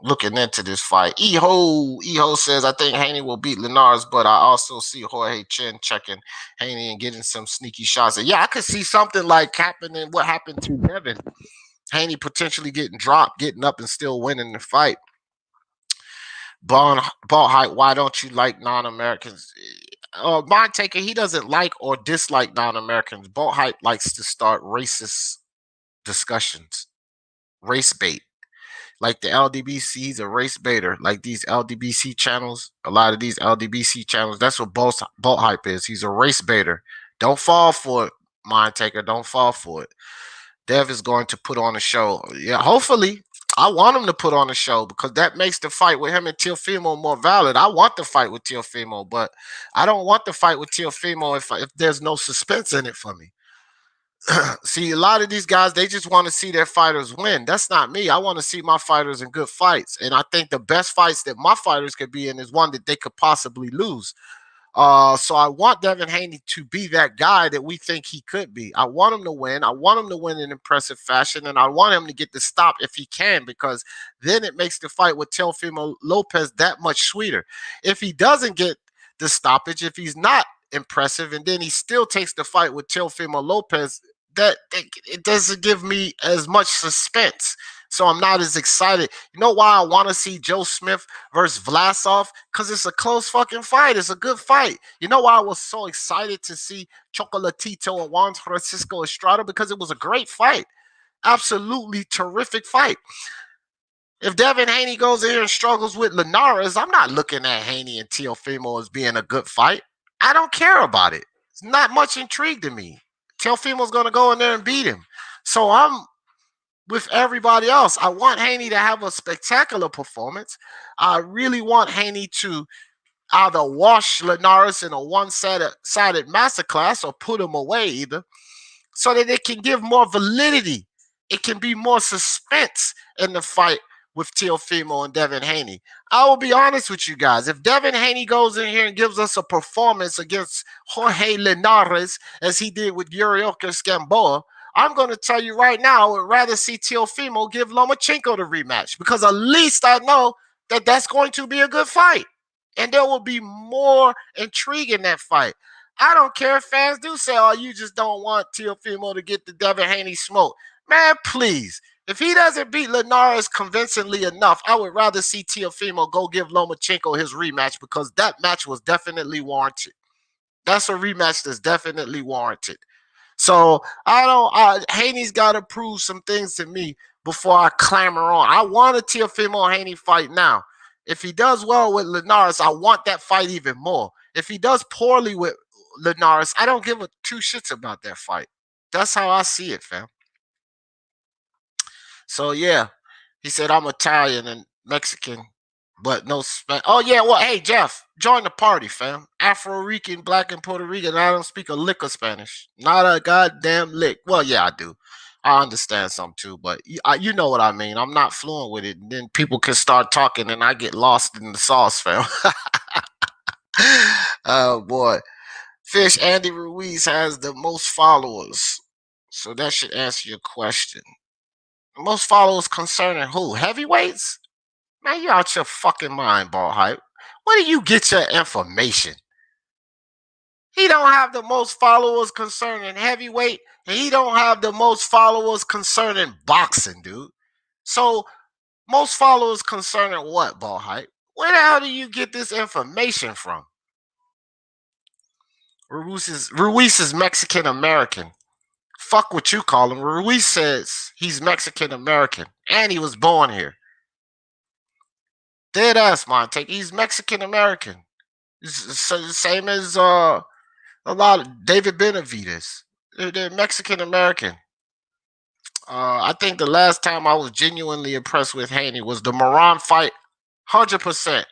Looking into this fight. Eho says, I think Haney will beat Linares, but I also see Jorge Chen checking Haney and getting some sneaky shots. And yeah, I could see something like happening. What happened to Devin? Haney potentially getting dropped, getting up, and still winning the fight. Ball height, why don't you like non-Americans? My taker, he doesn't like or dislike non-Americans. Ball height likes to start racist discussions, race bait. Like the LDBC, he's a race baiter. Like these LDBC channels, a lot of these LDBC channels, that's what Bolt Hype is. He's a race baiter. Don't fall for it, Mind Taker. Don't fall for it. Dev is going to put on a show. Yeah, hopefully. I want him to put on a show because that makes the fight with him and Teofimo more valid. I want the fight with Teofimo, but I don't want the fight with Teofimo if there's no suspense in it for me. See, a lot of these guys, they just want to see their fighters win. That's not me. I want to see my fighters in good fights. And I think the best fights that my fighters could be in is one that they could possibly lose. So I want Devin Haney to be that guy that we think he could be. I want him to win. I want him to win in impressive fashion, and I want him to get the stop if he can, because then it makes the fight with Teofimo Lopez that much sweeter. If he doesn't get the stoppage, if he's not impressive, and then he still takes the fight with Teofimo Lopez, that it doesn't give me as much suspense. So I'm not as excited. You know why I want to see Joe Smith versus Vlasov? Because it's a close fucking fight. It's a good fight. You know why I was so excited to see Chocolatito and Juan Francisco Estrada? Because it was a great fight. Absolutely terrific fight. If Devin Haney goes in here and struggles with Linares, I'm not looking at Haney and Teofimo as being a good fight. I don't care about it. It's not much intrigue to me. Teofimo's going to go in there and beat him. So I'm with everybody else. I want Haney to have a spectacular performance. I really want Haney to either wash Linares in a one-sided masterclass or put him away either, so that it can give more validity. It can be more suspense in the fight with Teofimo and Devin Haney. I will be honest with you guys. If Devin Haney goes in here and gives us a performance against Jorge Linares, as he did with Yurioka Gamboa, I'm going to tell you right now, I would rather see Teofimo give Lomachenko the rematch, because at least I know that that's going to be a good fight. And there will be more intrigue in that fight. I don't care if fans do say, oh, you just don't want Teofimo to get the Devin Haney smoke. Man, please. If he doesn't beat Linares convincingly enough, I would rather see Teofimo go give Lomachenko his rematch, because that match was definitely warranted. That's a rematch that's definitely warranted. So Haney's got to prove some things to me before I clamor on. I want a Teofimo Haney fight now. If he does well with Linares, I want that fight even more. If he does poorly with Linares, I don't give a two shits about that fight. That's how I see it, fam. So yeah, he said I'm Italian and Mexican, but no Spanish. Oh yeah, well, hey Jeff, join the party, fam. Afro-Rican, Black, and Puerto Rican. I don't speak a lick of Spanish, not a goddamn lick. Well, yeah, I do. I understand some too, but you know what I mean. I'm not fluent with it, and then people can start talking, and I get lost in the sauce, fam. Oh boy, Fish Andy Ruiz has the most followers, so that should answer your question. Most followers concerning who? Heavyweights? Man, you out your fucking mind, Ball Hype. Where do you get your information? He don't have the most followers concerning heavyweight, and he don't have the most followers concerning boxing, dude. So, most followers concerning what, Ball Hype? Where the hell do you get this information from? Ruiz is Mexican American. Fuck what you call him. Ruiz says he's Mexican American, and he was born here. Dead ass, Monte. He's Mexican American. Same as a lot of David Benavides. They're Mexican American. I think the last time I was genuinely impressed with Haney was the Moran fight. 100%.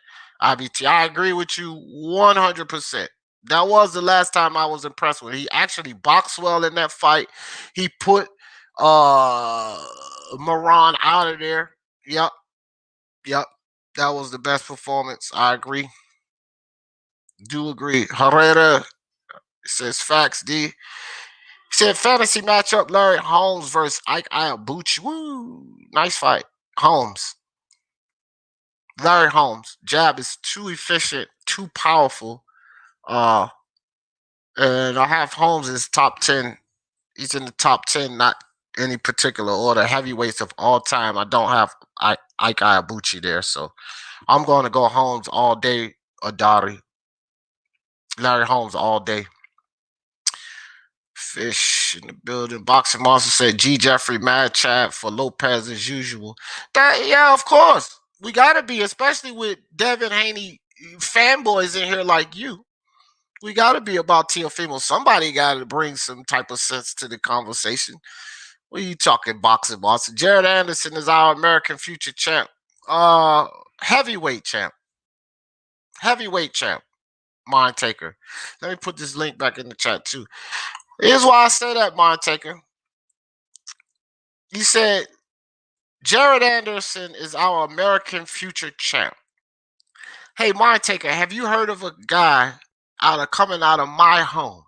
IBT. I agree with you 100%. That was the last time I was impressed with. He actually boxed well in that fight. He put Moran out of there. Yep. That was the best performance. I agree. Do agree. Herrera says facts, D. He said fantasy matchup: Larry Holmes versus Ike Iambuchi. Woo, nice fight, Holmes. Larry Holmes jab is too efficient, too powerful. Uh, and I have Holmes as top 10. He's in the top 10, not any particular order. Heavyweights of all time. I don't have Ike Iambuchi there, so I'm going to go Holmes all day. Adari, Larry Holmes all day. Fish in the building. Boxing Monster said G. Jeffrey mad chat for Lopez as usual. Yeah, of course. We gotta be, especially with Devin Haney fanboys in here like you. We gotta be about Teofimo. Somebody gotta bring some type of sense to the conversation. What are you talking, Boxing Monster? Jared Anderson is our American future champ. Heavyweight champ. Heavyweight champ. Mind taker. Let me put this link back in the chat too. Here's why I say that, Mind taker. You said Jared Anderson is our American future champ. Hey, Mind taker, have you heard of a guy coming out of my home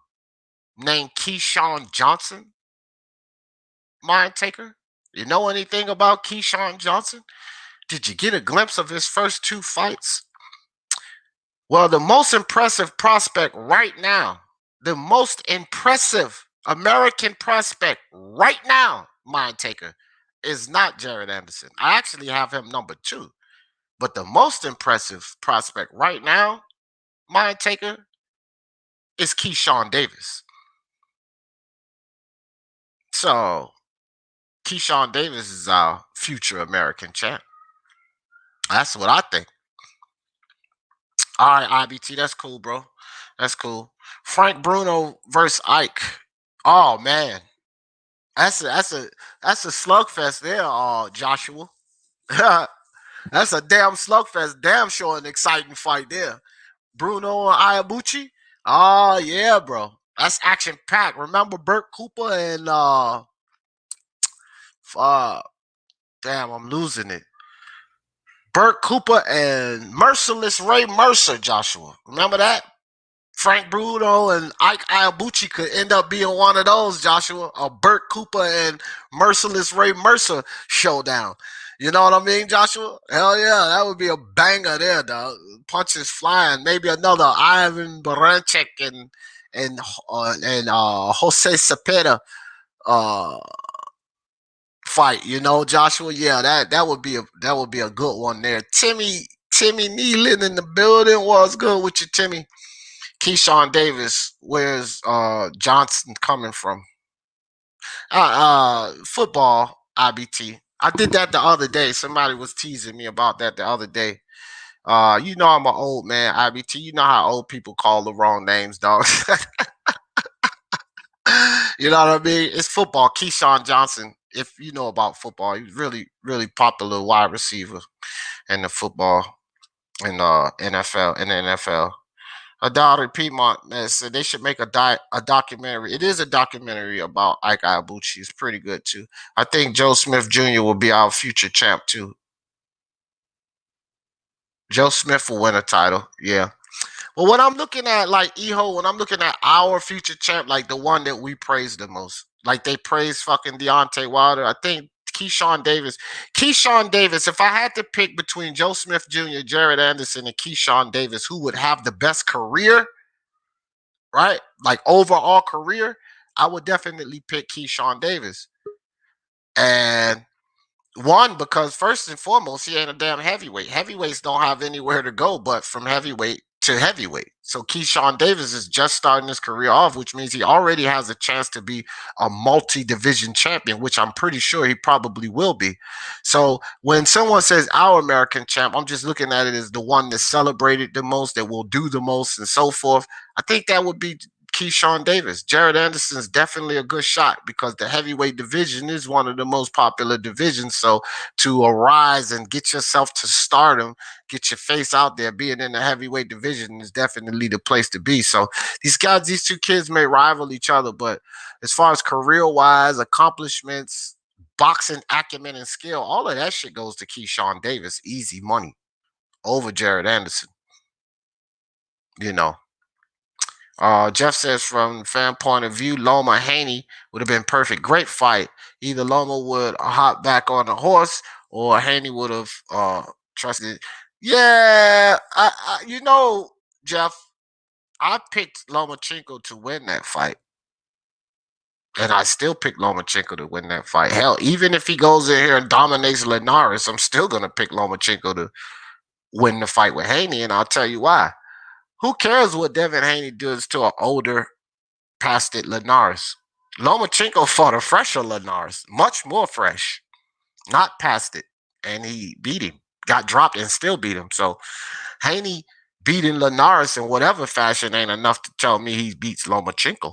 named Keyshawn Johnson? Mind taker, you know anything about Keyshawn Johnson? Did you get a glimpse of his first 2 fights? Well, the most impressive prospect right now, the most impressive American prospect right now, Mind taker, is not Jared Anderson. I actually have him number 2. But the most impressive prospect right now, Mind taker, is Keyshawn Davis. So, Keyshawn Davis is our future American champ. That's what I think. All right, IBT, that's cool, bro. That's cool. Frank Bruno versus Ike. Oh man, that's a slugfest there, Joshua. That's a damn slugfest. Damn sure an exciting fight there. Bruno and Iambuchi. Oh yeah, bro. That's action packed. Remember Burt Cooper and damn, I'm losing it. Burt Cooper and Merciless Ray Mercer, Joshua. Remember that? Frank Bruno and Ike Iambuchi could end up being one of those, Joshua. A Burt Cooper and Merciless Ray Mercer showdown. You know what I mean, Joshua? Hell yeah, that would be a banger there, dog. Punches flying. Maybe another Ivan Barancek and Jose Cepeda fight. You know, Joshua. Yeah, that would be a good one there. Timmy Nealon in the building. Was good with you, Timmy. Keyshawn Davis, where's Johnson coming from? Football, IBT. I did that the other day. Somebody was teasing me about that the other day. You know I'm an old man, IBT. You know how old people call the wrong names, dog. You know what I mean? It's football. Keyshawn Johnson, if you know about football, he's really, really popular wide receiver in the football in NFL, in the NFL. Adari Piedmont said they should make a documentary. It is a documentary about Ike Iambuchi. It's pretty good too. I think Joe Smith Jr. will be our future champ too. Joe Smith will win a title. Yeah. But when I'm looking at like Eho, when I'm looking at our future champ, like the one that we praise the most, like they praise fucking Deontay Wilder, I think Keyshawn Davis. Keyshawn Davis, if I had to pick between Joe Smith Jr., Jared Anderson, and Keyshawn Davis, who would have the best career, right? Like overall career, I would definitely pick Keyshawn Davis. And one, because first and foremost, he ain't a damn heavyweight. Heavyweights don't have anywhere to go but from heavyweight to heavyweight. So Keyshawn Davis is just starting his career off, which means he already has a chance to be a multi-division champion, which I'm pretty sure he probably will be. So when someone says our American champ, I'm just looking at it as the one that's celebrated the most, that will do the most and so forth. I think that would be Keyshawn Davis. Jared Anderson is definitely a good shot because the heavyweight division is one of the most popular divisions. So to arise and get yourself to stardom, get your face out there, being in the heavyweight division is definitely the place to be. So these two kids may rival each other, but as far as career-wise, accomplishments, boxing acumen and skill, all of that shit goes to Keyshawn Davis. Easy money over Jared Anderson. You know. Jeff says from fan point of view, Loma Haney would have been perfect. Great fight. Either Loma would hop back on the horse or Haney would have trusted. Yeah, Jeff, I picked Lomachenko to win that fight. And I still pick Lomachenko to win that fight. Hell, even if he goes in here and dominates Linares, I'm still going to pick Lomachenko to win the fight with Haney, and I'll tell you why. Who cares what Devin Haney does to an older, past it Linares? Lomachenko fought a fresher Linares, much more fresh, not past it, and he beat him, got dropped and still beat him. So Haney beating Linares in whatever fashion ain't enough to tell me he beats Lomachenko.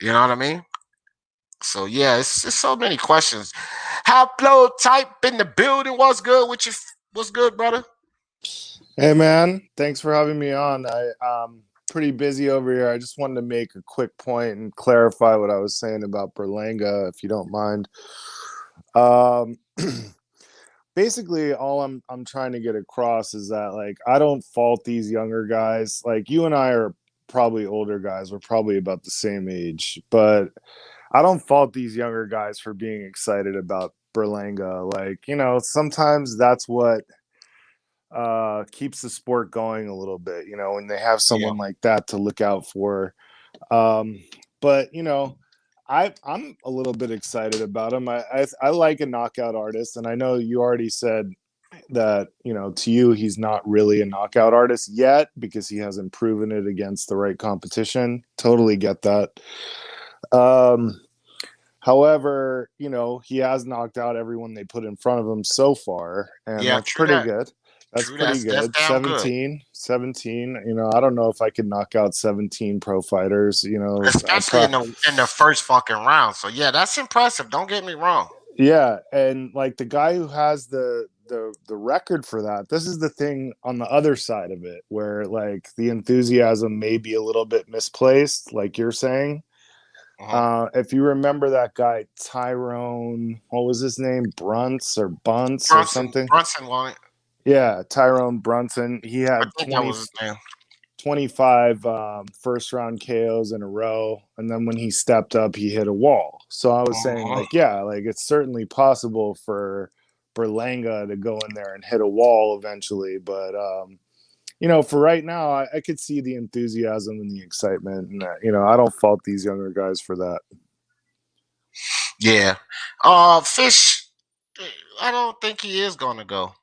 You know what I mean? So yeah, it's just so many questions. Haplo type in the building. What's good with you? What's good, brother? Hey man, thanks for having me on. Pretty busy over here. I just wanted to make a quick point and clarify what I was saying about Berlanga, if you don't mind. Basically, all I'm trying to get across is that, like, I don't fault these younger guys. Like, you and I are probably older guys. We're probably about the same age, but I don't fault these younger guys for being excited about Berlanga. Like, sometimes that's what keeps the sport going a little bit, when they have someone like that to look out for. But I'm a little bit excited about him. I like a knockout artist, and I know you already said that, to you, he's not really a knockout artist yet because he hasn't proven it against the right competition. Totally get that. However, he has knocked out everyone they put in front of him so far, and that's pretty good. That's pretty good. That's damn good. 17, I don't know if I could knock out 17 pro fighters, especially in the first fucking round. So yeah, that's impressive. Don't get me wrong. Yeah, and like the guy who has the record for that, this is the thing on the other side of it, where like the enthusiasm may be a little bit misplaced, like you're saying. If you remember that guy Tyrone, what was his name? Bunts or something? Brunson won it. Yeah, Tyrone Brunson. He had 25 first round KOs in a row, and then when he stepped up, he hit a wall. So I was saying, like, yeah, like it's certainly possible for Berlanga to go in there and hit a wall eventually, but for right now, I could see the enthusiasm and the excitement, and I don't fault these younger guys for that. Yeah, Fish, I don't think he is going to go.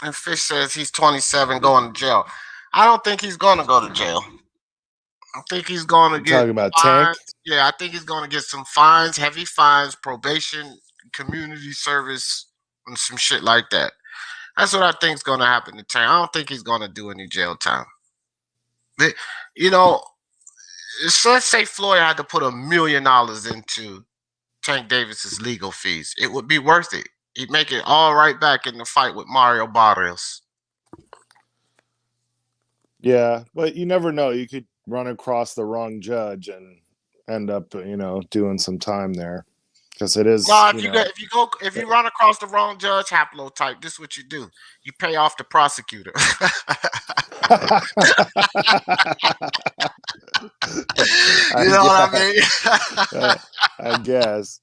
And Fish says he's 27 going to jail. I don't think he's going to go to jail. I think he's going to get talking about fines. Tank. Yeah, I think he's going to get some fines, heavy fines, probation, community service, and some shit like that. That's what I think is going to happen to Tank. I don't think he's going to do any jail time. Let's say Floyd had to put $1 million into Tank Davis's legal fees. It would be worth it. He'd make it all right back in the fight with Mario Barrios. Yeah, but you never know. You could run across the wrong judge and end up, doing some time there. Because it is. No, if you run across the wrong judge, haplotype, this is what you do. You pay off the prosecutor. You know what I mean? I guess.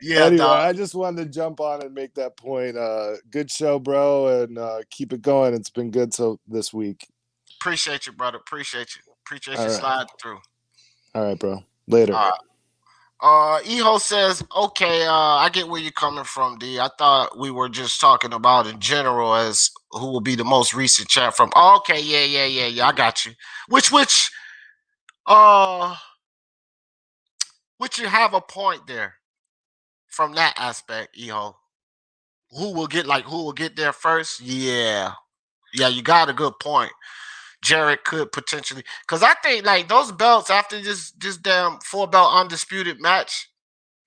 Yeah. Anyway, dog. I just wanted to jump on and make that point. Good show, bro, and keep it going. It's been good this week. Appreciate you, brother. Appreciate you sliding through. All right, bro. Later. Eho says, okay, I get where you're coming from, D. I thought we were just talking about in general as who will be the most recent champ from. Oh, okay, yeah. I got you. Which you have a point there from that aspect, Eho. Who will get there first? Yeah, you got a good point. Jarrett could potentially, because I think like those belts after this damn 4-belt undisputed match,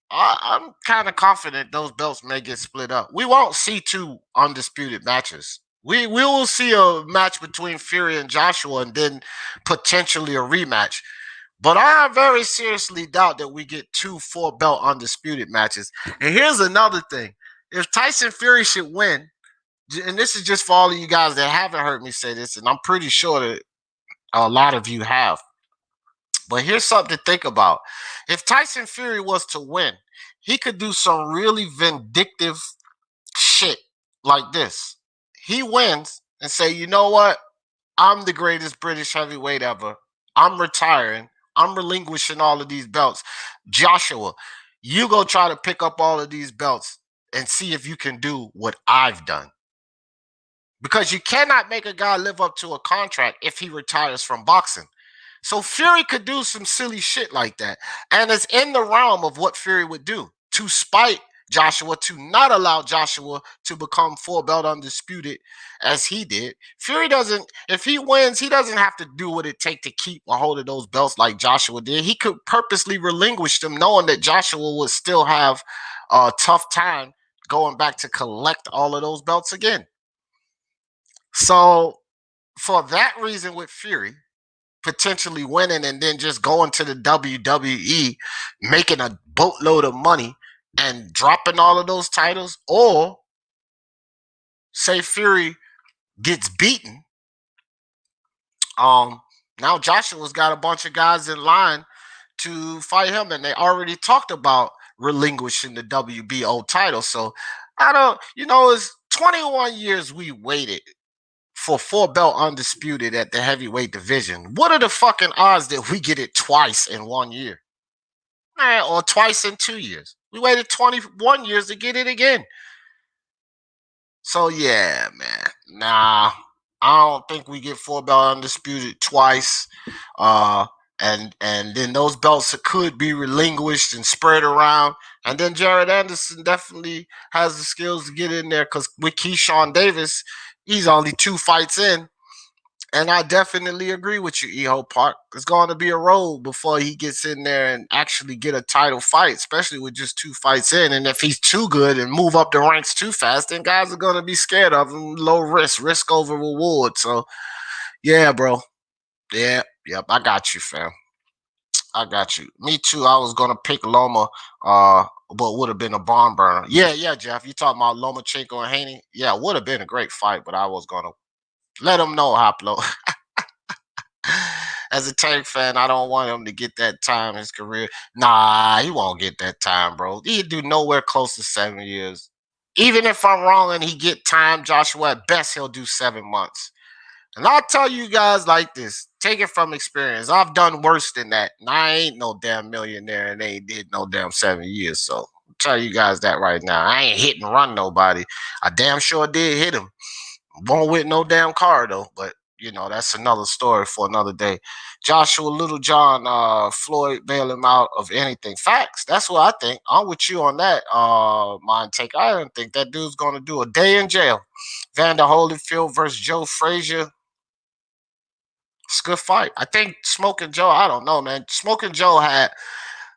I'm kind of confident those belts may get split up. We won't see 2 undisputed matches. We will see a match between Fury and Joshua, and then potentially a rematch. But I very seriously doubt that we get 2 4-belt undisputed matches. And here's another thing: if Tyson Fury should win, and this is just for all of you guys that haven't heard me say this, and I'm pretty sure that A lot of you have. But here's something to think about. If Tyson Fury was to win, he could do some really vindictive shit like this. He wins and say, you know what? I'm the greatest British heavyweight ever. I'm retiring. I'm relinquishing all of these belts. Joshua, you go try to pick up all of these belts and see if you can do what I've done. Because you cannot make a guy live up to a contract if he retires from boxing. So Fury could do some silly shit like that. And it's in the realm of what Fury would do to spite Joshua, to not allow Joshua to become full belt undisputed as he did. Fury doesn't, if he wins, he doesn't have to do what it takes to keep a hold of those belts like Joshua did. He could purposely relinquish them, knowing that Joshua would still have a tough time going back to collect all of those belts again. So for that reason with Fury, potentially winning and then just going to the WWE, making a boatload of money and dropping all of those titles, or say Fury gets beaten, now Joshua's got a bunch of guys in line to fight him, and they already talked about relinquishing the WBO title. So I don't, it's 21 years we waited for full belt undisputed at the heavyweight division. What are the fucking odds that we get it twice in 1 year? Or twice in 2 years? We waited 21 years to get it again. So yeah, man. Nah, I don't think we get full belt undisputed twice. And then those belts could be relinquished and spread around. And then Jared Anderson definitely has the skills to get in there, because with Keyshawn Davis, he's only 2 fights in. And I definitely agree with you, Eho Park. It's going to be a road before he gets in there and actually get a title fight, especially with just 2 fights in. And if he's too good and move up the ranks too fast, then guys are going to be scared of him. Low risk over reward. So, yeah, bro. Yeah, yep, I got you, fam. I got you. Me too. I was going to pick Loma, but would have been a barn burner. Yeah, Jeff. You talking about Lomachenko and Haney? Yeah, would have been a great fight, but I was going to let him know, Hoplo. As a Tank fan, I don't want him to get that time in his career. Nah, he won't get that time, bro. He'd do nowhere close to 7 years. Even if I'm wrong and he get time, Joshua, at best, he'll do 7 months. And I'll tell you guys like this. Take it from experience. I've done worse than that. And I ain't no damn millionaire and ain't did no damn 7 years. So I'll tell you guys that right now. I ain't hit and run nobody. I damn sure did hit him. Won't with no damn car, though. But that's another story for another day. Joshua Littlejohn, Floyd bail him out of anything. Facts. That's what I think. I'm with you on that, mind take. I don't think that dude's going to do a day in jail. Vander Holyfield versus Joe Frazier. It's a good fight. I think Smoking Joe, I don't know, man. Smoking Joe had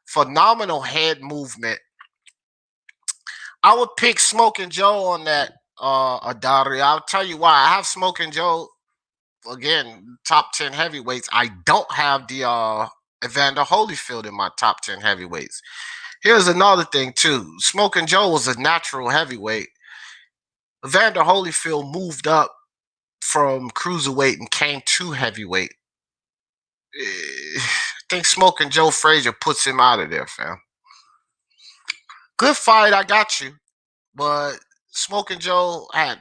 phenomenal head movement. I would pick Smoking Joe on that, Adari. I'll tell you why. I have Smoking Joe, again, top 10 heavyweights. I don't have the Evander Holyfield in my top 10 heavyweights. Here's another thing, too. Smoking Joe was a natural heavyweight. Evander Holyfield moved up from cruiserweight and came to heavyweight. I think Smoking Joe Frazier puts him out of there, fam. Good fight, I got you. But Smoking Joe had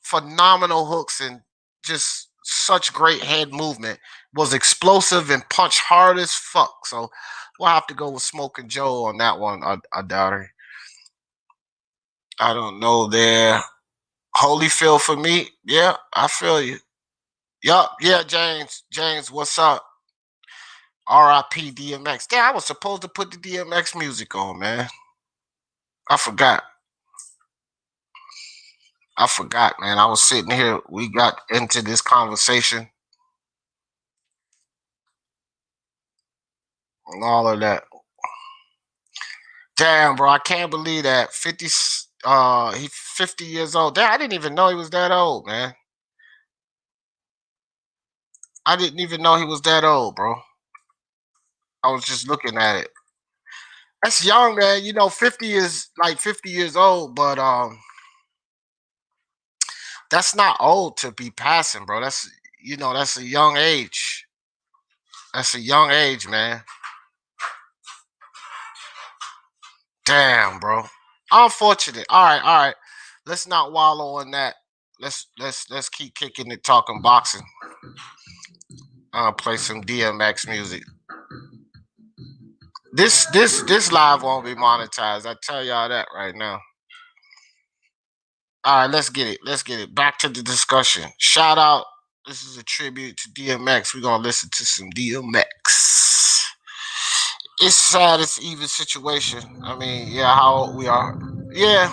phenomenal hooks and just such great head movement. Was explosive and punched hard as fuck. So we'll have to go with Smoking Joe on that one, I doubt it. I don't know there. Holyfield for me. Yeah, I feel you. Yup, yeah, James. James, what's up? R.I.P. DMX. Damn, I was supposed to put the DMX music on, man. I forgot, man. I was sitting here. We got into this conversation and all of that. Damn, bro, I can't believe that. 50, he's 50 years old. Damn, I didn't even know he was that old, man. I didn't even know he was that old, bro. I was just looking at it. That's young, man. 50 is like 50 years old, but that's not old to be passing, bro. That's a young age. That's a young age, man. Damn, bro. Unfortunate. All right. Let's not wallow in that. Let's keep kicking it, talking boxing. Play some DMX music. This live won't be monetized. I tell y'all that right now. All right, let's get it. Let's get it. Back to the discussion. Shout out. This is a tribute to DMX. We're gonna listen to some DMX. It's sad. It's even situation. I mean, yeah, how old we are. Yeah,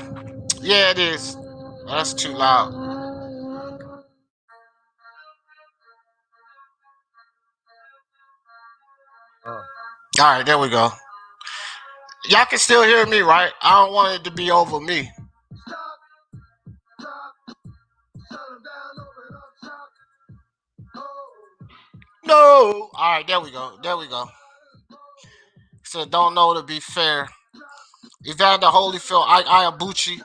it is. That's too loud. All right, there we go. Y'all can still hear me, right? I don't want it to be over me. No. All right, there we go. So don't know to be fair. Evander Holyfield, Ayabuchi.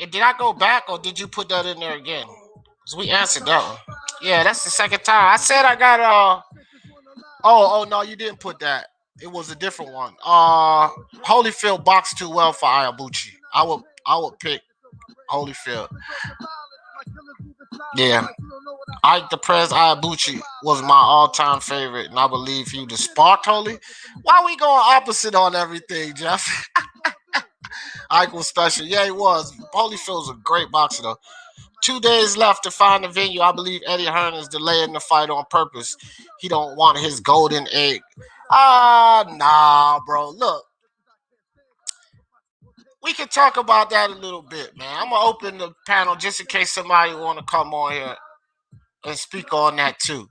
Did I go back or did you put that in there again? Cause we answered that one. Yeah, that's the second time. I said I got Oh no, you didn't put that. It was a different one. Holyfield boxed too well for Ayabuchi. I would pick Holyfield. Yeah. Ike the Prez Ayabuchi was my all-time favorite, and I believe he was sparked Holy. Why we going opposite on everything, Jeff? Ike was special. Yeah, he was. Holyfield's a great boxer, though. 2 days left to find the venue. I believe Eddie Hearn is delaying the fight on purpose. He don't want his golden egg. Nah, bro. Look, we can talk about that a little bit, man. I'm gonna open the panel just in case somebody want to come on here and speak on that too.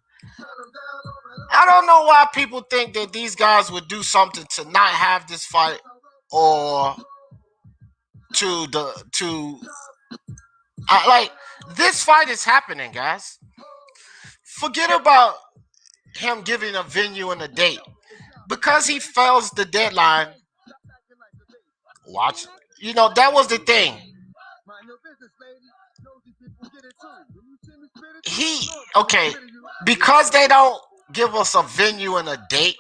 I don't know why people think that these guys would do something to not have this fight or like this fight is happening, guys. Forget about him giving a venue and a date because he fails the deadline. Watch, that was the thing. Because they don't give us a venue and a date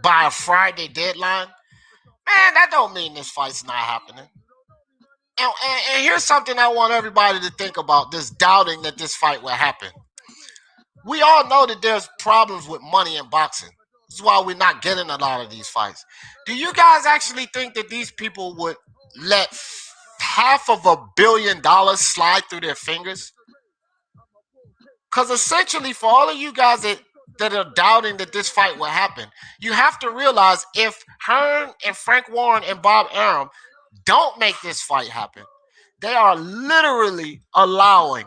by a Friday deadline. Man, that don't mean this fight's not happening. And here's something I want everybody to think about: this doubting that this fight will happen. We all know that there's problems with money in boxing. This is why we're not getting a lot of these fights. Do you guys actually think that these people would let $500 million slide through their fingers? Because essentially, for all of you guys that are doubting that this fight will happen, you have to realize if Hearn and Frank Warren and Bob Arum don't make this fight happen, they are literally allowing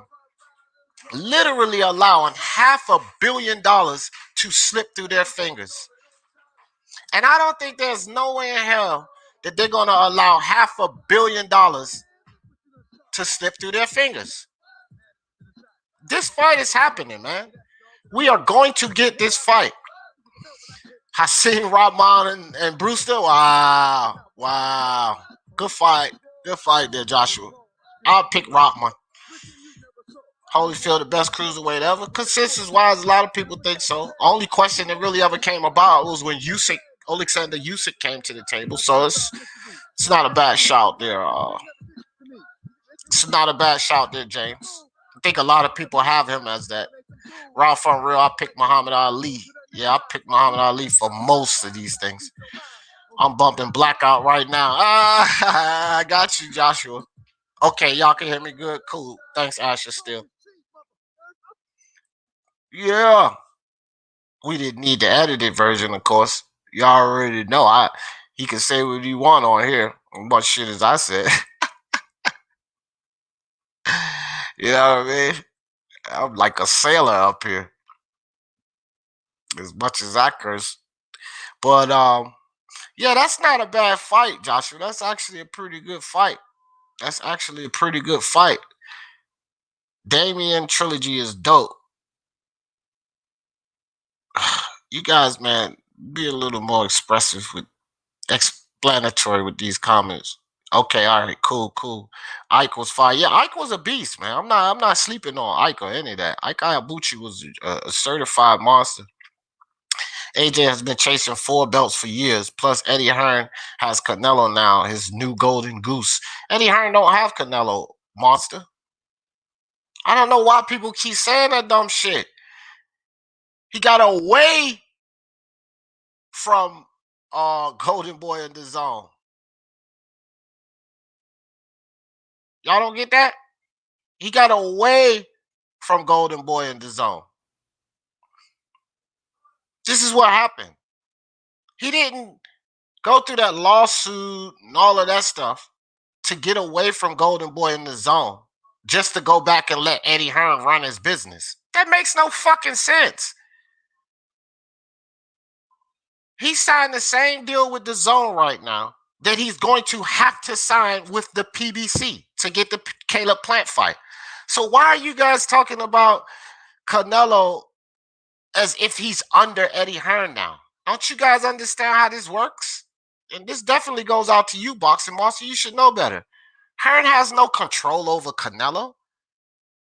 $500 million to slip through their fingers. And I don't think there's no way in hell that they're going to allow $500 million to slip through their fingers. This fight is happening, man. We are going to get this fight. Hasim Rahman and Brewster. Wow. Good fight there, Joshua. I'll pick Rahman. Holyfield, the best cruiserweight ever. Consensus-wise, a lot of people think so. Only question that really ever came about was when Alexander Usyk came to the table. So it's not a bad shout there. It's not a bad shout there, James. I think a lot of people have him as that. Ralph Unreal, I picked Muhammad Ali. Yeah, I picked Muhammad Ali for most of these things. I'm bumping Blackout right now. I got you, Joshua. Okay, y'all can hear me good. Cool. Thanks, Asher, still. Yeah. We didn't need the edited version, of course. Y'all already know. He can say what he want on here. As much shit as I said. You know what I mean? I'm like a sailor up here. As much as I curse. But yeah, that's not a bad fight, Joshua. That's actually a pretty good fight. Damien Trilogy is dope. You guys, man, be a little more explanatory with these comments. Okay, all right, cool. Ike was fire. Yeah, Ike was a beast, man. I'm not sleeping on Ike or any of that. Ike Ayabuchi was a certified monster. AJ has been chasing 4 belts for years. Plus, Eddie Hearn has Canelo now, his new golden goose. Eddie Hearn don't have Canelo, monster. I don't know why people keep saying that dumb shit. He got away from Golden Boy in the zone. Y'all don't get that? He got away from Golden Boy in the zone. This is what happened. He didn't go through that lawsuit and all of that stuff to get away from Golden Boy in the zone just to go back and let Eddie Hearn run his business. That makes no fucking sense. He signed the same deal with the zone right now that he's going to have to sign with the PBC to get the Caleb Plant fight. So why are you guys talking about Canelo as if he's under Eddie Hearn now? Don't you guys understand how this works? And this definitely goes out to you, Boxing Monster. You should know better. Hearn has no control over Canelo.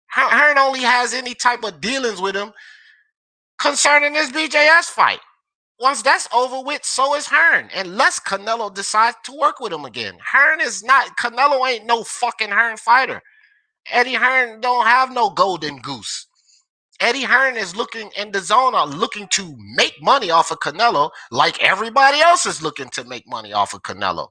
Hearn only has any type of dealings with him concerning this BJS fight. Once that's over with, so is Hearn, unless Canelo decides to work with him again. Canelo ain't no fucking Hearn fighter. Eddie Hearn don't have no golden goose. Eddie Hearn is looking, in the zone are looking to make money off of Canelo like everybody else is looking to make money off of Canelo.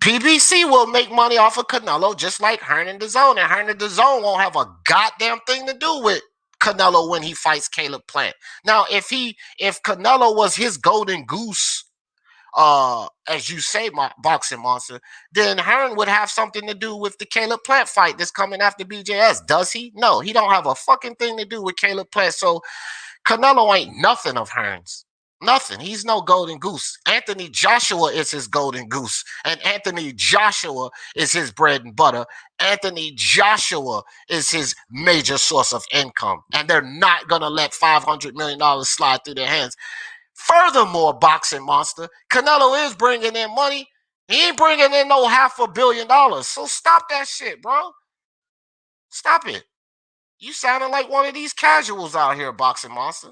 PBC will make money off of Canelo just like Hearn in the zone, and Hearn in the zone won't have a goddamn thing to do with Canelo when he fights Caleb Plant. Now, if Canelo was his golden goose, as you say, my Boxing Monster, then Hearn would have something to do with the Caleb Plant fight that's coming after BJS. Does he? No, he don't have a fucking thing to do with Caleb Plant. So Canelo ain't nothing of Hearn's. Nothing. He's no golden goose. Anthony Joshua is his golden goose. And Anthony Joshua is his bread and butter. Anthony Joshua is his major source of income. And they're not going to let $500 million slide through their hands. Furthermore, Boxing Monster, Canelo is bringing in money. He ain't bringing in no $500 million. So stop that shit, bro. Stop it. You sounding like one of these casuals out here, Boxing Monster.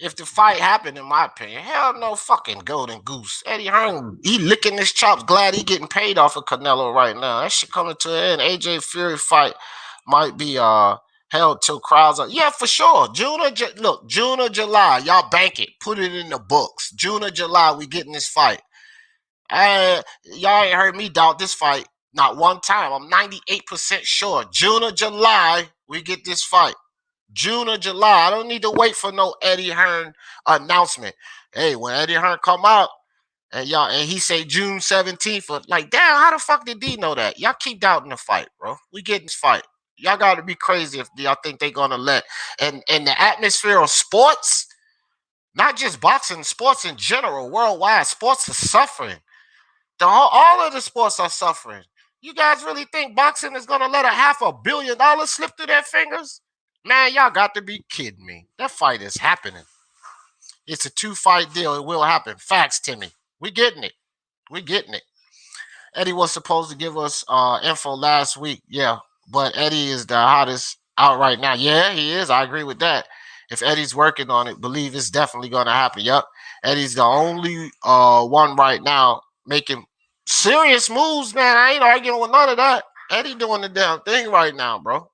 If the fight happened, in my opinion, hell no fucking golden goose. Eddie Hearn, he licking his chops, glad he getting paid off of Canelo right now. That shit coming to an end. AJ Fury fight might be held till crowds are. Yeah, for sure. June or July, y'all bank it. Put it in the books. June or July, we getting this fight. Y'all ain't heard me doubt this fight not one time. I'm 98% sure. June or July, we get this fight. June or July. I don't need to wait for no Eddie Hearn announcement. Hey, when Eddie Hearn come out and he say June 17th, like, damn, how the fuck did D know that? Y'all keep doubting the fight, bro. We getting this fight. Y'all got to be crazy if y'all think they gonna let and the atmosphere of sports, not just boxing, sports in general, worldwide, sports is suffering. All of the sports are suffering. You guys really think boxing is gonna let $500 million slip through their fingers? Man, y'all got to be kidding me. That fight is happening. It's a 2-fight deal. It will happen. Facts, Timmy. We getting it. We getting it. Eddie was supposed to give us info last week. Yeah, but Eddie is the hottest out right now. Yeah, he is. I agree with that. If Eddie's working on it, believe it's definitely going to happen. Yep. Eddie's the only one right now making serious moves, man. I ain't arguing with none of that. Eddie doing the damn thing right now, bro.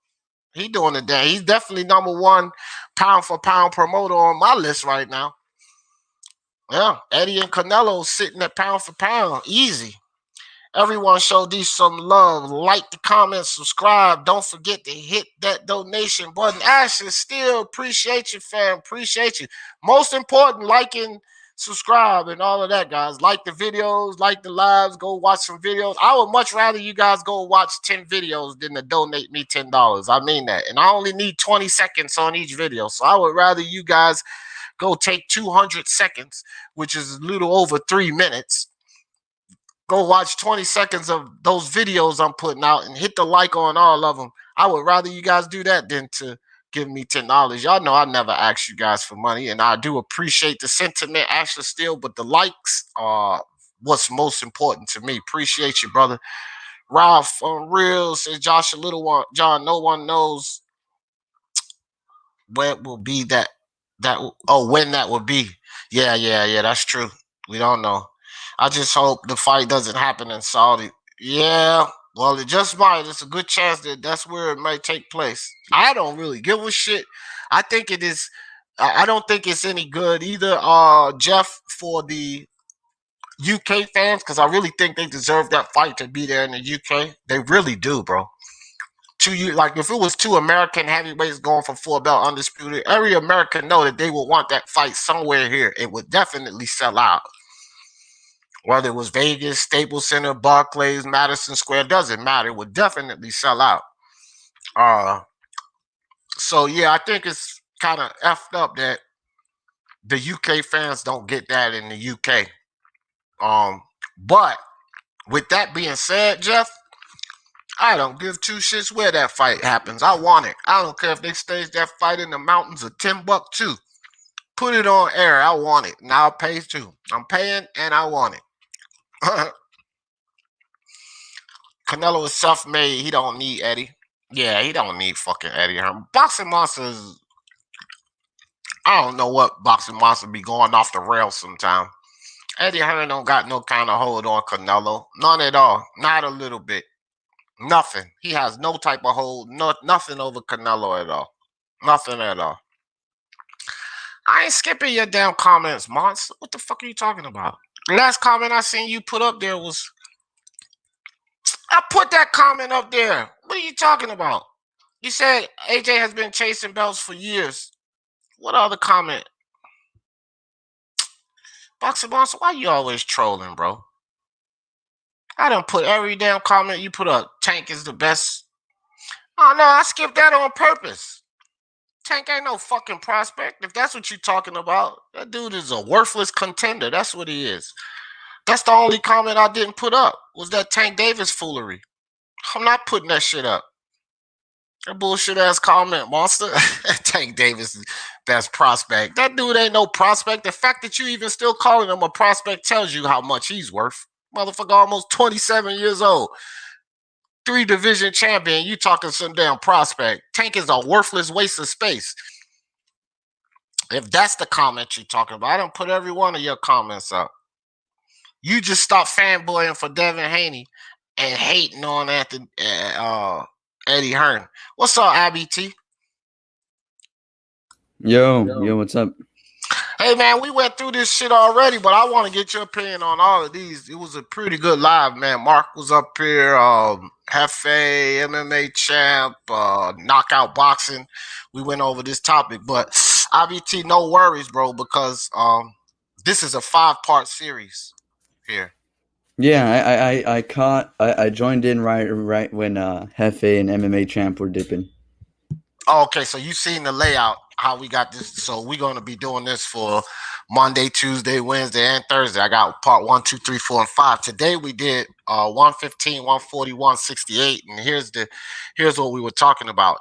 He doing the damn. He's definitely number one pound for pound promoter on my list right now. Yeah, Eddie and Canelo sitting at pound for pound. Easy. Everyone show these some love. Like the comment, subscribe. Don't forget to hit that donation button. Ashley, still appreciate you, fam. Appreciate you. Most important, liking, subscribe, and all of that, guys. Like the videos, like the lives. Go watch some videos. I would much rather you guys go watch 10 videos than to donate me $10. I mean that. And I only need 20 seconds on each video. So I would rather you guys go take 200 seconds, which is a little over 3 minutes. Go watch 20 seconds of those videos I'm putting out and hit the like on all of them. I would rather you guys do that than to give me $10. Y'all know I never ask you guys for money, and I do appreciate the sentiment, actually, still, but the likes are what's most important to me. Appreciate you, brother. Ralph on Real says Josh, a little one, John, no one knows where it will be that when that would be. Yeah. That's true. We don't know. I just hope the fight doesn't happen in Saudi. Yeah. Well, it just might. It's a good chance that that's where it might take place. I don't really give a shit. I think it is. I don't think it's any good either, Jeff, for the UK fans, because I really think they deserve that fight to be there in the UK. They really do, bro. Like if it was two American heavyweights going for full belt undisputed, every American know that they would want that fight somewhere here. It would definitely sell out. Whether it was Vegas, Staples Center, Barclays, Madison Square, doesn't matter. It would definitely sell out. Uh, so yeah, I think it's kind of effed up that the UK fans don't get that in the UK. But with that being said, Jeff, I don't give two shits where that fight happens. I want it. I don't care if they stage that fight in the mountains of Timbuktu. Put it on air. I want it. And I'll pay too. I'm paying and I want it. Canelo is self-made. He don't need Eddie. Yeah, he don't need fucking Eddie. Boxing Monsters, I don't know what Boxing Monster be going off the rails sometimes. Eddie Hearn don't got no kind of hold on Canelo. None at all. Not a little bit. Nothing. He has no type of hold. Nothing over Canelo at all. Nothing at all. I ain't skipping your damn comments, Monster. What the fuck are you talking about? The last comment I seen you put up there was... I put that comment up there. What are you talking about? You said AJ has been chasing belts for years. What other comment? Boxer Monster, why you always trolling, bro? I done put every damn comment you put up. Tank is the best. Oh, no, I skipped that on purpose. Tank ain't no fucking prospect. If that's what you're talking about, that dude is a worthless contender. That's what he is. That's the only comment I didn't put up, was that Tank Davis foolery. I'm not putting that shit up. That bullshit ass comment, Monster. Tank Davis, best prospect. That dude ain't no prospect. The fact that you even still calling him a prospect tells you how much he's worth. Motherfucker, almost 27 years old. 3 division champion. You talking some damn prospect. Tank is a worthless waste of space. If that's the comment you're talking about, I done put every one of your comments up. You just stop fanboying for Devin Haney and hating on Eddie Hearn. What's up, Abby T? Yo, what's up? Hey, man, we went through this shit already, but I want to get your opinion on all of these. It was a pretty good live, man. Mark was up here, Hefe, MMA champ, knockout boxing. We went over this topic, but IBT, no worries, bro, because this is a 5-part series here. Yeah, I joined in right when Hefe and MMA champ were dipping. Okay, so you've seen the layout, how we got this. So we're going to be doing this for Monday, Tuesday, Wednesday, and Thursday. I got part 1, 2, 3, 4, and 5. Today we did 115, 140, 168, and here's what we were talking about.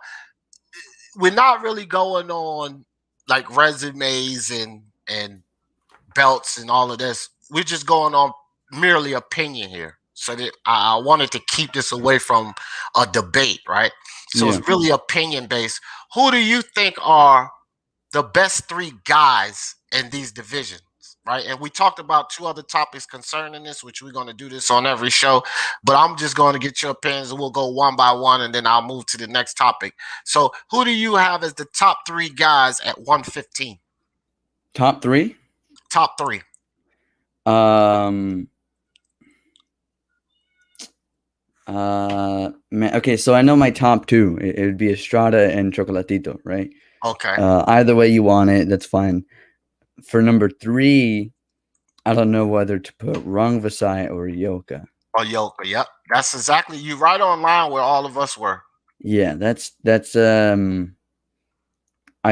We're not really going on like resumes and belts and all of this. We're just going on merely opinion here. So that I wanted to keep this away from a debate, right? So It's really opinion based. Who do you think are the best 3 guys in these divisions, right? And we talked about 2 other topics concerning this, which we're going to do this on every show. But I'm just going to get your opinions, and we'll go one by one, and then I'll move to the next topic. So who do you have as the top 3 guys at 115? Top 3? Top 3. Man, okay, so I know my top 2. It would be Estrada and Chocolatito, right? Okay. Either way you want it, that's fine. For number 3, I don't know whether to put Rung Vasai or Yoka. Oh, Yoka, yep. That's exactly, you right on line where all of us were. Yeah, that's I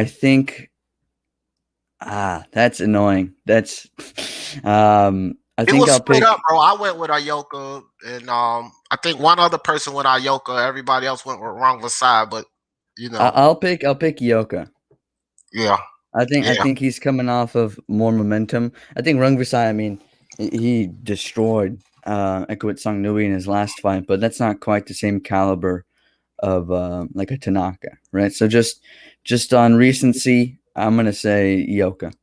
think that's annoying. That's I think I'll pick up, bro. I went with Ayoka, and I think one other person went Ayoka. Everybody else went with Rung Vasai, but you know, I'll pick Yoka. Yeah, I think he's coming off of more momentum. I think Rung Vasai, I mean, he destroyed Ekawit Songnui in his last fight, but that's not quite the same caliber of like a Tanaka, right? So just on recency, I'm gonna say Ioka.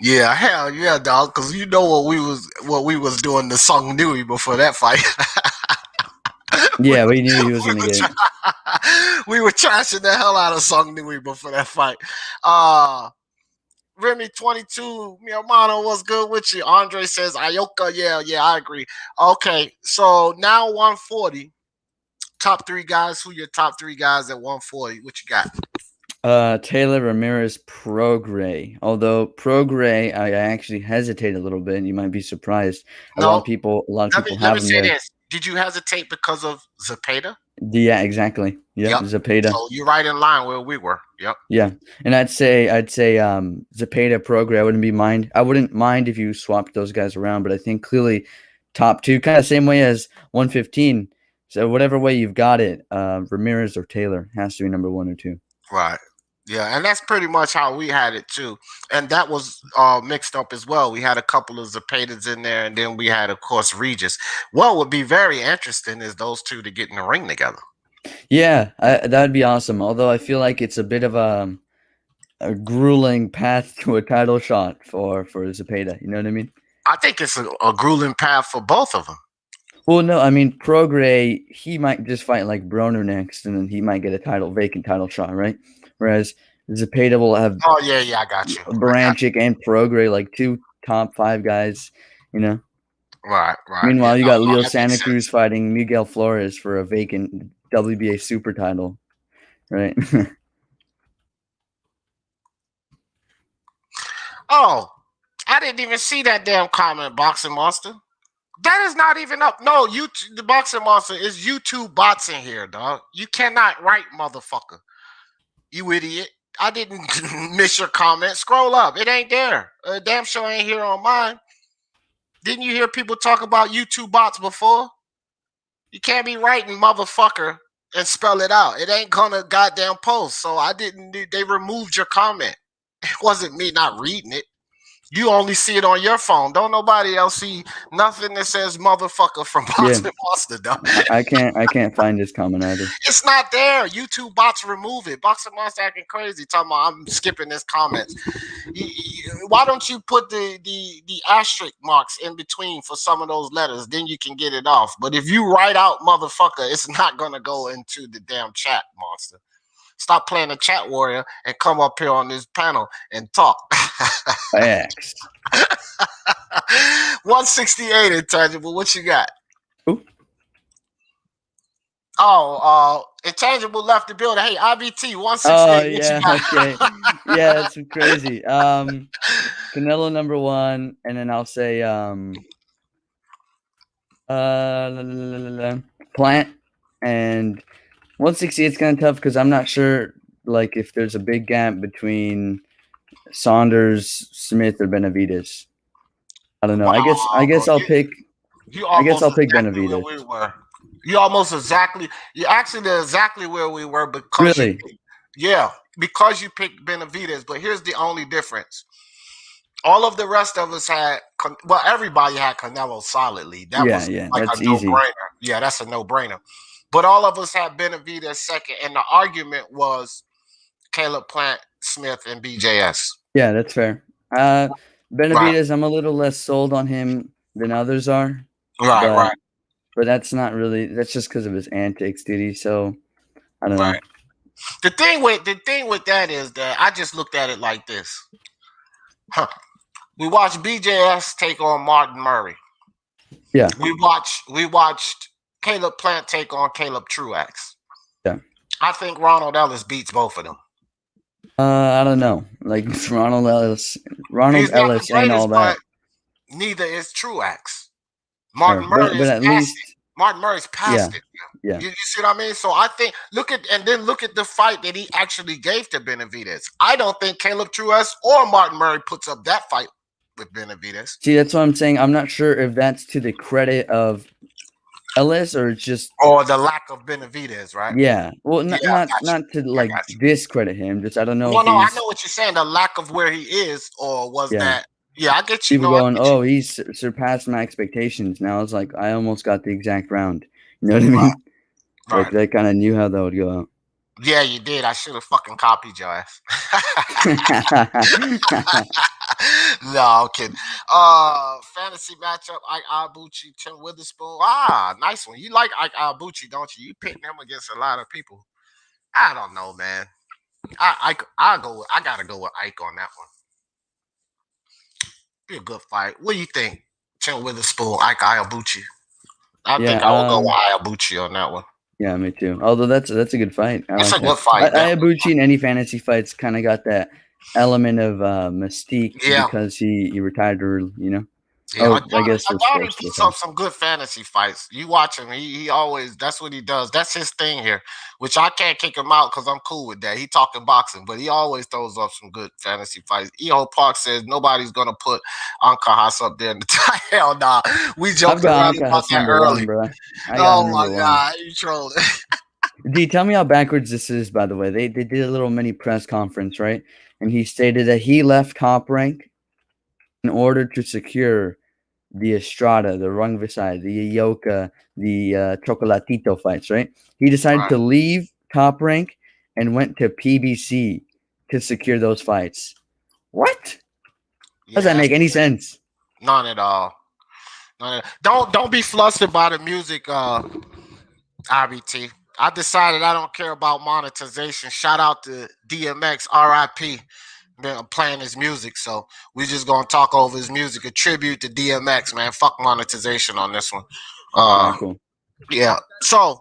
Yeah, hell yeah, dog. Because you know what we was doing to Sung Nui before that fight. Yeah, we knew he was gonna get. We were trashing the hell out of Sung Nui before that fight. Remy 22, mi hermano, what's good with you? Andre says Ioka. Yeah, I agree. Okay, so now 140. Top three guys. Who your top three guys at 140? What you got? Taylor, Ramirez, Prograis. Although Prograis, I actually hesitate a little bit. You might be surprised. A lot of people Let have me him say there. this. Did you hesitate because of Zapata? Yeah, exactly. Yep. Zapata. So you're right in line where we were. Yep. Yeah, and I'd say Zapata, Prograis. I wouldn't mind if you swapped those guys around, but I think clearly top two, kind of same way as 115. So whatever way you've got it, Ramirez or Taylor has to be number 1 or 2. Right. Yeah, and that's pretty much how we had it too. And that was mixed up as well. We had a couple of Zapatas in there, and then we had, of course, Regis. What would be very interesting is those two to get in the ring together. Yeah, that'd be awesome. Although I feel like it's a bit of a grueling path to a title shot for Zapata. You know what I mean? I think it's a grueling path for both of them. Well, no, I mean Prograis, he might just fight like Broner next, and then he might get a vacant title shot, right? Whereas Zapata will have I got you. Barancic and Prograis, like 2 top 5 guys, you know. Right. Meanwhile, you got Leo Santa Cruz fighting Miguel Flores for a vacant WBA super title, right? Oh, I didn't even see that damn comment, Boxing Monster. That is not even up. No, the Boxing Monster is YouTube bots in here, dog. You cannot write, motherfucker. You idiot. I didn't miss your comment. Scroll up. It ain't there. Damn sure ain't here on mine. Didn't you hear people talk about YouTube bots before? You can't be writing motherfucker and spell it out. It ain't gonna goddamn post. So they removed your comment. It wasn't me not reading it. You only see it on your phone. Don't nobody else see nothing that says motherfucker from Boxing Monster, dog. I can't find this comment either. It's not there. YouTube bots remove it. Boxing Monster acting crazy, talking about I'm skipping this comments. Why don't you put the asterisk marks in between for some of those letters? Then you can get it off. But if you write out motherfucker, it's not gonna go into the damn chat, Monster. Stop playing the chat warrior and come up here on this panel and talk. Facts. 168 Intangible. What you got? Ooh. Intangible left the building. Hey, IBT 168. Oh yeah, okay. Yeah, that's crazy. Canelo number 1, and then I'll say Plant, and 168 is kind of tough because I'm not sure like if there's a big gap between Saunders, Smith, or Benavidez. I don't know. I guess I'll pick Benavidez. We were. You're actually exactly where we were because really? Because you picked Benavidez. But here's the only difference. All of the rest of us everybody had Canelo solidly. That was like that's a no-brainer. Easy. Yeah, that's a no-brainer. But all of us had Benavidez second, and the argument was Caleb Plant, Smith, and BJS. Yeah, that's fair. Benavidez, I'm a little less sold on him than others are. Right. But that's not really. That's just because of his antics, Diddy. So I don't know. The thing with that is that I just looked at it like this. We watched BJS take on Martin Murray. Yeah. We watched Caleb Plant take on Caleb Truax. Yeah. I think Ronald Ellis beats both of them. I don't know. Like Ronald Ellis ain't all that. Neither is Truax. Martin Murray's past it. Yeah. You see what I mean? So I think look at the fight that he actually gave to Benavidez. I don't think Caleb Truax or Martin Murray puts up that fight with Benavidez. See, that's what I'm saying. I'm not sure if that's to the credit of Ellis or just the lack of Benavidez, right? Yeah. Well, not to like discredit him. Just I don't know. Well, no, I know what you're saying. The lack of where he is, or was that? Yeah, I get you. People going, he's surpassed my expectations. Now it's I almost got the exact round. You know what I mean? Right. Like they kind of knew how that would go out. Yeah, you did. I should have fucking copied your ass. No, I'm kidding. Fantasy matchup: Ike Ibuchi, Tim Witherspoon. Ah, nice one. You like Ike Ibuchi, don't you? You picked him against a lot of people. I don't know, man. I gotta go with Ike on that one. Be a good fight. What do you think? Tim Witherspoon, Ike Ibuchi. I Yeah, think I will go with Ibuchi on that one. yeah, me too. Although that's a good fight. I It's like a good that. fight. Ibuchi in any fantasy fights kind of got that element of mystique Yeah. because he retired early, you know. Yeah, Oh, I guess was Adani forced to puts retire. up some good fantasy fights. You watch him; he always that's what he does. That's his thing here, which I can't kick him out because I'm cool with that. He talking boxing, but he always throws up some good fantasy fights. E.O. Park says nobody's gonna put Anka Haas up there in the title. Hell nah, we I've joked got around Anka about Haas that number early. one, bro. I got him Oh my number one. god, you trolling. D, tell me how backwards this is, by the way. They did a little mini press conference, right? And he stated that he left Top Rank in order to secure the Estrada, the Rung Visai, the Ioka, the Chocolatito fights, right? He decided to leave Top Rank and went to PBC to secure those fights. What? Does that make any sense? None at all. Don't be flustered by the music, IBT. I decided I don't care about monetization. Shout out to DMX, RIP. Been playing his music, so we just gonna talk over his music. A tribute to DMX, man. Fuck monetization on this one. Cool. Yeah. So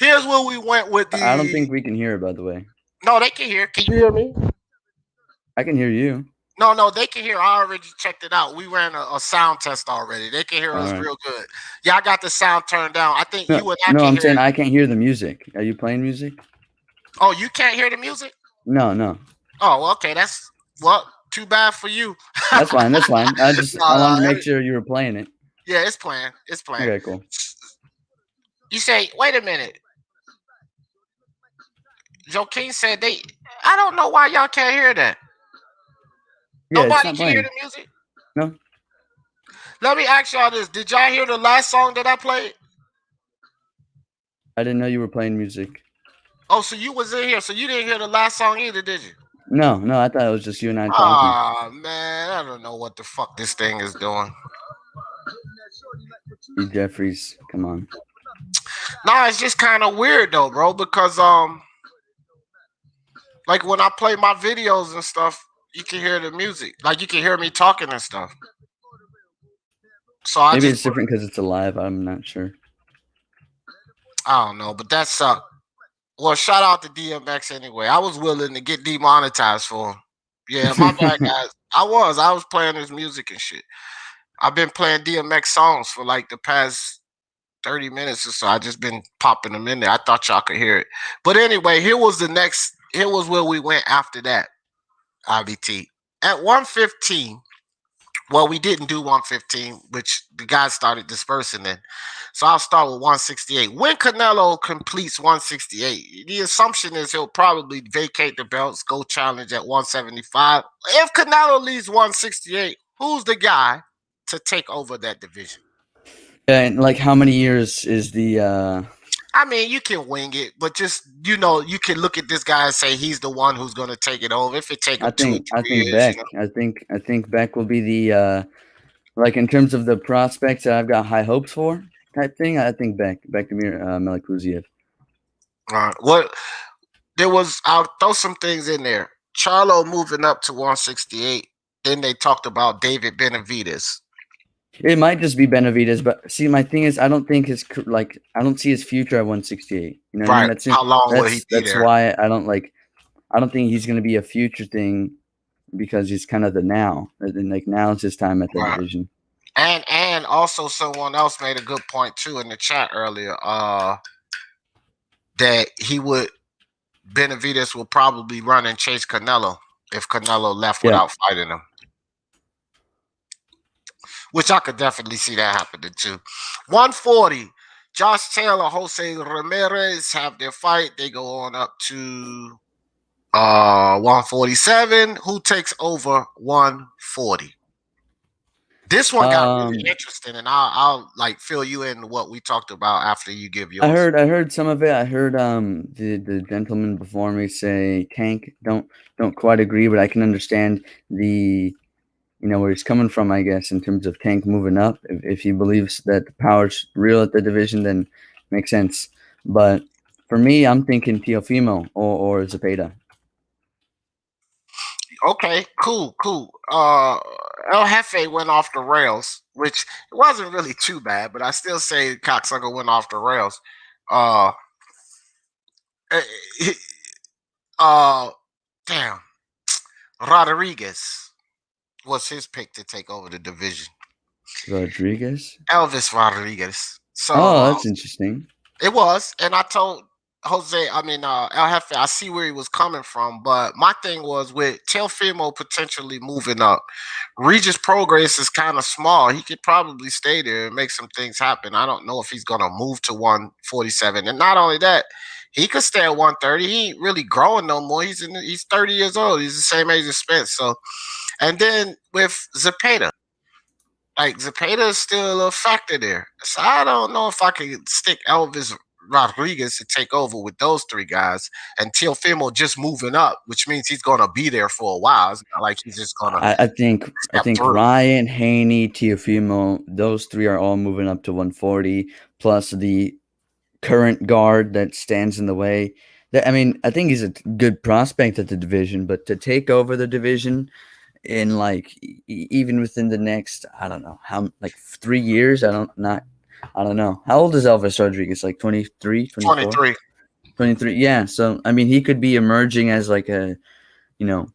here's where we went with the. I don't think we can hear it, by the way. No, they can hear. Can you hear me? I can hear you. No, they can hear. I already checked it out. We ran a sound test already. They can hear us real good. Yeah, I got the sound turned down. I think you and I No, can I'm hear saying it. I can't hear the music. Are you playing music? Oh, you can't hear the music? No. Oh, well, okay. That's too bad for you. That's fine. I wanted to make sure you were playing it. Yeah, it's playing. It's playing. Okay, cool. You say, wait a minute. Joaquin said I don't know why y'all can't hear that. Yeah, Nobody can hear the music? No. Let me ask y'all this. Did y'all hear the last song that I played? I didn't know you were playing music. Oh, so you was in here, so you didn't hear the last song either, did you? No, I thought it was just you and I talking. Ah, man, I don't know what the fuck this thing is doing. Jeffries, come on. Nah, it's just kind of weird though, bro, because like when I play my videos and stuff, you can hear the music. Like you can hear me talking and stuff. So maybe it's different because it's alive. I'm not sure. I don't know, but that sucked. Well, shout out to DMX anyway. I was willing to get demonetized for him. Yeah, my bad, guys. I was playing his music and shit. I've been playing DMX songs for like the past 30 minutes or so. I just been popping them in there. I thought y'all could hear it. But anyway, here was where we went after that. IBT. At 115. Well, we didn't do 115, which the guys started dispersing then. So I'll start with 168. When Canelo completes 168, the assumption is he'll probably vacate the belts, go challenge at 175. If Canelo leaves 168, who's the guy to take over that division? And like how many years is the I mean, you can wing it, but just you can look at this guy and say he's the one who's going to take it over. If it takes him 2 or 3 years, Beck. I think Beck will be the like in terms of the prospects that I've got high hopes for type thing. I think Bektamir Melikuziev. All right. What there was, I'll throw some things in there. Charlo moving up to 168. Then they talked about David Benavidez. It might just be Benavidez, but see, my thing is, I don't think I don't see his future at 168. You know what I mean? How long will he be there? That's why I don't think he's going to be a future thing because he's kind of the now. And like now is his time at the division. And also someone else made a good point too in the chat earlier. That Benavidez will probably run and chase Canelo if Canelo left without fighting him. Which I could definitely see that happening too. 140. Josh Taylor, Jose Ramirez have their fight. They go on up to 147. Who takes over 140? This one got really Um, interesting, and I'll like fill you in what we talked about after you give I yours. heard some of it. I heard the gentleman before me say Tank. Don't quite agree, but I can understand the where he's coming from. I guess in terms of Tank moving up, if he believes that the power's real at the division, then makes sense. But for me, I'm thinking Teofimo or Zepeda. Okay, cool. El Jefe went off the rails, which it wasn't really too bad, but I still say cocksucker went off the rails. Uh, eh, eh, uh, damn. Rodriguez was his pick to take over the division. Rodriguez. Elvis Rodriguez. So Oh, that's interesting. it was, and I told Jose, El Jefe, I see where he was coming from, but my thing was with Teofimo potentially moving up. Regis Progress is kind of small. He could probably stay there and make some things happen. I don't know if he's gonna move to 147, and not only that, he could stay at 130. He ain't really growing no more. He's 30 years old. He's the same age as Spence. So, and then with Zepeda. Like Zepeda is still a factor there. So I don't know if I could stick Elvis Rodriguez to take over with those three guys and Teofimo just moving up, which means he's gonna be there for a while. It's not like he's just gonna I step think through. Ryan, Haney, Teofimo, those three are all moving up to 140, plus the current guard that stands in the way. I mean, I think he's a good prospect at the division, but to take over the division in like even within the next, I don't know how, like 3 years, I don't know. How old is Elvis Rodriguez? Like 23, 24? 23. 23. Yeah, so I mean, he could be emerging as like a, you know,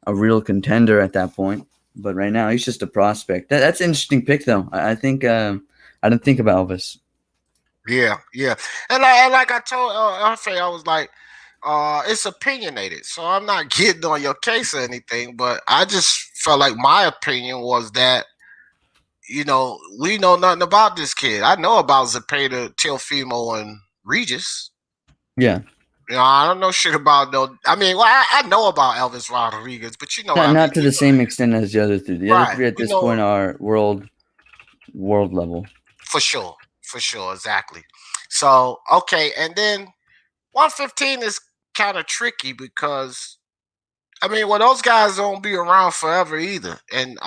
a real contender at that point. But right now, he's just a prospect. That's an interesting pick, though. I think I didn't think about Elvis. Yeah. And like I told Alfie, I was like, it's opinionated. So I'm not getting on your case or anything, but I just felt like my opinion was that we know nothing about this kid. I know about Zepeda, Teofimo, and Regis. Yeah. I don't know shit about no. I mean, well, I know about Elvis Rodriguez, but you know what I mean. Not to the same extent as the other three. The other Right. three at this point are world level. For sure, exactly. So okay, and then 115 is kind of tricky because I mean, well, those guys don't be around forever either. And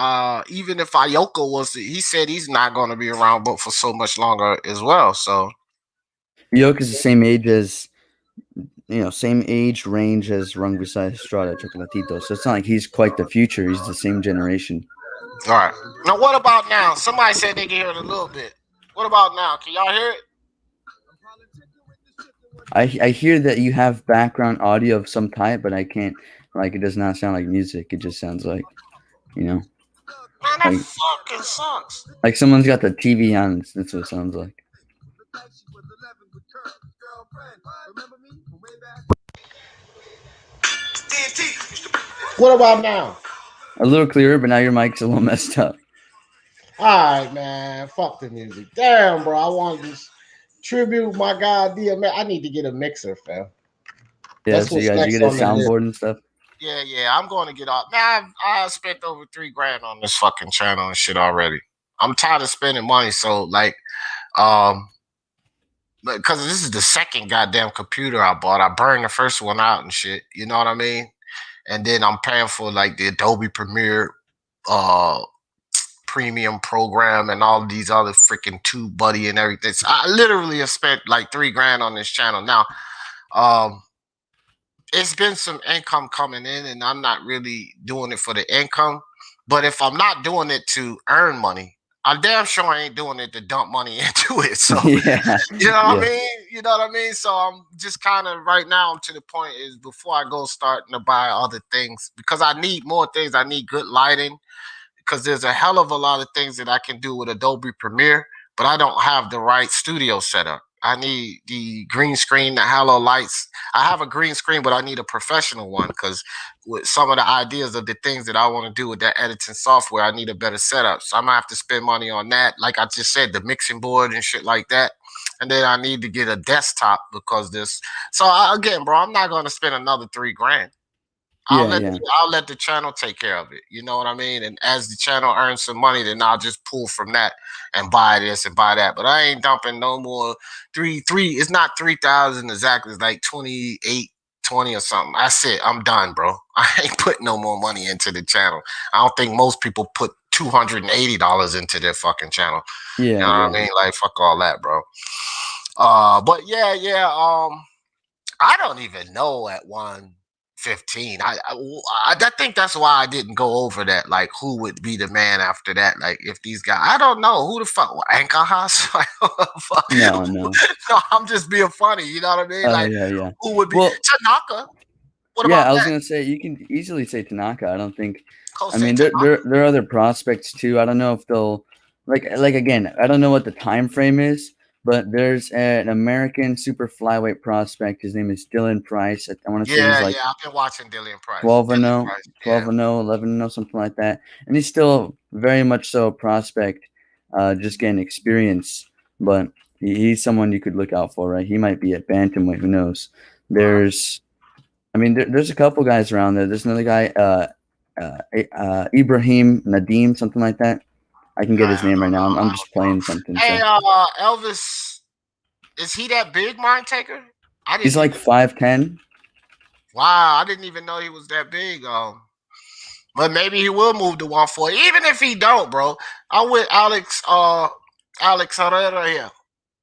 even if Ayoko he said he's not going to be around, but for so much longer as well. So Yoke is the same age as, same age range as Rungvisai Estrada Chocolatito. So it's not like he's quite the future. He's the same generation. all right. Now, what about now? Somebody said they can hear it a little bit. What about now? Can y'all hear it? I hear that you have background audio of some type, but I can't. Like, it does not sound like music. It just sounds like, Man, that fucking sucks. Like someone's got the TV on. That's what it sounds like. What about now? A little clearer, but now your mic's a little messed up. All right, man. Fuck the music. Damn, bro. I want to tribute my goddamn. I need to get a mixer, fam. Yeah, so you guys get a soundboard and stuff. Yeah. I'm going to get off. Man, I spent over $3,000 on this fucking channel and shit already. I'm tired of spending money. So like, because this is the second goddamn computer I bought. I burned the first one out and shit. You know what I mean? And then I'm paying for like the Adobe Premiere premium program and all these other freaking TubeBuddy and everything. So I literally have spent like $3,000 on this channel. Now, it's been some income coming in, and I'm not really doing it for the income. But if I'm not doing it to earn money, I'm damn sure I ain't doing it to dump money into it. So yeah. You know what I mean? You know what I mean? So I'm just kind of right now, I'm to the point is before I go starting to buy other things, because I need more things. I need good lighting, because there's a hell of a lot of things that I can do with Adobe Premiere, but I don't have the right studio setup. I need the green screen, the halo lights. I have a green screen, but I need a professional one, because with some of the ideas of the things that I want to do with that editing software, I need a better setup. So I'm going to have to spend money on that. Like I just said, the mixing board and shit like that. And then I need to get a desktop because this. So again, bro, I'm not going to spend another $3,000. Yeah. I'll let the channel take care of it. You know what I mean? And as the channel earns some money, then I'll just pull from that and buy this and buy that. But I ain't dumping no more three. It's not 3,000 exactly. It's like 28, 20 or something. That's it. I'm done, bro. I ain't putting no more money into the channel. I don't think most people put $280 into their fucking channel. Yeah. You know what I mean? Like fuck all that, bro. But yeah. I don't even know at 115. I think that's why I didn't go over that. Like, who would be the man after that? Like, if these guys, I don't know who the fuck. Anchor Haas? No. No, I'm just being funny. You know what I mean? Like, Yeah. who would be Well, Tanaka? What yeah, about I was that? gonna say you can easily say Tanaka. I don't think. I Kosei mean, Tanaka. there are other prospects too. I don't know if they'll like again. I don't know what the time frame is, but there's an American super flyweight prospect. His name is Dylan Price. I want to say he's Yeah, like I've been watching Dillian Price. 12 or Dillian no, Price. 12 Yeah. or no, 11 or no, something like that. And he's still very much so a prospect, just getting experience. But he's someone you could look out for, right? He might be at bantamweight. Who knows? There's a couple guys around there. There's another guy, Ibrahim Nadim, something like that. I can get his name right now. I'm just playing something. Hey, So Elvis, is he that big, Mind Taker? he's like 5'10". Wow, I didn't even know he was that big. But maybe he will move to 140. Even if he don't, bro. I'm with Alex Herrera here.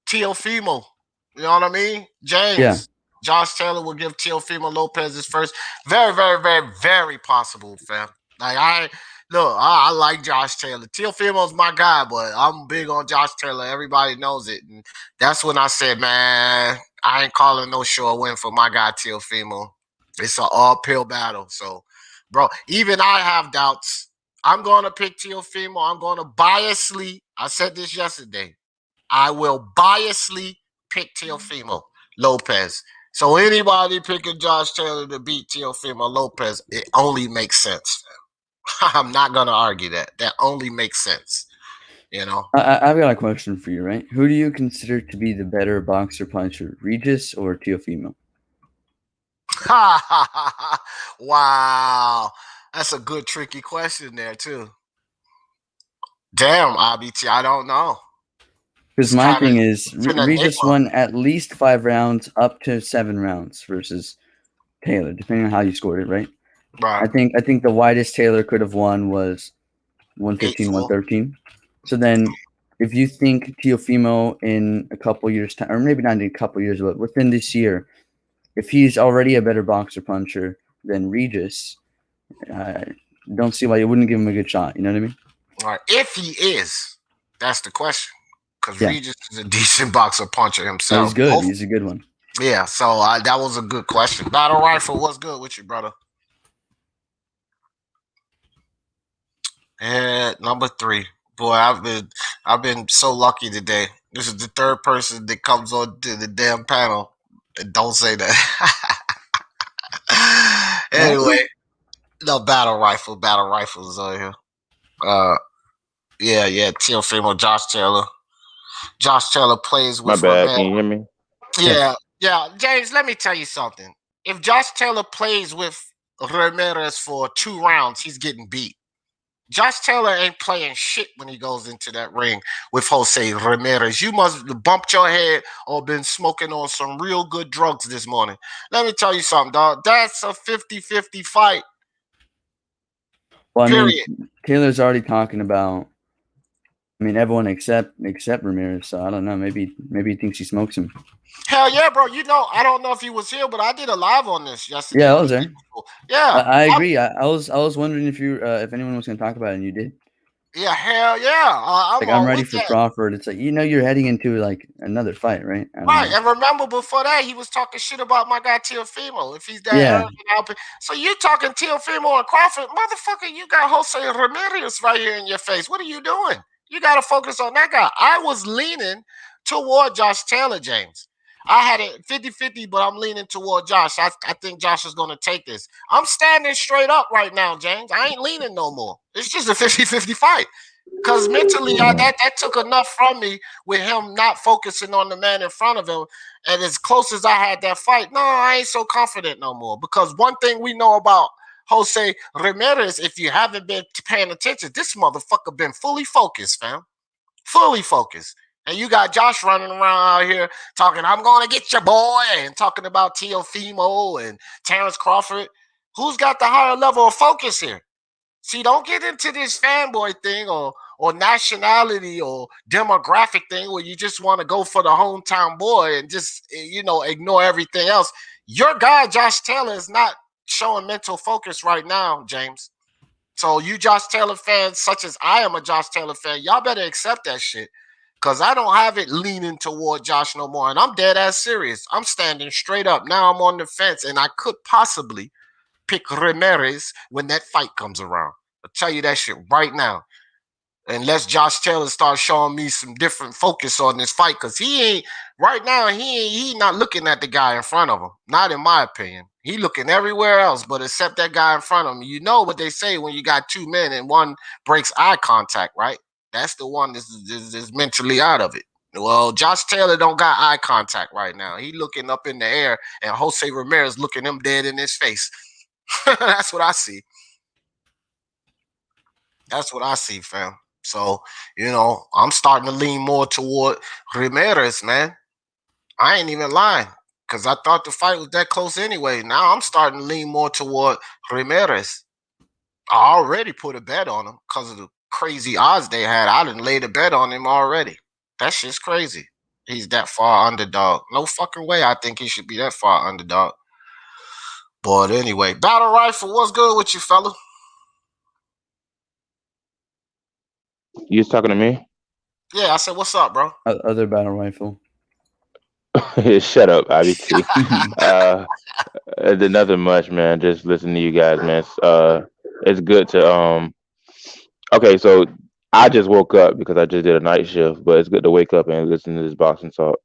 Teofimo. You know what I mean? James. Yeah. Josh Taylor will give Teofimo Lopez his first. Very, very, very, very possible, fam. Like I like Josh Taylor. Teofimo's my guy, but I'm big on Josh Taylor. Everybody knows it. And that's when I said, man, I ain't calling no sure win for my guy Teofimo. It's an uphill battle. So, bro, even I have doubts. I'm going to pick Teofimo. I'm going to biasly. I said this yesterday. I will biasly pick Teofimo Lopez. So anybody picking Josh Taylor to beat Teofimo Lopez, it only makes sense. I'm not going to argue that. That only makes sense. You know? I've got a question for you, right? Who do you consider to be the better boxer puncher, Regis or Teofimo? Wow. That's a good, tricky question there, too. Damn, IBT, I don't know. Because my thing is, Regis won at least 5 rounds, up to 7 rounds versus Taylor, depending on how you scored it, right? Right. I think the widest Taylor could have won was 115, 113. So then, if you think Teofimo in a couple years' time, or maybe not in a couple years, but within this year, if he's already a better boxer puncher than Regis, don't see why you wouldn't give him a good shot. You know what I mean? All right. If he is, that's the question. Because Regis is a decent boxer puncher himself. No, he's good. He's a good one. Yeah, so that was a good question. Battle Rifle, what's good with you, brother? And number 3. Boy, I've been so lucky today. This is the third person that comes on to the damn panel and don't say that. Anyway, no Battle Rifle's on here. Yeah, Teofimo, Josh Taylor. Josh Taylor plays with My bad. Ramirez. Can you hear me? Yeah. James, let me tell you something. If Josh Taylor plays with Ramirez for 2 rounds, he's getting beat. Josh Taylor ain't playing shit when he goes into that ring with Jose Ramirez. You must have bumped your head or been smoking on some real good drugs this morning. Let me tell you something, dog. That's a 50-50 fight. Well, I mean, Taylor's already talking about. I mean, everyone except Ramirez. So I don't know. Maybe he thinks he smokes him. Hell yeah, bro. You know, I don't know if he was here, but I did a live on this yesterday. Yeah, I was there. Yeah, I agree. I was wondering if if anyone was going to talk about it, and you did. Yeah, hell yeah. I'm ready for Crawford. It's like, you're heading into like another fight, right? Right, and remember before that, he was talking shit about my guy Teofimo. If he's that so you talking Teofimo and Crawford, motherfucker, you got Jose Ramirez right here in your face. What are you doing? You got to focus on that guy. I was leaning toward Josh Taylor, James. I had it 50-50, but I'm leaning toward Josh. I think Josh is going to take this. I'm standing straight up right now, James. I ain't leaning no more. It's just a 50-50 fight. Because mentally, that took enough from me with him not focusing on the man in front of him. And as close as I had that fight, no, I ain't so confident no more. Because one thing we know about Jose Ramirez, if you haven't been paying attention, this motherfucker been fully focused, fam. Fully focused. And you got Josh running around out here talking, I'm going to get your boy, and talking about Teofimo and Terrence Crawford. Who's got the higher level of focus here? See, don't get into this fanboy thing or nationality or demographic thing where you just want to go for the hometown boy and just ignore everything else. Your guy Josh Taylor is not showing mental focus right now, James. So you Josh Taylor fans, such as I am a Josh Taylor fan, y'all better accept that shit. Cause I don't have it leaning toward Josh no more. And I'm dead ass serious. I'm standing straight up. Now I'm on the fence and I could possibly pick Ramirez when that fight comes around. I'll tell you that shit right now. Unless Josh Taylor starts showing me some different focus on this fight, because he ain't right now. He not looking at the guy in front of him. Not in my opinion. He looking everywhere else, but except that guy in front of him. You know what they say when you got two men and one breaks eye contact, right? That's the one that's mentally out of it. Well, Josh Taylor don't got eye contact right now. He looking up in the air, and Jose Ramirez looking him dead in his face. That's what I see. That's what I see, fam. So, I'm starting to lean more toward Ramirez, man. I ain't even lying because I thought the fight was that close anyway. Now I'm starting to lean more toward Ramirez. I already put a bet on him because of the crazy odds they had. I didn't lay the bet on him already. That shit's crazy. He's that far underdog. No fucking way I think he should be that far underdog. But anyway, Battle Rifle, what's good with you, fella? You was talking to me? Yeah, I said, what's up, bro? Other battle rifle. Shut up, IBT. Nothing much, man. Just listening to you guys, man. It's good to Okay, so I just woke up because I just did a night shift, but it's good to wake up and listen to this boxing talk.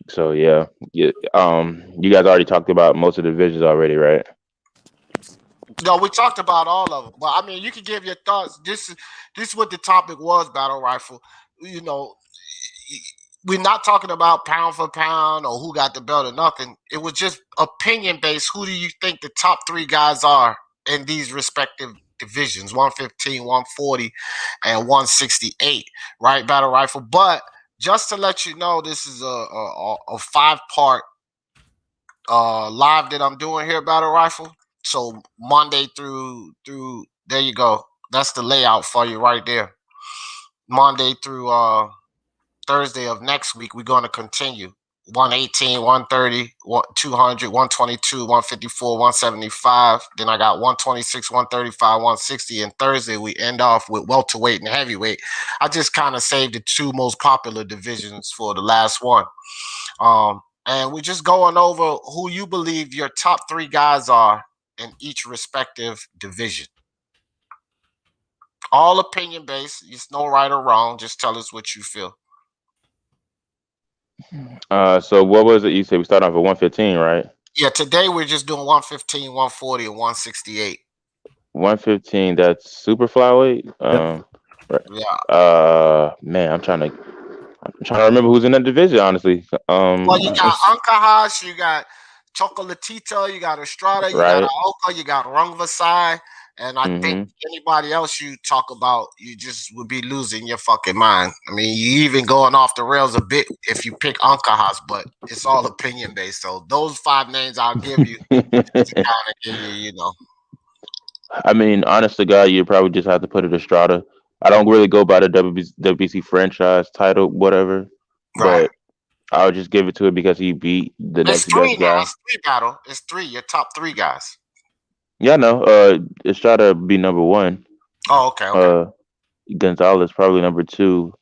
So yeah, you guys already talked about most of the divisions already, right? No, we talked about all of them. But I mean, you can give your thoughts. This is what the topic was, Battle Rifle. We're not talking about pound for pound or who got the belt or nothing. It was just opinion based. Who do you think the top three guys are in these respective divisions? 115, 140, and 168, right, Battle Rifle? But just to let you know, this is a 5-part live that I'm doing here, Battle Rifle. So Monday through there you go. That's the layout for you right there. Monday through Thursday of next week, we're going to continue. 118, 130, 200, 122, 154, 175. Then I got 126, 135, 160. And Thursday, we end off with welterweight and heavyweight. I just kind of saved the two most popular divisions for the last one. And we're just going over who you believe your top three guys are in each respective division. All opinion based. It's no right or wrong. Just tell us what you feel. So what was it you said? We started off at 115, right? Yeah, today we're just doing 115, 140, and 168. 115, that's super flyweight. Right. Yeah. Man, I'm trying to remember who's in that division, honestly. Well, you got Ancajas, you got Chocolatito, you got Estrada, you got Right. Aoka, you got Rungvisai, and I think anybody else you talk about, you just would be losing your fucking mind. I mean, you even going off the rails a bit if you pick Ancajas, but it's all opinion based. So those 5 names I'll give you to kind of give you, I mean, honest to God, you probably just have to put it Estrada. I don't really go by the WBC franchise title, whatever, right. but I would just give it to it because he beat the It's next 3 best now. guy. It's 3 battle. It's 3. Your top 3 guys. Yeah, no. Estrada be number 1. Oh, okay. Gonzalez probably number 2.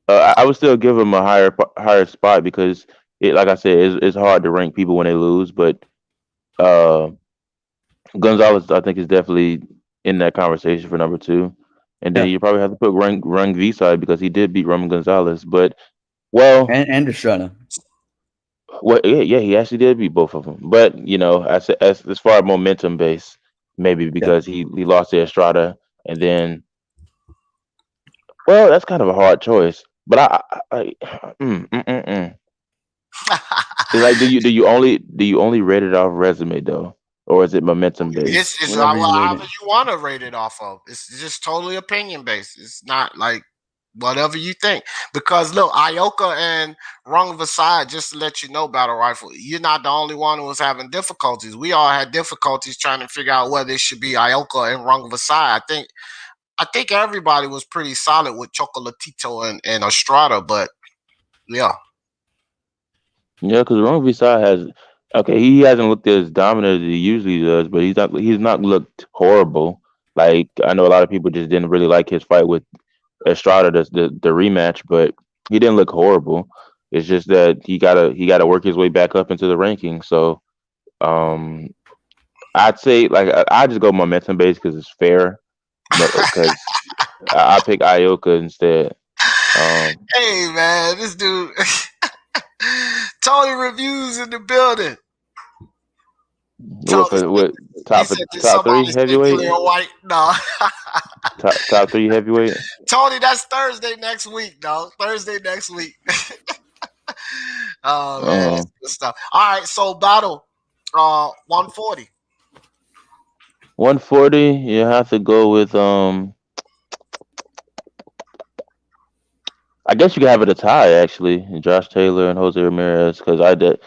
I would still give him a higher spot because like I said, it's hard to rank people when they lose, but Gonzalez I think is definitely in that conversation for number 2. And then you probably have to put Rung V side because he did beat Roman Gonzalez, but and Estrada. Well, yeah, he actually did beat both of them. But as far as momentum base, maybe because he lost to Estrada, and then, well, that's kind of a hard choice. But it's like, do you only rate it off resume though? or is it momentum based? It's Whatever you rate however it. you want to rate it off of. It's just totally opinion based. It's not like whatever you think. Because look, Ioka and Rung Vasai, just to let you know, Battle Rifle, you're not the only one who was having difficulties. We all had difficulties trying to figure out whether it should be Ioka and Rung Vasai. I think everybody was pretty solid with Chocolatito and Estrada, but yeah. Yeah, because Ron Visai has okay. He hasn't looked as dominant as he usually does, but he's not looked horrible. Like I know a lot of people just didn't really like his fight with Estrada, the rematch, but he didn't look horrible. It's just that he gotta work his way back up into the rankings. So um, I'd say like I just go momentum based because it's fair. Because I pick Ioka instead. Hey man, this dude Tony Reviews in the building. What for what He top said, did top three somebody say heavyweight? Clear White? No. Top three heavyweight. Tony, that's Thursday next week, dog. Thursday next week. Oh man, that's good stuff. All right, so battle 140. 140. You have to go with I guess you could have it a tie actually, Josh Taylor and Jose Ramirez because I did.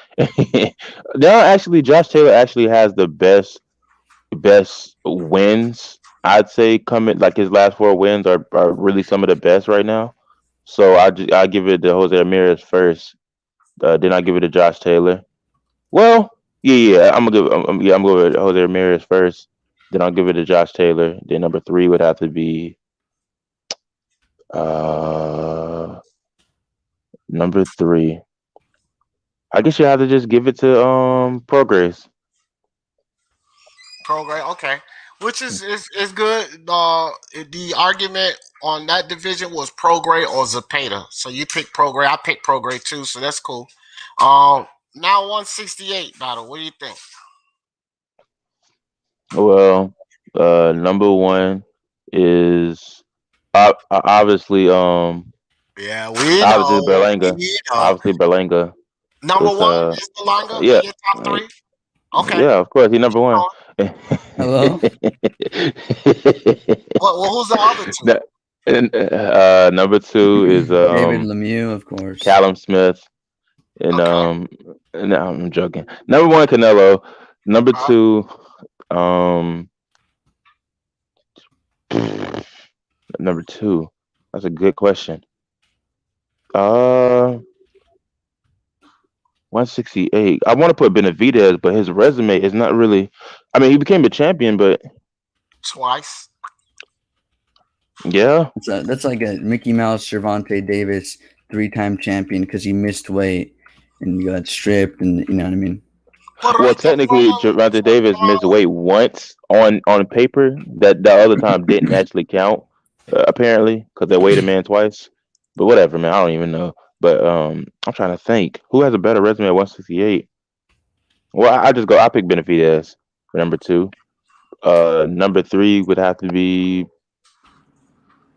No, actually, Josh Taylor actually has the best wins. I'd say coming like his last four wins are really some of the best right now. So I give it to Jose Ramirez first. Then I give it to Josh Taylor. Well, yeah. I'm gonna go with Jose Ramirez first. Then I'll give it to Josh Taylor. Then number three would have to be uh number three. I guess you have to just give it to Progress. Program, okay. Which is good. The argument on that division was Prograde or Zapata. So you pick Prograde. I picked Prograde too, so that's cool. Now 168 battle. What do you think? Well, number one is obviously Yeah, we obviously know. Berlanga. We know. Obviously Berlanga. Number Cause one is Malanga yeah, in your top three. Okay. yeah, of course he's number one. Hello? Who's the other two? And, number two is David Lemieux, of course. Callum Smith, and Okay. no, I'm joking. Number one Canelo. Number two, um, number two. That's a good question. Uh, 168. I want to put Benavidez, but his resume is not really. I mean, he became a champion, but Twice. yeah. That's like a Mickey Mouse, Cervante Davis, 3-time champion because he missed weight and he got stripped, and you know what I mean. Well, technically, Gervonta Davis missed weight once on paper. That other time didn't actually count, apparently, because they weighed a man twice. But whatever, man. I don't even know. But I'm trying to think who has a better resume at 168. Well, I just go. I pick Benavidez for number two. Number three would have to be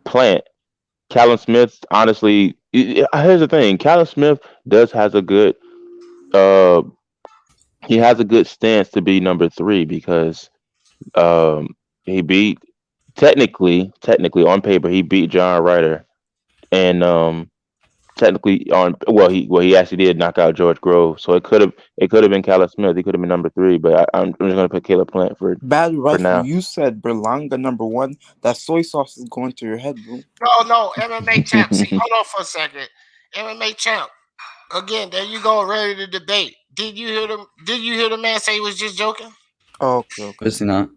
Plant. Callum Smith. Honestly, here's the thing. Callum Smith does has a good. Uh, he has a good stance to be number three because he beat technically on paper he beat John Ryder and technically on he actually did knock out George Grove, so it could have been Callum Smith. He could have been number three, but I'm just gonna put Caleb Plant for Bad rifle. now. You said Berlanga number one. That soy sauce is going to your head, bro. No, MMA champ. See, hold on for a second. MMA champ. Again, there you go, ready to debate. Did you hear the man say he was just joking? Oh, okay. Obviously not.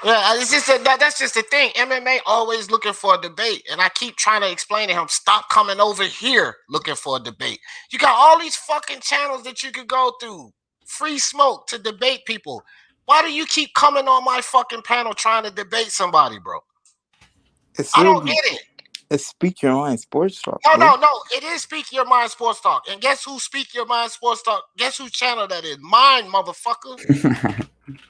Yeah, it's just that's just the thing. MMA always looking for a debate, and I keep trying to explain to him, stop coming over here looking for a debate. You got all these fucking channels that you could go through, free smoke to debate people. Why do you keep coming on my fucking panel trying to debate somebody, bro? I don't get it. It's Speak Your Mind Sports Talk. No. It is Speak Your Mind Sports Talk. And guess who Speak Your Mind Sports Talk? Guess whose channel that is? Mine, motherfucker.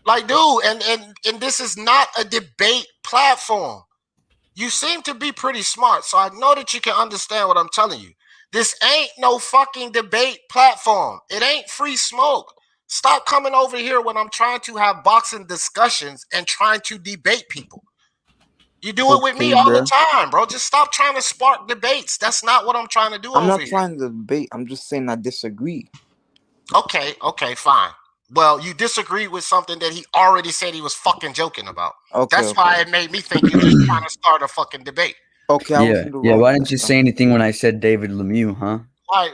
Like, dude, and this is not a debate platform. You seem to be pretty smart, so I know that you can understand what I'm telling you. This ain't no fucking debate platform. It ain't free smoke. Stop coming over here when I'm trying to have boxing discussions and trying to debate people. You do it with me Okay, all the bro. time, bro. Just stop trying to spark debates. That's not what I'm trying to do I'm over not here. trying to debate. I'm just saying I disagree. Okay, fine. Well, you disagree with something that he already said he was fucking joking about. Okay, That's why it made me think you're just trying to start a fucking debate. Okay, I was Yeah, in the yeah. wrong Why then. didn't you say anything when I said David Lemieux, huh?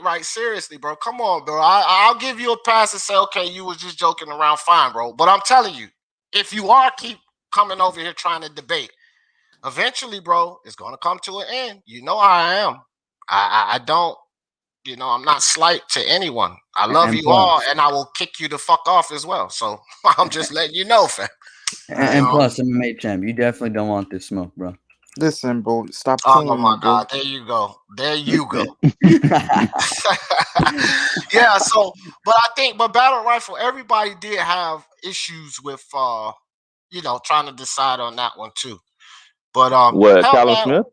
Right. Seriously, bro. Come on, bro. I'll give you a pass and say, okay, you was just joking around, fine, bro. But I'm telling you, if you keep coming over here trying to debate, eventually, bro, it's gonna come to an end. You know how I am. I don't. I'm not slight to anyone. I love And you all, plus, and I will kick you the fuck off as well. So I'm just letting you know, fam. and plus, MMA champ, you definitely don't want this smoke, bro. Listen, bro, stop Oh playing with my me, bro. God, there you go. Yeah, so but battle rifle, everybody did have issues with trying to decide on that one too. But What, hell Callum man, Smith?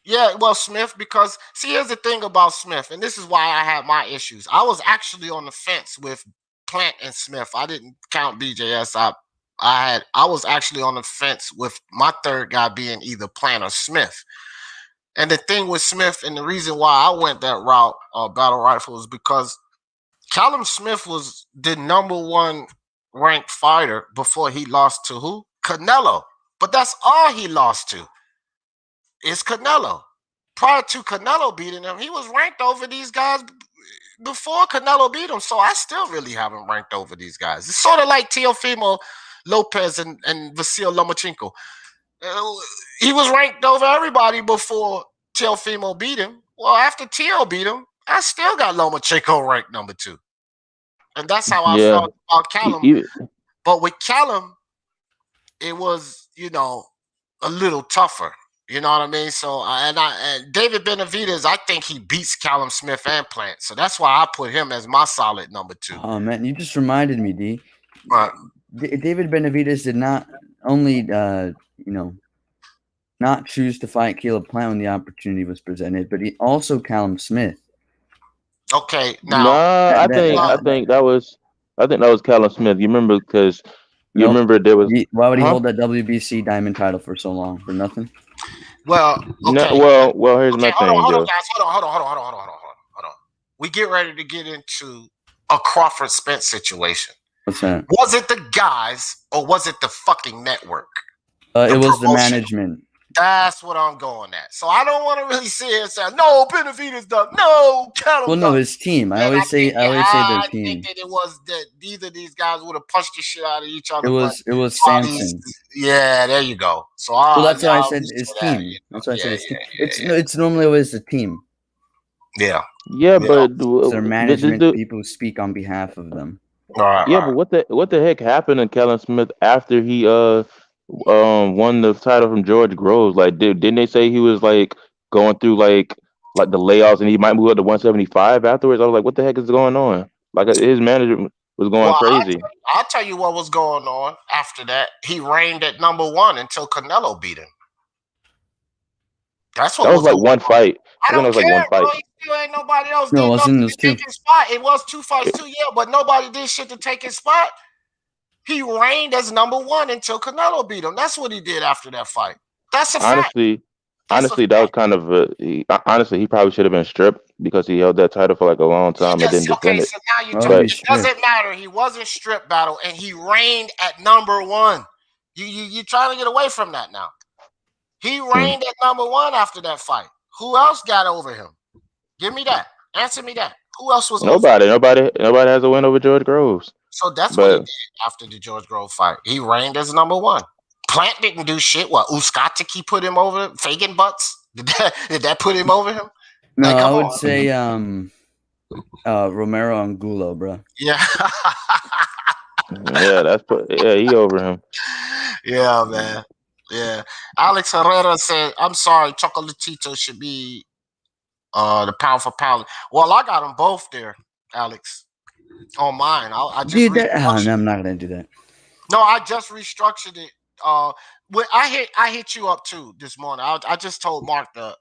yeah, well, Smith, because see, here's the thing about Smith, and this is why I had my issues. I was actually on the fence with Plant and Smith. I didn't count BJS. I was actually on the fence with my third guy being either Plant or Smith. And the thing with Smith, and the reason why I went that route, battle rifle, is because Callum Smith was the number one ranked fighter before he lost to who? Canelo. But that's all he lost to is Canelo. Prior to Canelo beating him, he was ranked over these guys before Canelo beat him. So I still really haven't ranked over these guys. It's sort of like Teofimo Lopez and Vasil Lomachenko. He was ranked over everybody before Teofimo beat him. Well, after Teo beat him, I still got Lomachenko ranked number 2. And that's how I Yeah. felt about Callum. You, But with Callum, it was, a little tougher. You know what I mean? So, and David Benavidez, I think he beats Callum Smith and Plant. So that's why I put him as my solid number 2. Oh man, you just reminded me, D. Right. David Benavidez did not only, not choose to fight Caleb Plant when the opportunity was presented, but he also Callum Smith. Okay, now nah, I think that was Callum Smith. You remember because you Nope. remember there was Why would he huh? hold that WBC diamond title for so long? For nothing? well, No, okay. well, here's Okay, my thing, hold on, Joe. guys. Hold on. We get ready to get into a Crawford Spence situation. What's that? Was it the guys or was it the fucking network? It was the promotion. management. That's what I'm going at. So I don't want to really sit here and say, no, Benavidez done. No, Callum Well, no, done. his team. I And always say their I team. think that it was that either of these guys would have punched the shit out of each other. It was all these- Samson. yeah, there you go. So Well, that's why I I'll said just his say that, team. That's why I said his team. yeah. It's normally always the team. Yeah. Yeah, but It's their this management, dude, people who speak on behalf of them. All right. yeah, but what the heck happened to Callum Smith after he won the title from George Groves? Like, didn't they say he was like going through like the layoffs and he might move up to 175 afterwards? I was like, what the heck is going on? Like his manager was going Well, crazy. I'll tell you what was going on after that. He reigned at number 1 until Canelo beat him. That's what That was like going one on. fight. I I think don't it was like care, one bro. fight. He still ain't nobody else No, did it wasn't. nothing It was to two. take his spot. It was 2 fights too, yeah, but nobody did shit to take his spot. He reigned as number 1 until Canelo beat him. That's what he did after that fight. That's a fact. Honestly, that was kind of honestly he probably should have been stripped because he held that title for like a long time and Yes, didn't okay, defend it. so now you Why would talk. he be It stripped? doesn't matter. He wasn't stripped battle, and he reigned at number 1. You trying to get away from that now. He reigned at number 1 after that fight. Who else got over him? Give me that. Answer me that. Who else was over him? Nobody has a win over George Groves. So that's what he But did after the George Grove fight. He reigned as number 1. Plant didn't do shit. What, Uskatiki put him over? Fagan Butts? Did that put him over him? No, Like, I come would on. say Romero Angulo, bro. Yeah. yeah, he over him. Yeah, man. Yeah. Alex Herrera said, I'm sorry, Chocolatito should be the pound for pound. Well, I got them both there, Alex. On mine. I just Dude, no, restructured. I'm not gonna do that. No, I just restructured it. I hit you up too this morning. I just told Mark the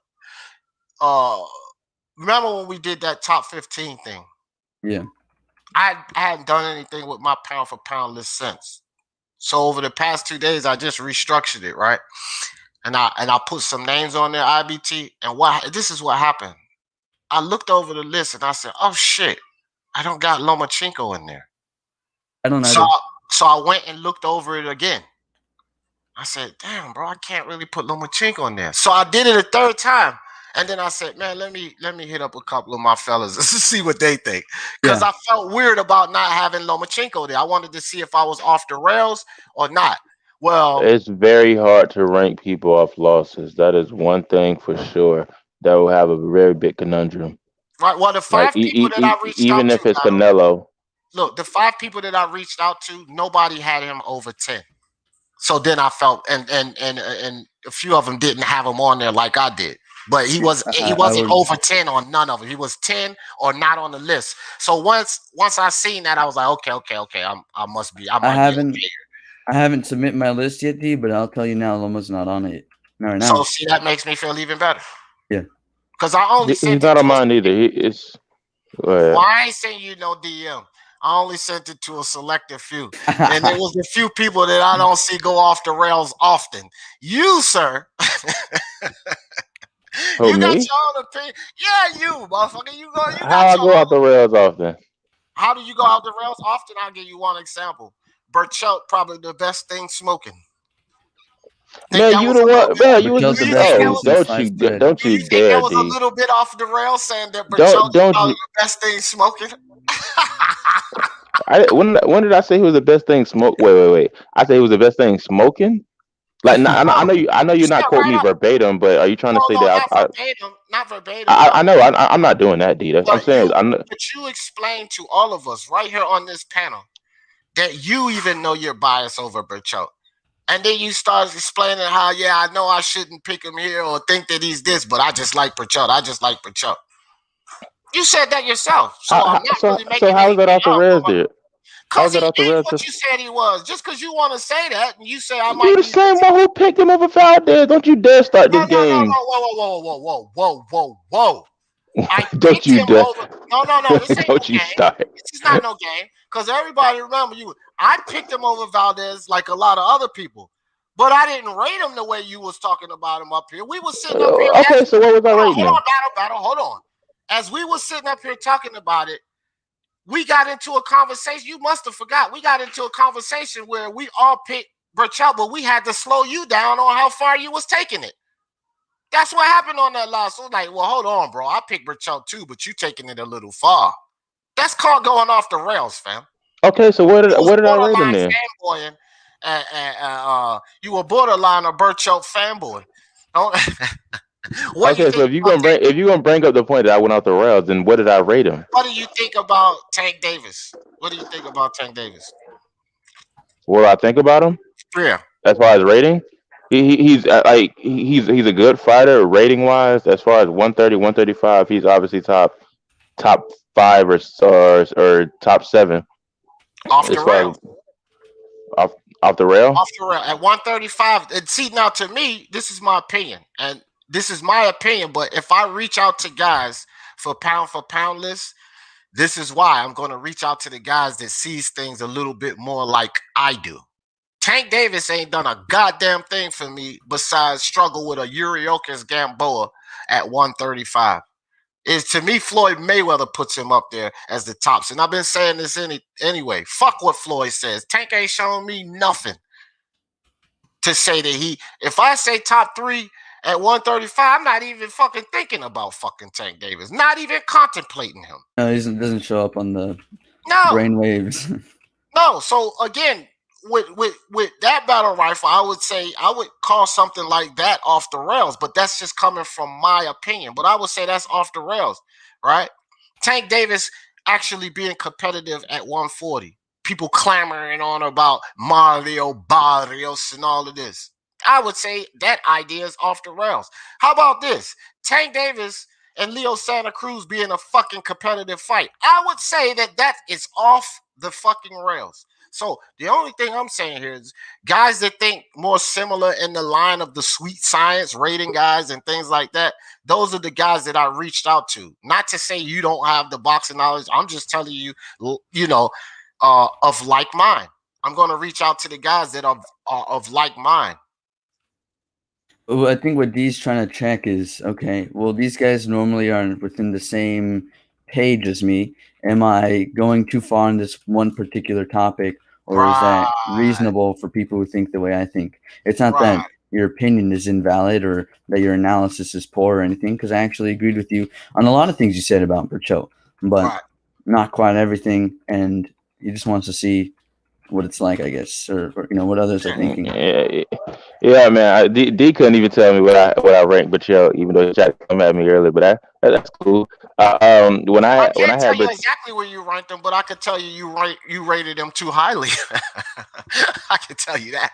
remember when we did that top 15 thing? Yeah. I hadn't done anything with my pound for pound list since. So over the past 2 days, I just restructured it, right? And I put some names on there, IBT. And this is what happened. I looked over the list and I said, "Oh shit, I don't got Lomachenko in there." I don't So either. so I went and looked over it again. I said, "Damn, bro, I can't really put Lomachenko in there." So I did it a third time. And then I said, "Man, let me hit up a couple of my fellas to see what they think." Because Yeah. I felt weird about not having Lomachenko there. I wanted to see if I was off the rails or not. Well, It's very hard to rank people off losses. That is one thing for sure. That will have a very big conundrum. right. Well, the Like 5 people that I reached out even to, if it's Battle, Canelo, look, the 5 people that I reached out to, nobody had him over 10. So then I felt, and a few of them didn't have him on there like I did. But he I wasn't would. over 10 on none of them. He was 10 or not on the list. So once I seen that, I was like, okay, I might be okay. I haven't submitted my list yet, D, but I'll tell you now, Loma's not on it. Not right So now. see, that makes me feel even better. Yeah. Because I only he's sent it not on to mine either. It's well, I ain't sending you no DM. I only sent it to a selective few. And there was a few people that I don't see go off the rails often. You, sir, who you got me? your own opinion. Yeah, you, motherfucker. You How got I your go own. off the rails often? How do you go off the rails often? I'll give you one example. Burchelt, probably the best thing smoking. Think Man, that you was the a little one. bit. Man, you was Berkel's the the Do you best think that thing was? since sliced bread. don't Do you you think that dare, was a D. little bit off the rails, saying that Burchelt is Don't probably you? the best thing smoking? When did I say he was the best thing smoke? Wait. I say he was the best thing smoking. Like, I No, know I know you you're said not quoting right me up. verbatim, but are you trying to say No, that not I verbatim, not verbatim. I know I'm not doing that, D. I'm But saying you explained to all of us right here on this panel that you even know you're biased over Burchell. And then you start explaining how, yeah, I know I shouldn't pick him here or think that he's this, but I just like Burchell. I just like Burchell. You said that yourself. So I'm not really so making how is that anything off the up. rails, there? How Because is he that off the is rails? what you said he was. Just because you want to say that and you say I You might the be. same one who picked him over Valdez. Don't you dare start No, this no, no, game. no. Whoa. I Don't picked you him dare. over. No. This ain't no Don't you game. start. This is not no game. Because everybody remember you. I picked him over Valdez like a lot of other people. But I didn't rate him the way you was talking about him up here. We was sitting up here. Okay, so what was I rating Hold him? on, battle. Hold on. As we was sitting up here talking about it, we got into a conversation. You must have forgot. We got into a conversation where we all picked Burchell, but we had to slow you down on how far you was taking it. That's what happened on that last. So like, well, hold on, bro. I picked Burchell too, but you taking it a little far. That's called going off the rails, fam. Okay, so what You was did I rate him borderline then? fanboying. You were borderline a Burchell fanboy. Don't. What do you Okay, so think about if you gonna bring up the point that I went off the rails, then what did I rate him? What do you think about Tank Davis? What do you think about Tank Davis? What do I think about him Yeah. as far as rating? He's a good fighter rating wise. As far as 130, 135, he's obviously top five or top seven Off the as far rail. as off the rail. Off the rail at 135. And see, now to me, this is my opinion, and this is my opinion. But if I reach out to guys for pound list, this is why I'm going to reach out to the guys that sees things a little bit more like I do. Tank Davis ain't done a goddamn thing for me besides struggle with a Yuriokis Gamboa at 135. Is to me, Floyd Mayweather puts him up there as the tops. And I've been saying this anyway. Fuck what Floyd says. Tank ain't showing me nothing to say that if I say top three at 135, I'm not even fucking thinking about fucking Tank Davis. Not even contemplating him. No, he doesn't show up on the brain waves. No. So again, with that battle rifle, I would say I would call something like that off the rails, but that's just coming from my opinion. But I would say that's off the rails, right? Tank Davis actually being competitive at 140. People clamoring on about Mario Barrios and all of this. I would say that idea is off the rails. How about this? Tank Davis and Leo Santa Cruz being a fucking competitive fight. I would say that is off the fucking rails. So the only thing I'm saying here is guys that think more similar in the line of the sweet science rating guys and things like that. Those are the guys that I reached out to. Not to say you don't have the boxing knowledge. I'm just telling you, of like mind. I'm going to reach out to the guys that are of like mind. Well, I think what D's trying to check is, okay, well, these guys normally aren't within the same page as me. Am I going too far on this one particular topic, or is that reasonable for people who think the way I think? It's not that your opinion is invalid or that your analysis is poor or anything, because I actually agreed with you on a lot of things you said about Percho, but not quite everything, and he just wants to see what it's like, I guess, or what others are thinking. Yeah, man. D couldn't even tell me what I ranked Bachel, even though he tried to come at me earlier. But that's cool. When I can't tell had you exactly where you ranked them, but I could tell you you rated them too highly. I can tell you that.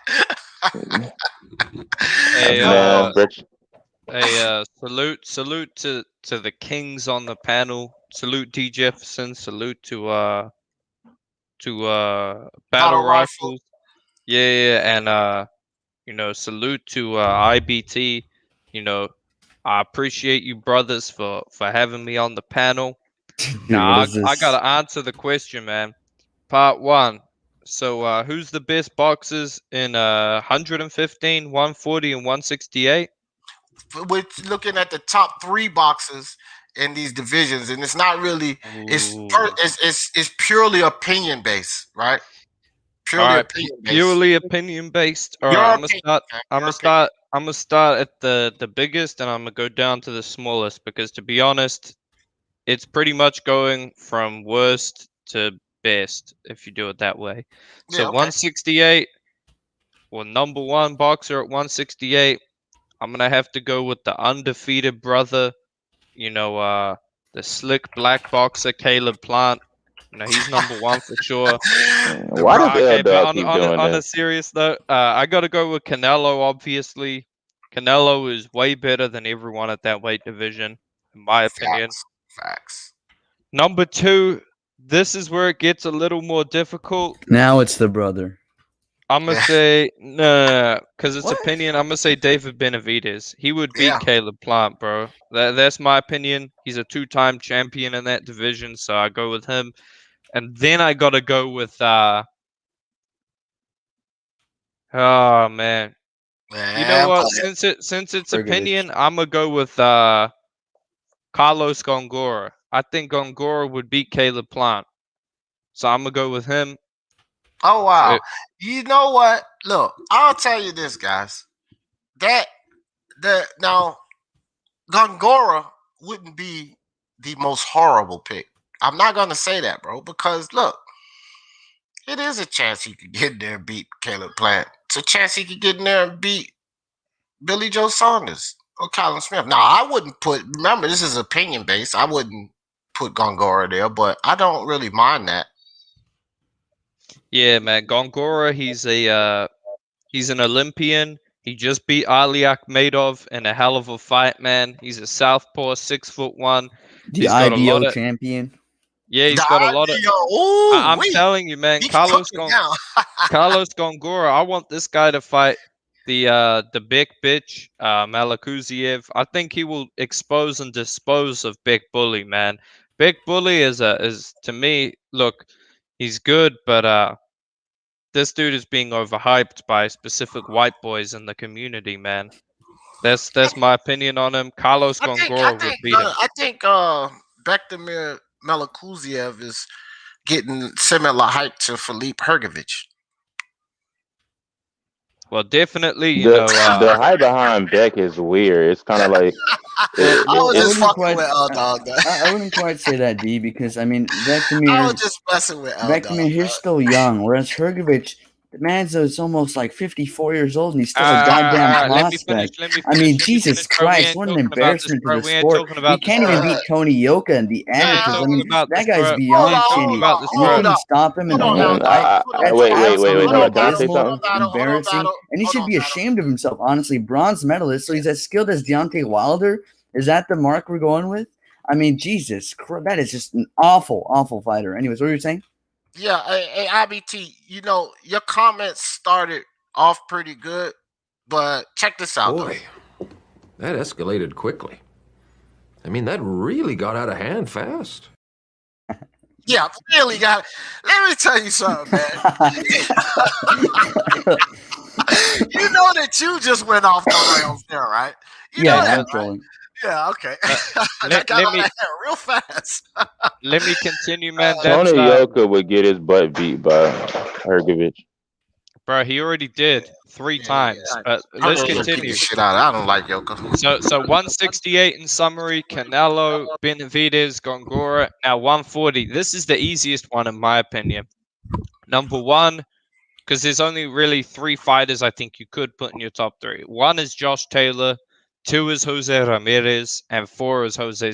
Salute to the kings on the panel. Salute D Jefferson. Salute to Battle Rifles. Yeah, and salute to IBT. I appreciate you brothers for having me on the panel. Now I gotta answer the question, man. Part 1. So who's the best boxers in 115, 140, and 168? We're looking at the top 3 boxers in these divisions, and it's not really it's purely opinion based, right? Purely opinion based. Purely opinion based. All right, I'm gonna start at the biggest, and I'm gonna go down to the smallest, because to be honest, it's pretty much going from worst to best if you do it that way. So 168, well, number 1 boxer at 168, I'm gonna have to go with the undefeated brother, the slick black boxer Caleb Plant. He's number 1 for sure. Why does L-Dog keep doing on a this? serious note, I got to go with Canelo, obviously. Canelo is way better than everyone at that weight division, in my opinion. Facts. Number 2, this is where it gets a little more difficult. Now it's the brother. I'm going to say, no, because it's opinion. I'm going to say David Benavidez. He would beat Caleb Plant, bro. That's my opinion. He's a 2-time champion in that division, so I go with him. And then I got to go with, oh, man. You know what? Since it's opinion, I'm going to go with Carlos Gongora. I think Gongora would beat Caleb Plant. So I'm going to go with him. Oh, wow. You know what? Look, I'll tell you this, guys. Now, Gongora wouldn't be the most horrible pick. I'm not going to say that, bro, because, look, it is a chance he could get in there and beat Caleb Plant. It's a chance he could get in there and beat Billy Joe Saunders or Colin Smith. Now, I wouldn't remember, this is opinion-based. I wouldn't put Gongora there, but I don't really mind that. Yeah, man. Gongora, he's an Olympian. He just beat Ali Akhmedov in a hell of a fight, man. He's a southpaw, 6'1". The IBO champion. Yeah, he's got a lot of. I'm telling you, man, Carlos Gongora. I want this guy to fight the big bitch, Malakuziev. I think he will expose and dispose of Big Bully, man. Big Bully is to me, look, he's good, but this dude is being overhyped by specific white boys in the community, man. That's my opinion on him. Carlos Gongora would beat him. I think Bektamir Malakuziev is getting similar hype to Filip Hrgović. Well, definitely, the hype behind Beck is weird. It's kind of like I was just fucking with L-Dog. I wouldn't quite say that, D, because I mean, Bektamir. I was just messing with L-Dog. Bektamir, he's still young, whereas Hrgović, the man's almost like 54 years old, and he's still a goddamn prospect. I mean, Jesus Christ, what an embarrassment to the sport. He can't even beat Tony Yoka and the amateurs. I mean, that guy's beyond shitty. And you couldn't stop him in the whole fight. That's absolutely embarrassing. And he should be ashamed of himself, honestly. Bronze medalist, so he's as skilled as Deontay Wilder. Is that the mark we're going with? I mean, Jesus, that is just an awful, awful fighter. Anyways, what were you saying? Yeah, hey, IBT, you know, your comments started off pretty good, but check this out. Boy, that escalated quickly. I mean, that really got out of hand fast. Yeah, really got. Let me tell you something, man. You know that you just went off the rails there, right? You know that, right? Yeah, okay. That got out of hand real fast. Let me continue, man. Tony Yoka would get his butt beat by Hergovich. Bro, he already did 3 times. But let's continue. Shit out. I don't like Yoka. So 168 in summary: Canelo, Benavidez, Gongora. Now 140. This is the easiest one in my opinion. Number 1, because there's only really 3 fighters I think you could put in your top 3. 1 is Josh Taylor, 2 is Jose Ramirez, and 3 is Jose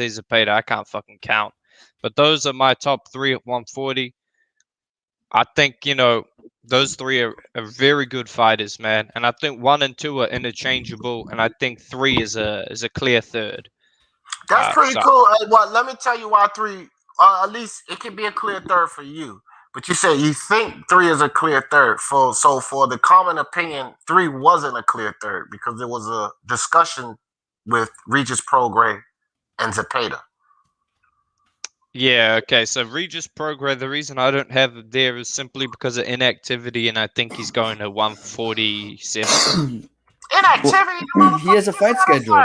Zepeda. I can't fucking count. But those are my top 3 at 140. I think, you know, those 3 are very good fighters, man. And I think 1 and 2 are interchangeable, and I think 3 is a clear third. That's pretty cool. Hey, well, let me tell you why 3. At least it can be a clear third for you. But you said you think 3 is a clear third. So for the common opinion, 3 wasn't a clear third because there was a discussion with Regis Prograis and Zepeda. Yeah, okay. So Regis Prograis, the reason I don't have him there is simply because of inactivity, and I think he's going to 147. Inactivity? Well, he has a fight scheduled.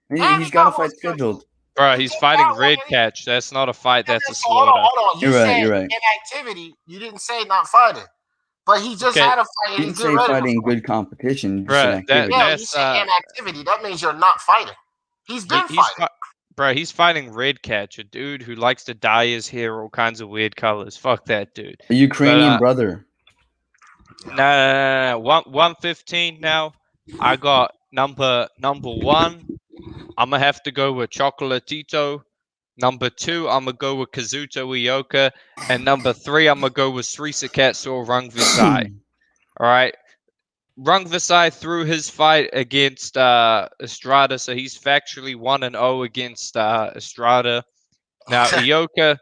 He's got a fight scheduled. Bro, he's fighting Red Catch. That's not a fight. That's a slaughter. Hold on. You're right. Inactivity. You didn't say not fighting. But he just had a fight. You didn't say fighting good competition. Bro, you said inactivity. That means you're not fighting. He's been fighting. Bro, he's fighting Red Catch, a dude who likes to dye his hair all kinds of weird colors. Fuck that dude. A Ukrainian brother. No. 115 now. I got number 1. I'm going to have to go with Chocolatito. Number 2, I'm going to go with Kazuto Ioka. And number 3, I'm going to go with Srisakatsu or Rung Visai. All right. Rung Visai threw his fight against Estrada, so he's factually 1-0 against Estrada. Now, Ioka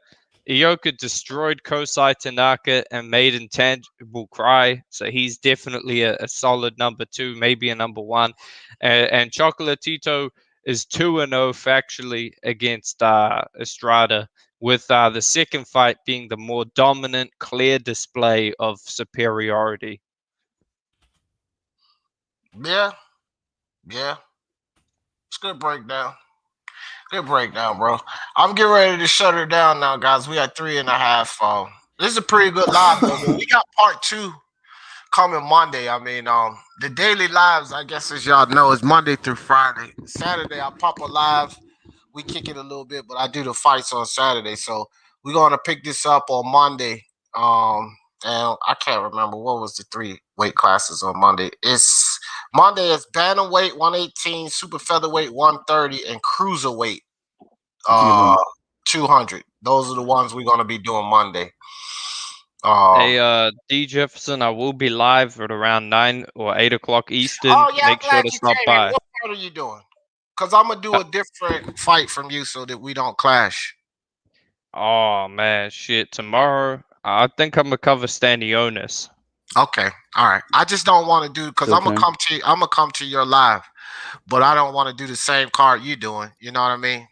destroyed Kosai Tanaka and made Intangible cry, so he's definitely a solid number 2, maybe a number 1. And Chocolatito is 2-0 factually against Estrada, with the second fight being the more dominant, clear display of superiority. Yeah. It's a good breakdown. Bro. I'm getting ready to shut her down now, guys. We got 3.5. This is a pretty good live, though. We got part 2 coming Monday. I mean, the daily lives, I guess, as y'all know, is Monday through Friday. Saturday, I pop a live. We kick it a little bit, but I do the fights on Saturday. So we're going to pick this up on Monday. And I can't remember what was the 3 weight classes on Monday. Monday is bantamweight 118, super featherweight 130, and cruiserweight 200. Those are the ones we're going to be doing Monday. Hey, D Jefferson, I will be live at around 9 or 8 o'clock Eastern. Make sure to stop by. What part are you doing? Because I'm going to do a different fight from you so that we don't clash. Oh, man, shit. Tomorrow, I think I'm going to cover Stanionis. Okay, all right. I just don't want to do because I'm gonna come to your live, but I don't want to do the same card you doing. You know what I mean?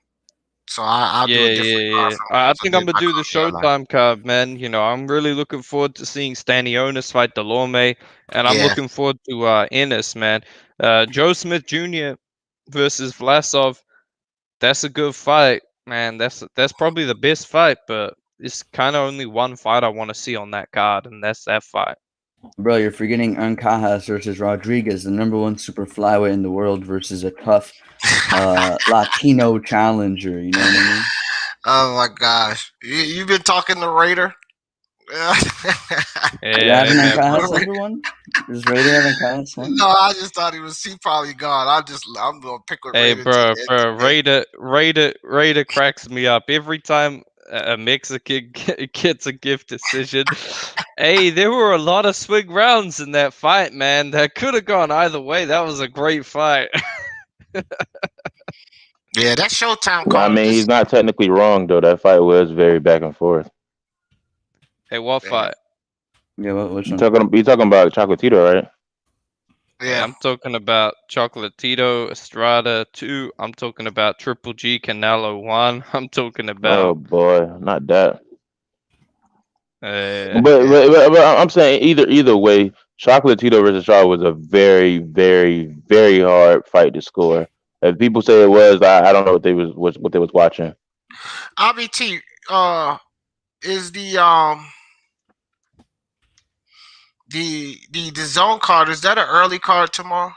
So I'll do a different card. I think I'm gonna do the Showtime card, man. You know, I'm really looking forward to seeing Stanionis fight Delorme, and I'm looking forward to Ennis, man. Joe Smith Jr. versus Vlasov. That's a good fight, man. That's probably the best fight, but it's kind of only one fight I want to see on that card, and that's that fight. Bro, you're forgetting Ancajas versus Rodriguez, the #1 super flyweight in the world, versus a tough Latino challenger. You know what I mean? Oh my gosh, you've been talking to Raider. #1? Does Raider have Ancajas one? No, I just thought he probably gone. I'm gonna pick with Raider. Hey, bro, Raider cracks me up every time a Mexican gets a gift decision. Hey, there were a lot of swing rounds in that fight, man. That could have gone either way. That was a great fight. Yeah, that's Showtime. I mean, he's not technically wrong though. That fight was very back and forth. Hey, what Yeah. fight? Yeah, which You one? talking about Chocolatito, right? Hey, Yeah. I'm talking about Chocolatito Estrada 2. I'm talking about Triple G Canelo 1. I'm talking Oh about boy, not that. uh, But I'm saying either way, Chocolatito versus Shaw was a very, very, very hard fight to score. If people say it was, I don't know what they was watching. IBT is the zone card, is that an early card tomorrow?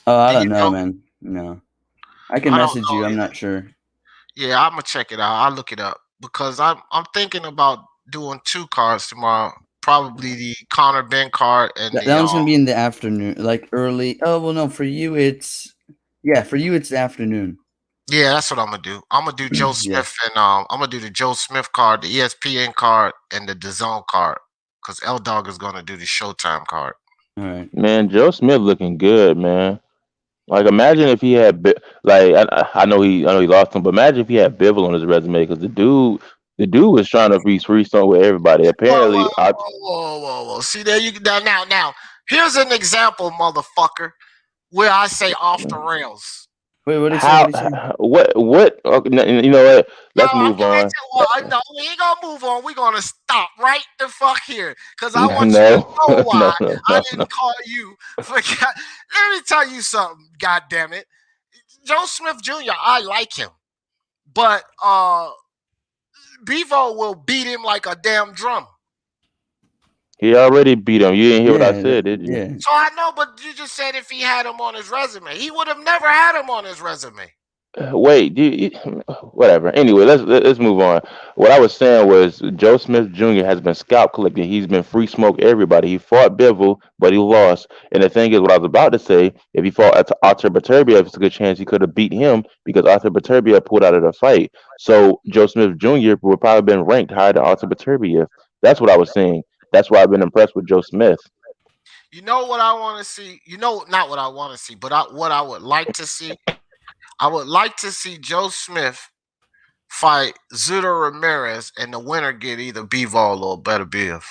Oh, I Do you don't know, know? man. No, I can I don't message you. know I'm either. not sure. Yeah, I'm gonna check it out. I'll look it up because I'm thinking about doing two cards tomorrow. Probably the Conor Ben card and That the one's gonna be in the afternoon, like early. Oh well, no, for you it's for you it's the afternoon. yeah, that's what I'm gonna do. I'm gonna do Joe Yeah. Smith and I'm gonna do the Joe Smith card, the ESPN card, and the DAZN card because L Dog is gonna do the Showtime card. All right. Man, Joe Smith looking good, man. Like imagine if he had like I know he lost him, but imagine if he had Bivol on his resume because the dude was trying to be free throw with everybody. Whoa, whoa, Apparently, whoa. See there you now. Here's an example, motherfucker, where I say off the rails. Wait, what did he say? how What did he say? what? Okay, you know what? No, Let's I'm move getting on. into no, we ain't gonna move on. We're gonna stop right the fuck here. Cause I want you to No, know why I no. didn't call you for let me tell you something, god damn it. Joe Smith Jr., I like him. But Bevo will beat him like a damn drum. He already beat him. You didn't hear what I Yeah, said, did you? yeah. So I know, but you just said if he had him on his resume. He would have never had him on his resume. Wait, whatever. Anyway, let's move on. What I was saying was Joe Smith Jr. has been scalp collecting. He's been free smoke everybody. He fought Bivol, but he lost. And the thing is, what I was about to say, if he fought at Artur Beterbiev, it's a good chance he could have beat him because Artur Beterbiev pulled out of the fight. So Joe Smith Jr. would probably been ranked higher than Artur Beterbiev. That's what I was saying. That's why I've been impressed with Joe Smith. You know what I want to see? You know, not what I want to see, but what I would like to see. I would like to see Joe Smith fight Zudo Ramirez, and the winner get either Bivol or Better Biv.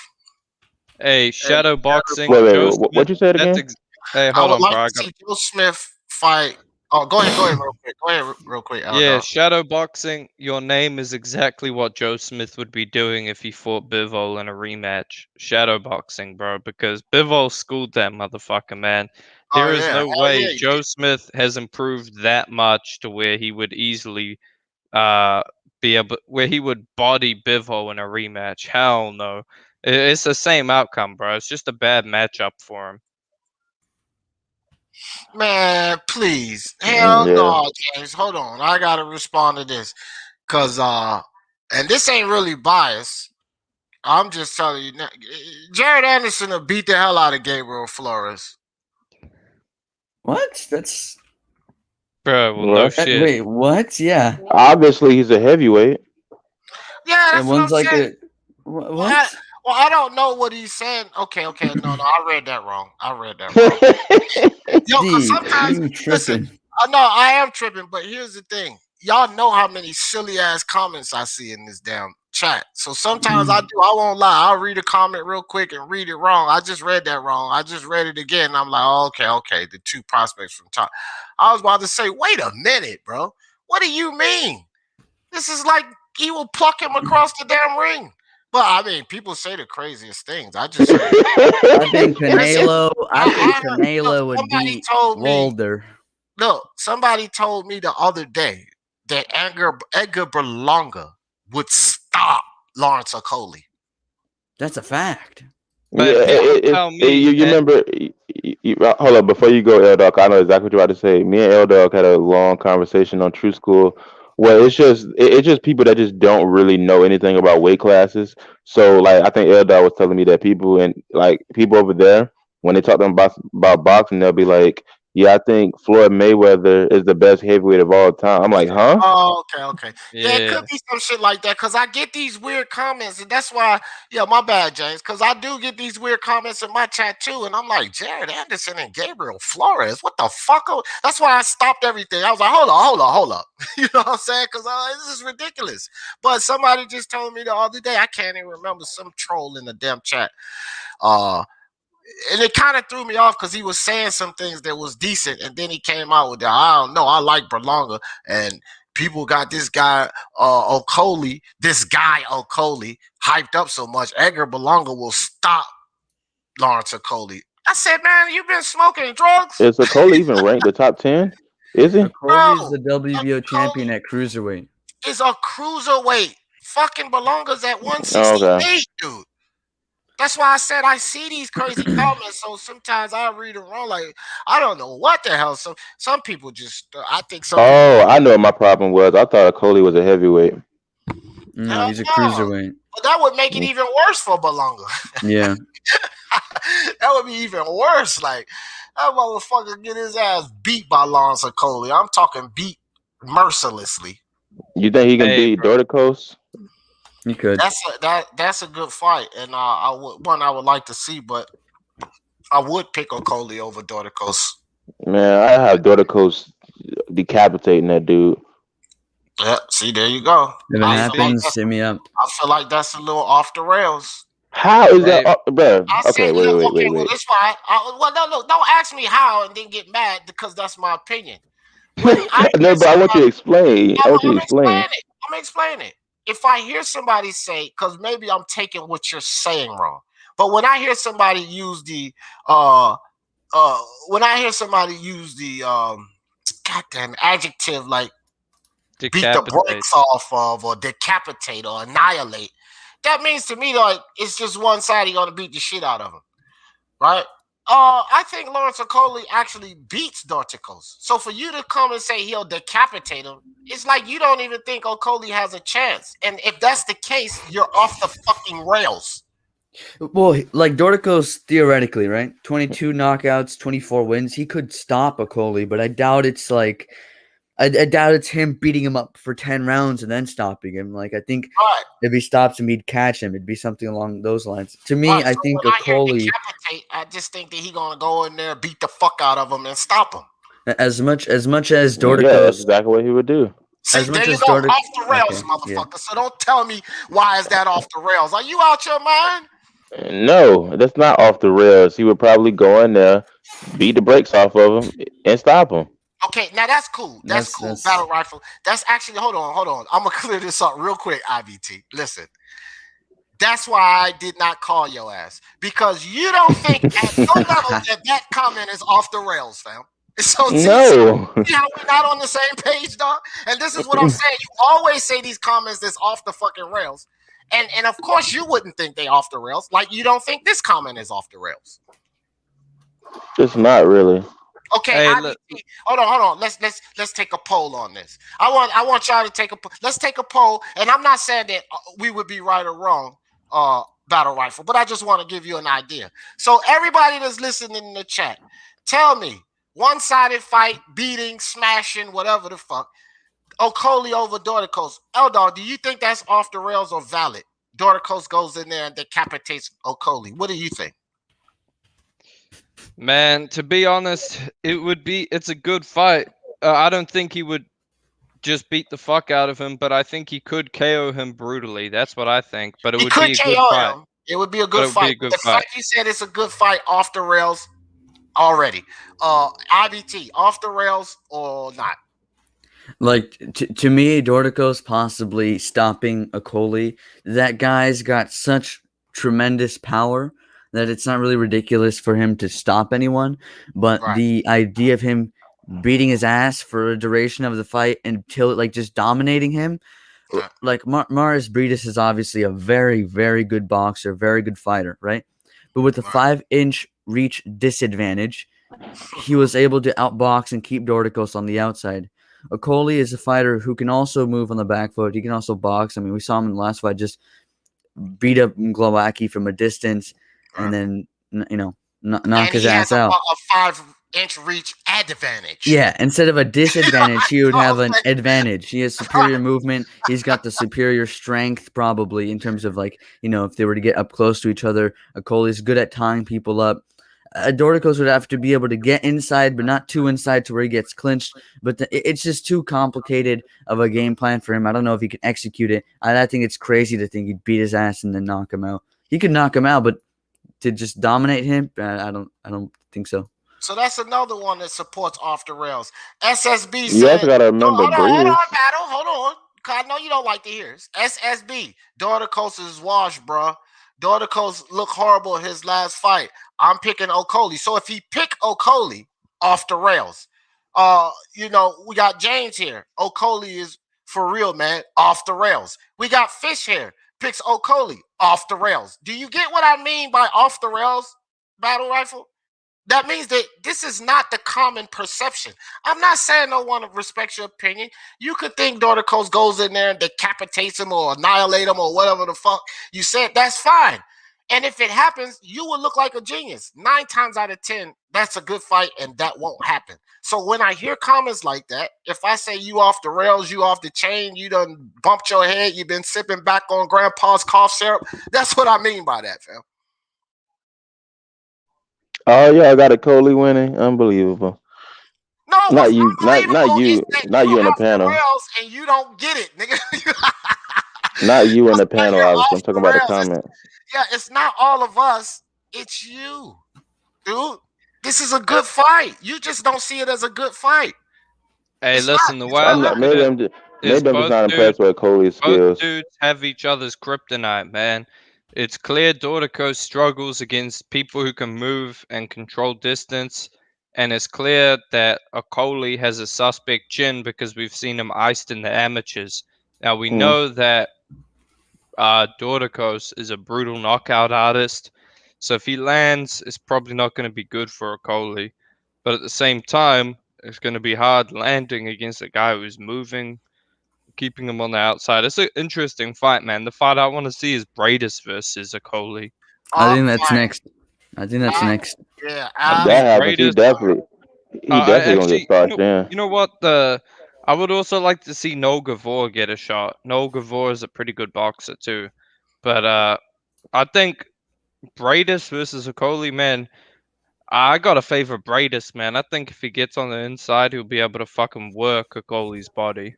hey, shadow boxing. Wait, Joe what Smith. you said That's again? hey, I hold would on, like bro. to see Joe Smith fight. Oh, go ahead real quick. Go ahead real quick, Yeah, Eldar. shadow boxing. Your name is exactly what Joe Smith would be doing if he fought Bivol in a rematch. Shadow boxing, bro, because Bivol schooled that motherfucker, man. Oh There is yeah, no hell way yeah, he Joe did. Smith has improved that much to where he would easily be able where he would body Bivol in a rematch. Hell no. It's the same outcome, bro. It's just a bad matchup for him. Man, please, hell Yeah. no, James. Hold on, I gotta respond to this, cause and this ain't really biased. I'm just telling you, now, Jared Anderson will beat the hell out of Gabriel Flores. What? That's Bro, well no What? shit. wait, what? Yeah. Obviously, he's a heavyweight. Yeah, And that's what I'm one's like saying. a what? Well, I don't know what he's saying. Okay, no, I read that wrong. Yo, because D, sometimes, you listen, tripping. I know I am tripping, but here's the thing. Y'all know how many silly ass comments I see in this damn chat. So sometimes I won't lie. I'll read a comment real quick and read it wrong. I just read that wrong. I just read it again. And I'm like, oh, okay. The two prospects from top. I was about to say, wait a minute, bro. What do you mean? This is like he will pluck him across the damn ring. But I mean, people say the craziest things. I just heard. I think Listen, Canelo. I think Canelo would somebody beat told me. Walder. Look, somebody told me the other day that Edgar Berlanga would stop Lawrence Okoli. That's a fact. But Yeah, people tell me you remember? Hold up, before you go, L Dog. I know exactly what you're about to say. Me and L Dog had a long conversation on True School. Well, it's just people that just don't really know anything about weight classes. So, like, I think L Dog was telling me that people over there when they talk to them about boxing, they'll be like, yeah, I think Floyd Mayweather is the best heavyweight of all time. I'm like, huh? Oh, okay. Yeah, it could Yeah. be some shit like that because I get these weird comments, and that's why. Yeah, my bad, James, because I do get these weird comments in my chat too, and I'm like, Jared Anderson and Gabriel Flores, what the fuck? That's why I stopped everything. I was like, hold up. You know what I'm saying? Because this is ridiculous. But somebody just told me the other day, I can't even remember, some troll in the damn chat. And it kind of threw me off because he was saying some things that was decent, and then he came out with that. I don't know. I like Berlanga, and people got this guy Okoli, hyped up so much. Edgar Berlanga will stop Lawrence Okoli. I said, man, you've been smoking drugs, Is Sokola even ranked the top 10? Is he? Okoli is bro. the WBO champion at cruiserweight. Is a cruiserweight. Fucking Berlanga's at Oh, okay. 168, dude. That's why I said I see these crazy comments, so sometimes I read them wrong. Like, I don't know what the hell. Some people just, I think some people. Oh, I know what my problem was. I thought Okoli was a heavyweight. No, Hell he's a no. cruiserweight. But that would make it even worse for Berlanga. Yeah. That would be even worse. Like, that motherfucker get his ass beat by Lawrence Okoli. I'm talking beat mercilessly. You think he can Hey, beat Dorticos? He could. That's a good fight, and I would like to see, but I would pick Okoli over Dorticos. Man, I have Dorticos decapitating that dude. Yeah, see, there you go. If it happens, hit me up. I feel like that's a little off the rails. How is that, bro? I Okay, said, wait. well, that's why. No, don't ask me how and then get mad because that's my opinion. When I No, but I want you to explain. I want you to explain. I'm gonna explain it. If I hear somebody say, because maybe I'm taking what you're saying wrong, but when I hear somebody use the goddamn adjective like beat the brakes off of or decapitate or annihilate, that means to me like it's just one side you're gonna beat the shit out of him, right? I think Lawrence Okoli actually beats Dorticos. So for you to come and say he'll decapitate him, it's like you don't even think Okoli has a chance. And if that's the case, you're off the fucking rails. Well, like Dorticos, theoretically, right? 22 knockouts, 24 wins. He could stop Okoli, but I doubt it's like I doubt it's him beating him up for 10 rounds and then stopping him. Like, I think if he stops him, he'd catch him. It'd be something along those lines. To me, I think Okoli. I just think that he's gonna go in there, beat the fuck out of him, and stop him. As much as Dorticos. Yeah, that's exactly what he would do. See, there you go, off the rails, motherfucker. Yeah. So don't tell me why is that off the rails. Are you out your mind? No, that's not off the rails. He would probably go in there, beat the brakes off of him, and stop him. Okay, now that's cool. That's cool. Battle rifle. That's actually hold on. I'm gonna clear this up real quick, IBT. Listen. That's why I did not call your ass. Because you don't think at no level that comment is off the rails, fam. So no. See how we're not on the same page, dog? And this is what I'm saying. You always say these comments that's off the fucking rails. And of course you wouldn't think they off the rails. Like you don't think this comment is off the rails. It's not really. Okay, hey, hold on. Let's take a poll on this. I want y'all to take let's take a poll, and I'm not saying that we would be right or wrong, battle rifle, but I just want to give you an idea. So everybody that's listening in the chat, tell me one-sided fight, beating, smashing, whatever the fuck. Okoli over Dorticos. Eldar, do you think that's off the rails or valid? Dorticos goes in there and decapitates Okoli. What do you think? Man, to be honest, it's a good fight. I don't think he would just beat the fuck out of him, but I think he could KO him brutally. That's what I think. But it would be a good fight. It would be a good fight. The fact you said it's a good fight off the rails already. IBT, off the rails or not? Like, to me, Dorticos possibly stopping Okoli. That guy's got such tremendous power that it's not really ridiculous for him to stop anyone. But the idea of him beating his ass for a duration of the fight until, like, just dominating him. Like, Maris Briedis is obviously a very, very good boxer, very good fighter, right? But with the 5-inch reach disadvantage, he was able to outbox and keep Dorticos on the outside. Okoli is a fighter who can also move on the back foot. He can also box. I mean, we saw him in the last fight just beat up Glowacki from a distance and then, knock his ass out. A inch reach advantage. Yeah, instead of a disadvantage, he would have an advantage. He has superior movement. He's got the superior strength, probably, in terms of, like, if they were to get up close to each other. Okoly's good at tying people up. Dorticos would have to be able to get inside, but not too inside to where he gets clinched. But it's just too complicated of a game plan for him. I don't know if he can execute it. I think it's crazy to think he'd beat his ass and then knock him out. He could knock him out, but to just dominate him, I don't think so. So that's another one that supports off the rails. SSB You also said, got to remember hold on, Breeders. Battle. Hold on. I know you don't like to hear this. SSB, Dorticos is washed, bro. Dorticos looked horrible in his last fight. I'm picking Okolie. So if he pick Okolie off the rails, we got James here. Okolie is for real, man, off the rails. We got Fish here, picks Okolie off the rails. Do you get what I mean by off the rails, Battle Rifle? That means that this is not the common perception. I'm not saying no one respects your opinion. You could think Dorticos goes in there and decapitates him or annihilate him or whatever the fuck you said. That's fine. And if it happens, you will look like a genius. 9 times out of 10, that's a good fight, and that won't happen. So when I hear comments like that, if I say you off the rails, you off the chain, you done bumped your head, you've been sipping back on grandpa's cough syrup, that's what I mean by that, fam. Oh yeah, I got a Coley winning. Unbelievable. No, not you in the panel. Rails and you don't get it, nigga. Not you in the panel, obviously. I'm talking about the comment. It's not all of us. It's you, dude. This is a good fight. You just don't see it as a good fight. Hey, listen, the way I look at it is I'm just not impressed with Coley's skills. Both dudes have each other's kryptonite, man. It's clear Dorticos struggles against people who can move and control distance, and it's clear that Okolie has a suspect chin because we've seen him iced in the amateurs. Now, we know that Dorticos is a brutal knockout artist, so if he lands, it's probably not going to be good for Okolie. But at the same time, it's going to be hard landing against a guy who's moving, keeping him on the outside. It's an interesting fight, man. The fight I want to see is Bradis versus Okolie. I think that's next. Yeah, that happens. He definitely gonna get starched in. You know what? I would also like to see Noel Gavor get a shot. Noel Gavor is a pretty good boxer too, but I think Bradis versus Okolie, man. I gotta favor Bradis, man. I think if he gets on the inside, he'll be able to fucking work Okolie's body.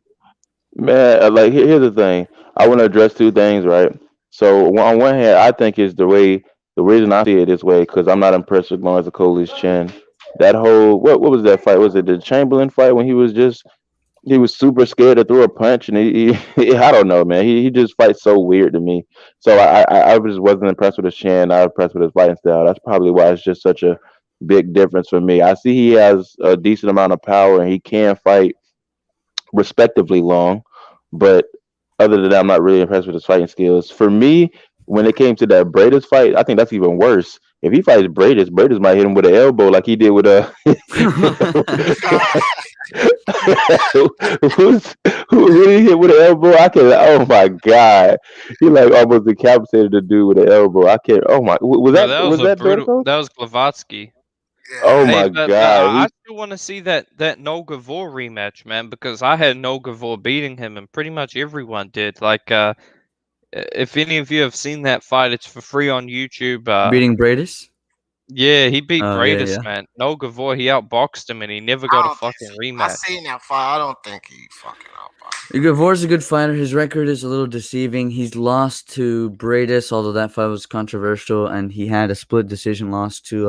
Man, like here's the thing. I want to address two things, right? So on one hand, I think is the reason I see it this way because I'm not impressed with Lawrence Okolie's chin. That whole what was that fight? Was it the Chamberlain fight when he was super scared to throw a punch and he I don't know, man. He just fights so weird to me. So I just wasn't impressed with his chin. I was impressed with his fighting style. That's probably why it's just such a big difference for me. I see he has a decent amount of power and he can fight respectively long, but other than that, I'm not really impressed with his fighting skills. For me, when it came to that Bradis fight, I think that's even worse. If he fights Bradis might hit him with an elbow like he did with a. who did he hit with an elbow? I can't. Oh my god, he like almost decapitated the dude with an elbow. I can't. Oh my, was that brutal? That was Blavatsky. Oh my god! I still want to see that Noel Gavor rematch, man, because I had Noel Gavor beating him, and pretty much everyone did. Like, if any of you have seen that fight, it's for free on YouTube. Beating Bradis? Yeah, he beat Bradis, man. Noel Gavor, he outboxed him, and he never got a fucking rematch. I seen that fight. I don't think he fucking outboxed. Gavor's a good fighter. His record is a little deceiving. He's lost to Bradis, although that fight was controversial, and he had a split decision loss to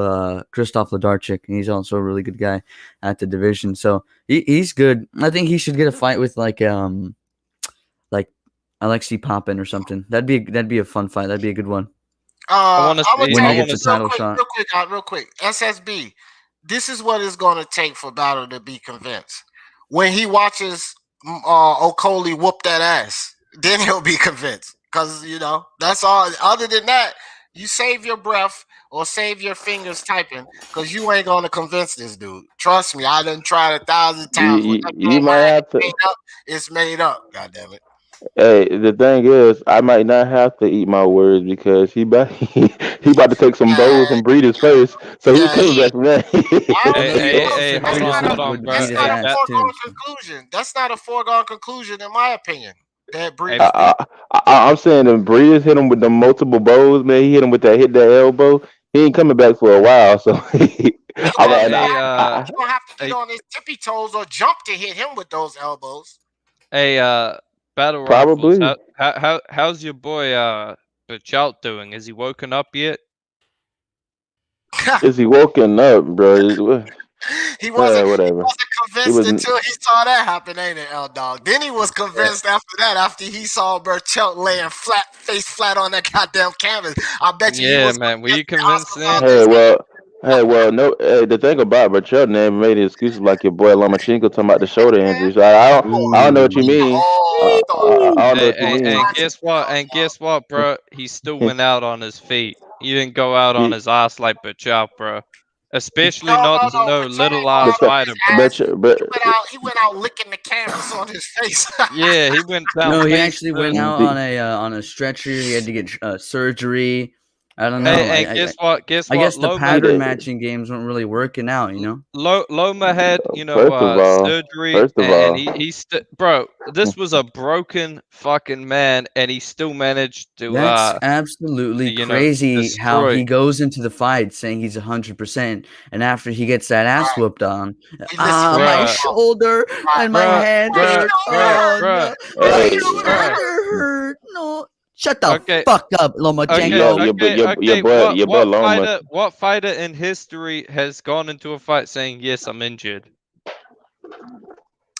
Krzysztof Ledarczyk, and he's also a really good guy at the division. So he's good. I think he should get a fight with like Alexei Popin or something. That'd be a fun fight. That'd be a good one. I want to when he gets a title shot. Real quick. SSB. This is what it's going to take for Battle to be convinced. When he watches Okolie whoop that ass, then he'll be convinced. Because, that's all. Other than that, you save your breath or save your fingers typing because you ain't going to convince this dude. Trust me, I done tried 1,000 times. You might have to. It's made up. God damn it. Hey, the thing is, I might not have to eat my words because he about to take some bows Yeah, from Breeder's face, so he yeah, coming back from that. I don't I Hey, know think you hey, also hey, said that's hold Breeders' on, not a hold would, on, would bro. beat that's his not Hey, a ass too. foregone conclusion. That's not a foregone conclusion in my opinion. That hey, Breeders beat. I'm saying the Breeders hit him with the multiple bows, man. He hit that elbow. He ain't coming back for a while, so He I, gonna, he I, gonna hey, have to I, he gonna have to get hey, on his tippy toes or jump to hit him with those elbows. hey, Battle Rifles. probably How's your boy Bachalt doing? Is he woken up yet? is he woken up, bro? he wasn't Whatever. He convinced was. until he saw that happen, ain't it, L Dog? Then he was convinced after that, after he saw Burchelt laying face flat on that goddamn canvas. I bet you he Yeah, was man. Were convinced you the convinced Oscar then? Hey, Contest. well, no. Hey, the thing about Bertrell never made excuses like your boy Lomachenko talking about the shoulder injury. So I don't know what you mean. Oh, I don't know Hey, what you hey, mean. and guess what, bro? He still went out on his feet. He didn't go out on He, his ass like Bachal, bro. Especially no, not no, to no. no But Chad little ain't go ass out Bertrell, on fighter, his bro. ass. Bertrell, Ber- He went out licking the canvas on his face. Yeah, he went down No, he face actually went first. out the, on a stretcher. He had to get surgery. I don't Hey, know. and guess what? Guess I what? guess the Loma, he pattern did. matching games weren't really working out. You know. Loma had, surgery, First of and all, bro, this was a broken fucking man, and he still managed to, That's absolutely crazy how destroy. he goes into the fight saying he's 100%, and after he gets that ass Right. whooped on, Listen, my Bruh, shoulder right. and my bruh, hand My bruh, hurt. bruh, shoulder Oh hurt. bruh, no, My my hey, shoulder bruh. hurt. shoulder hurt. No, shut the Okay, fuck up, okay, yo, Lomachenko. okay, okay. your boy Loma. What fighter in history has gone into a fight saying, "Yes, I'm injured"?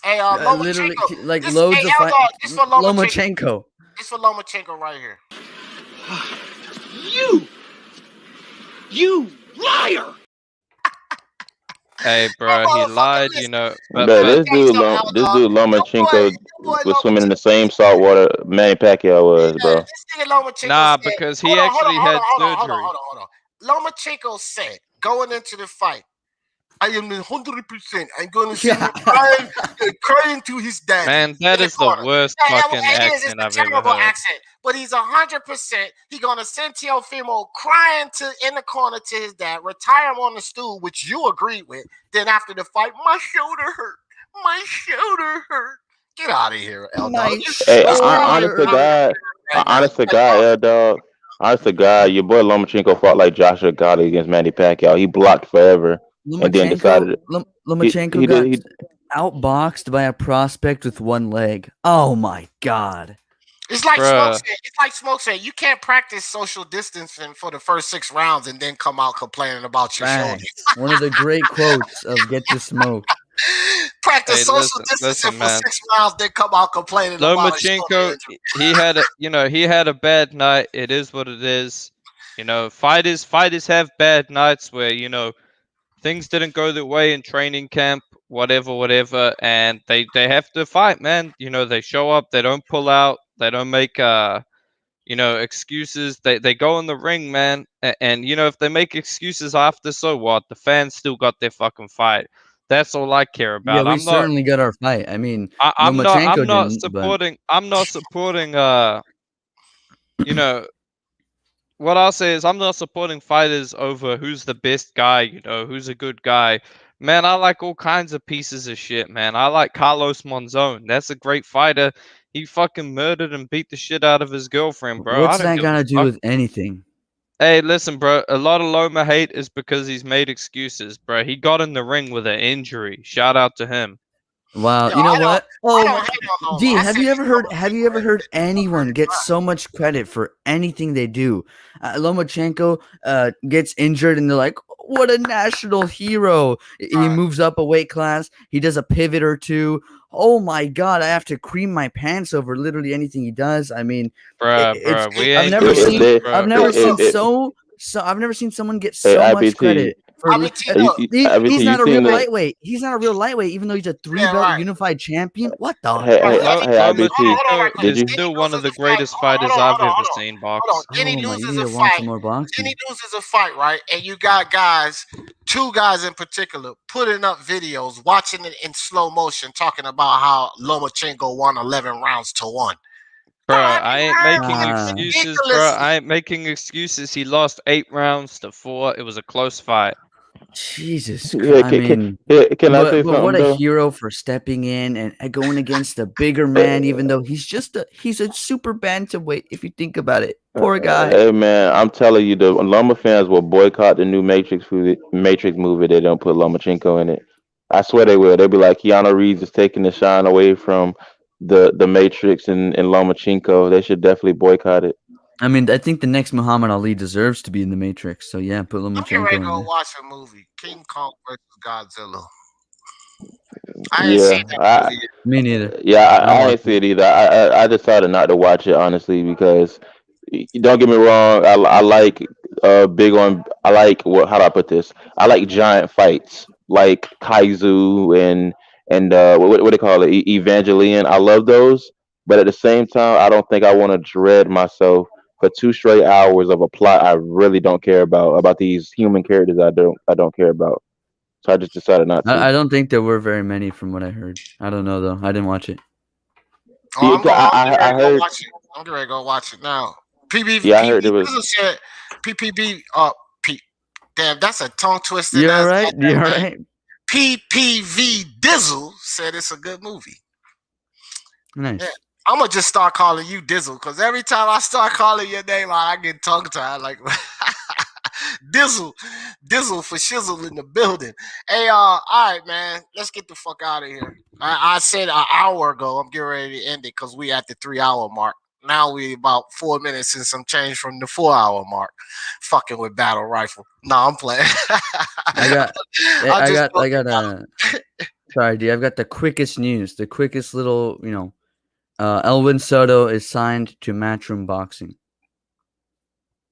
Hey, Literally, Lomachenko. like This, hey, loads of L fight. Dog. This for Lomachenko. Lomachenko. This for Lomachenko right here. You liar! Hey, That bro, he motherfucker. lied, Listen. but Let Bro, me but tell you something, L this Dog. dude Lomachenko Your boy was swimming in the Lomachenko. same salt water Manny Pacquiao was, Yeah, bro. this nigga Lomachenko nah, said. because Hold he on, hold on, actually hold on, had hold on, hold on, surgery. hold on, hold on. Lomachenko said going into the fight. I am 100%. I'm going to see him crying to his daddy Man, that in the is the corner. worst Yeah, fucking it is. It's accent a I've ever terrible heard. accent, but he's 100%. He's going to send Teofimo crying in the corner to his dad, retire him on the stool, which you agreed with. Then after the fight, my shoulder hurt. My shoulder hurt. Get out of here, L Dog. My Hey, This guy is honest to out shoulder. God, here, man. honest to God, dog. Honest to God, your boy Lomachenko fought like Joshua Gotti against Manny Pacquiao. He blocked forever and then decided Lomachenko he did got he outboxed by a prospect with one leg. Oh my god. It's like Smoke Bruh. said. It's like Smoke said. You can't practice social distancing for the first 6 rounds and then come out complaining about your shoulder. Facts. One of the great quotes of Get the Smoke. Practice Hey, social distancing listen, for man. 6 rounds, then come out complaining about a shoulder Lomachenko, injury. he had he had a bad night. It is what it is. Fighters have bad nights where things didn't go their way in training camp, whatever, and they have to fight, man. They show up, they don't pull out, they don't make excuses. They go in the ring, man, and if they make excuses after, so what? The fans still got their fucking fight. That's all I care Yeah, about. we certainly got our fight. I mean, I'm Lomachenko not didn't, but supporting. I'm not supporting. You know, what I'll say is I'm not supporting fighters over who's the best guy, who's a good guy. Man, I like all kinds of pieces of shit, man. I like Carlos Monzon. That's a great fighter. He fucking murdered and beat the shit out of his girlfriend, bro. I what's don't that give a got to do fuck. with anything? Hey, listen, bro. A lot of Loma hate is because he's made excuses, bro. He got in the ring with an injury. Shout out to him. Wow, Yo, you know I don't what? Oh my hate on Loma. Gee, I said he's have you ever heard anyone get so much credit for anything they do? Lomachenko gets injured and they're like, "What a national hero." He moves up a weight class, he does a pivot or two. Oh my god, I have to cream my pants over literally anything he does. I mean, it's Bruh, we I've ain't never if doing seen this, they I've bro. never seen if I've never seen someone get hey so much IBT, credit for IBT, he's you not a real seen the lightweight. He's not a real lightweight, even though he's a Yeah, 3-belt right. unified champion. What the hey Right. hey Then he hey loses. IBT, Hold on, Lomachenko right quick. did is you? Then he still one of loses the a fight. greatest fighters I've ever seen Hold on. box. Then he Oh my, you loses need a to watch fight. some more Then boxing. he loses a fight, right? And you got guys, 2 guys in particular, putting up videos, watching it in slow motion, talking about how Lomachenko won 11 rounds to 1. Bro, I ain't making Ah. excuses, bro. I ain't making excuses. He lost 8 rounds to 4. It was a close fight. Jesus, Yeah, I mean, can I say but what something a though? hero for stepping in and going against a bigger man, even though he's a super bantamweight. If you think about it, poor guy. Hey man, I'm telling you, the Loma fans will boycott the new Matrix movie. They don't put Lomachenko in it. I swear they will. They'll be like, Keanu Reeves is taking the shine away from the Matrix and Lomachenko. They should definitely boycott it. I mean, I think the next Muhammad Ali deserves to be in the Matrix. So yeah, put I'm getting ready Lomachenko to in go there. watch a movie, King Kong versus Godzilla. I ain't seen Yeah, that movie yet. Me neither. yeah, I'll I watch ain't see it. it either. I decided not to watch it honestly because don't get me wrong. I like big on. I like what? How do I put this? I like giant fights like Kaizu and what they call it, Evangelion. I love those, but at the same time, I don't think I want to dread myself for 2 straight hours of a plot I really don't care about these human characters I don't care about. So I just decided not to. I don't think there were very many from what I heard. I don't know though. I didn't watch it. Oh, Yeah, I'm going. I'm getting ready I to go heard. watch it. I'm getting ready to go watch it now. PB Yeah, I heard PB it was. Dizzle said PPB. P. Damn, that's a tongue twisting You all ass right? You goddamn all name. right? PPV Dizzle said it's a good movie. Yeah, Nice. I'm gonna just start calling you Dizzle because every time I start calling your name, I get tongue tied. Like Dizzle, Dizzle for shizzle in the building. Hey, all right, man, let's get the fuck out of here. I said an hour ago I'm getting ready to end it because we at the 3 hour mark. Now we about 4 minutes and some change from the 4 hour mark. Fucking with battle rifle. No, I'm playing. I got I just I got sorry, D. I've got the quickest news. The quickest little, Elvin Soto is signed to Matchroom Boxing,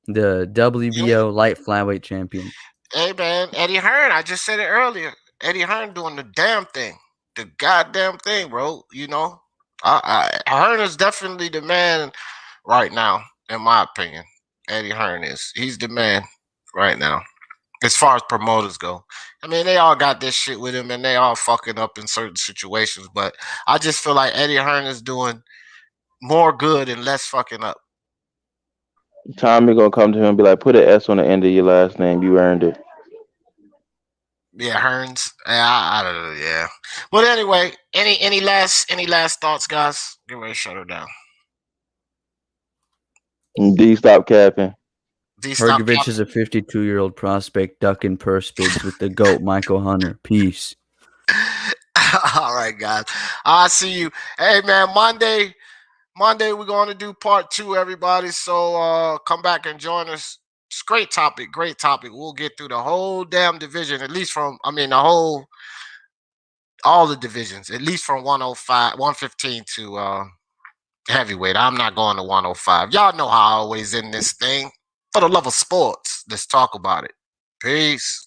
the WBO light flyweight champion. Hey man, Eddie Hearn. I just said it earlier. Eddie Hearn doing the damn thing, the goddamn thing, bro. Hearn is definitely the man right now, in my opinion. Eddie Hearn is. He's the man right now, as far as promoters go. I mean, they all got this shit with him, and they all fucking up in certain situations. But I just feel like Eddie Hearn is doing more good and less fucking up. Tommy gonna come to him and be like, put an S on the end of your last name. You earned it. Yeah, Hearns. Yeah, I don't know. Yeah. But anyway, any last thoughts, guys? Get ready to shut her down. D, stop capping. D, stop Hergovich is a 52-year-old prospect ducking purse bids with the GOAT Michael Hunter. Peace. All right, guys. I see you. Hey, man, Monday we're going to do part 2, everybody. So come back and join us. It's a great topic. We'll get through the whole damn division, at least from, all the divisions, at least from 105, 115 to heavyweight. I'm not going to 105. Y'all know how I always end this thing. For the love of sports, let's talk about it. Peace.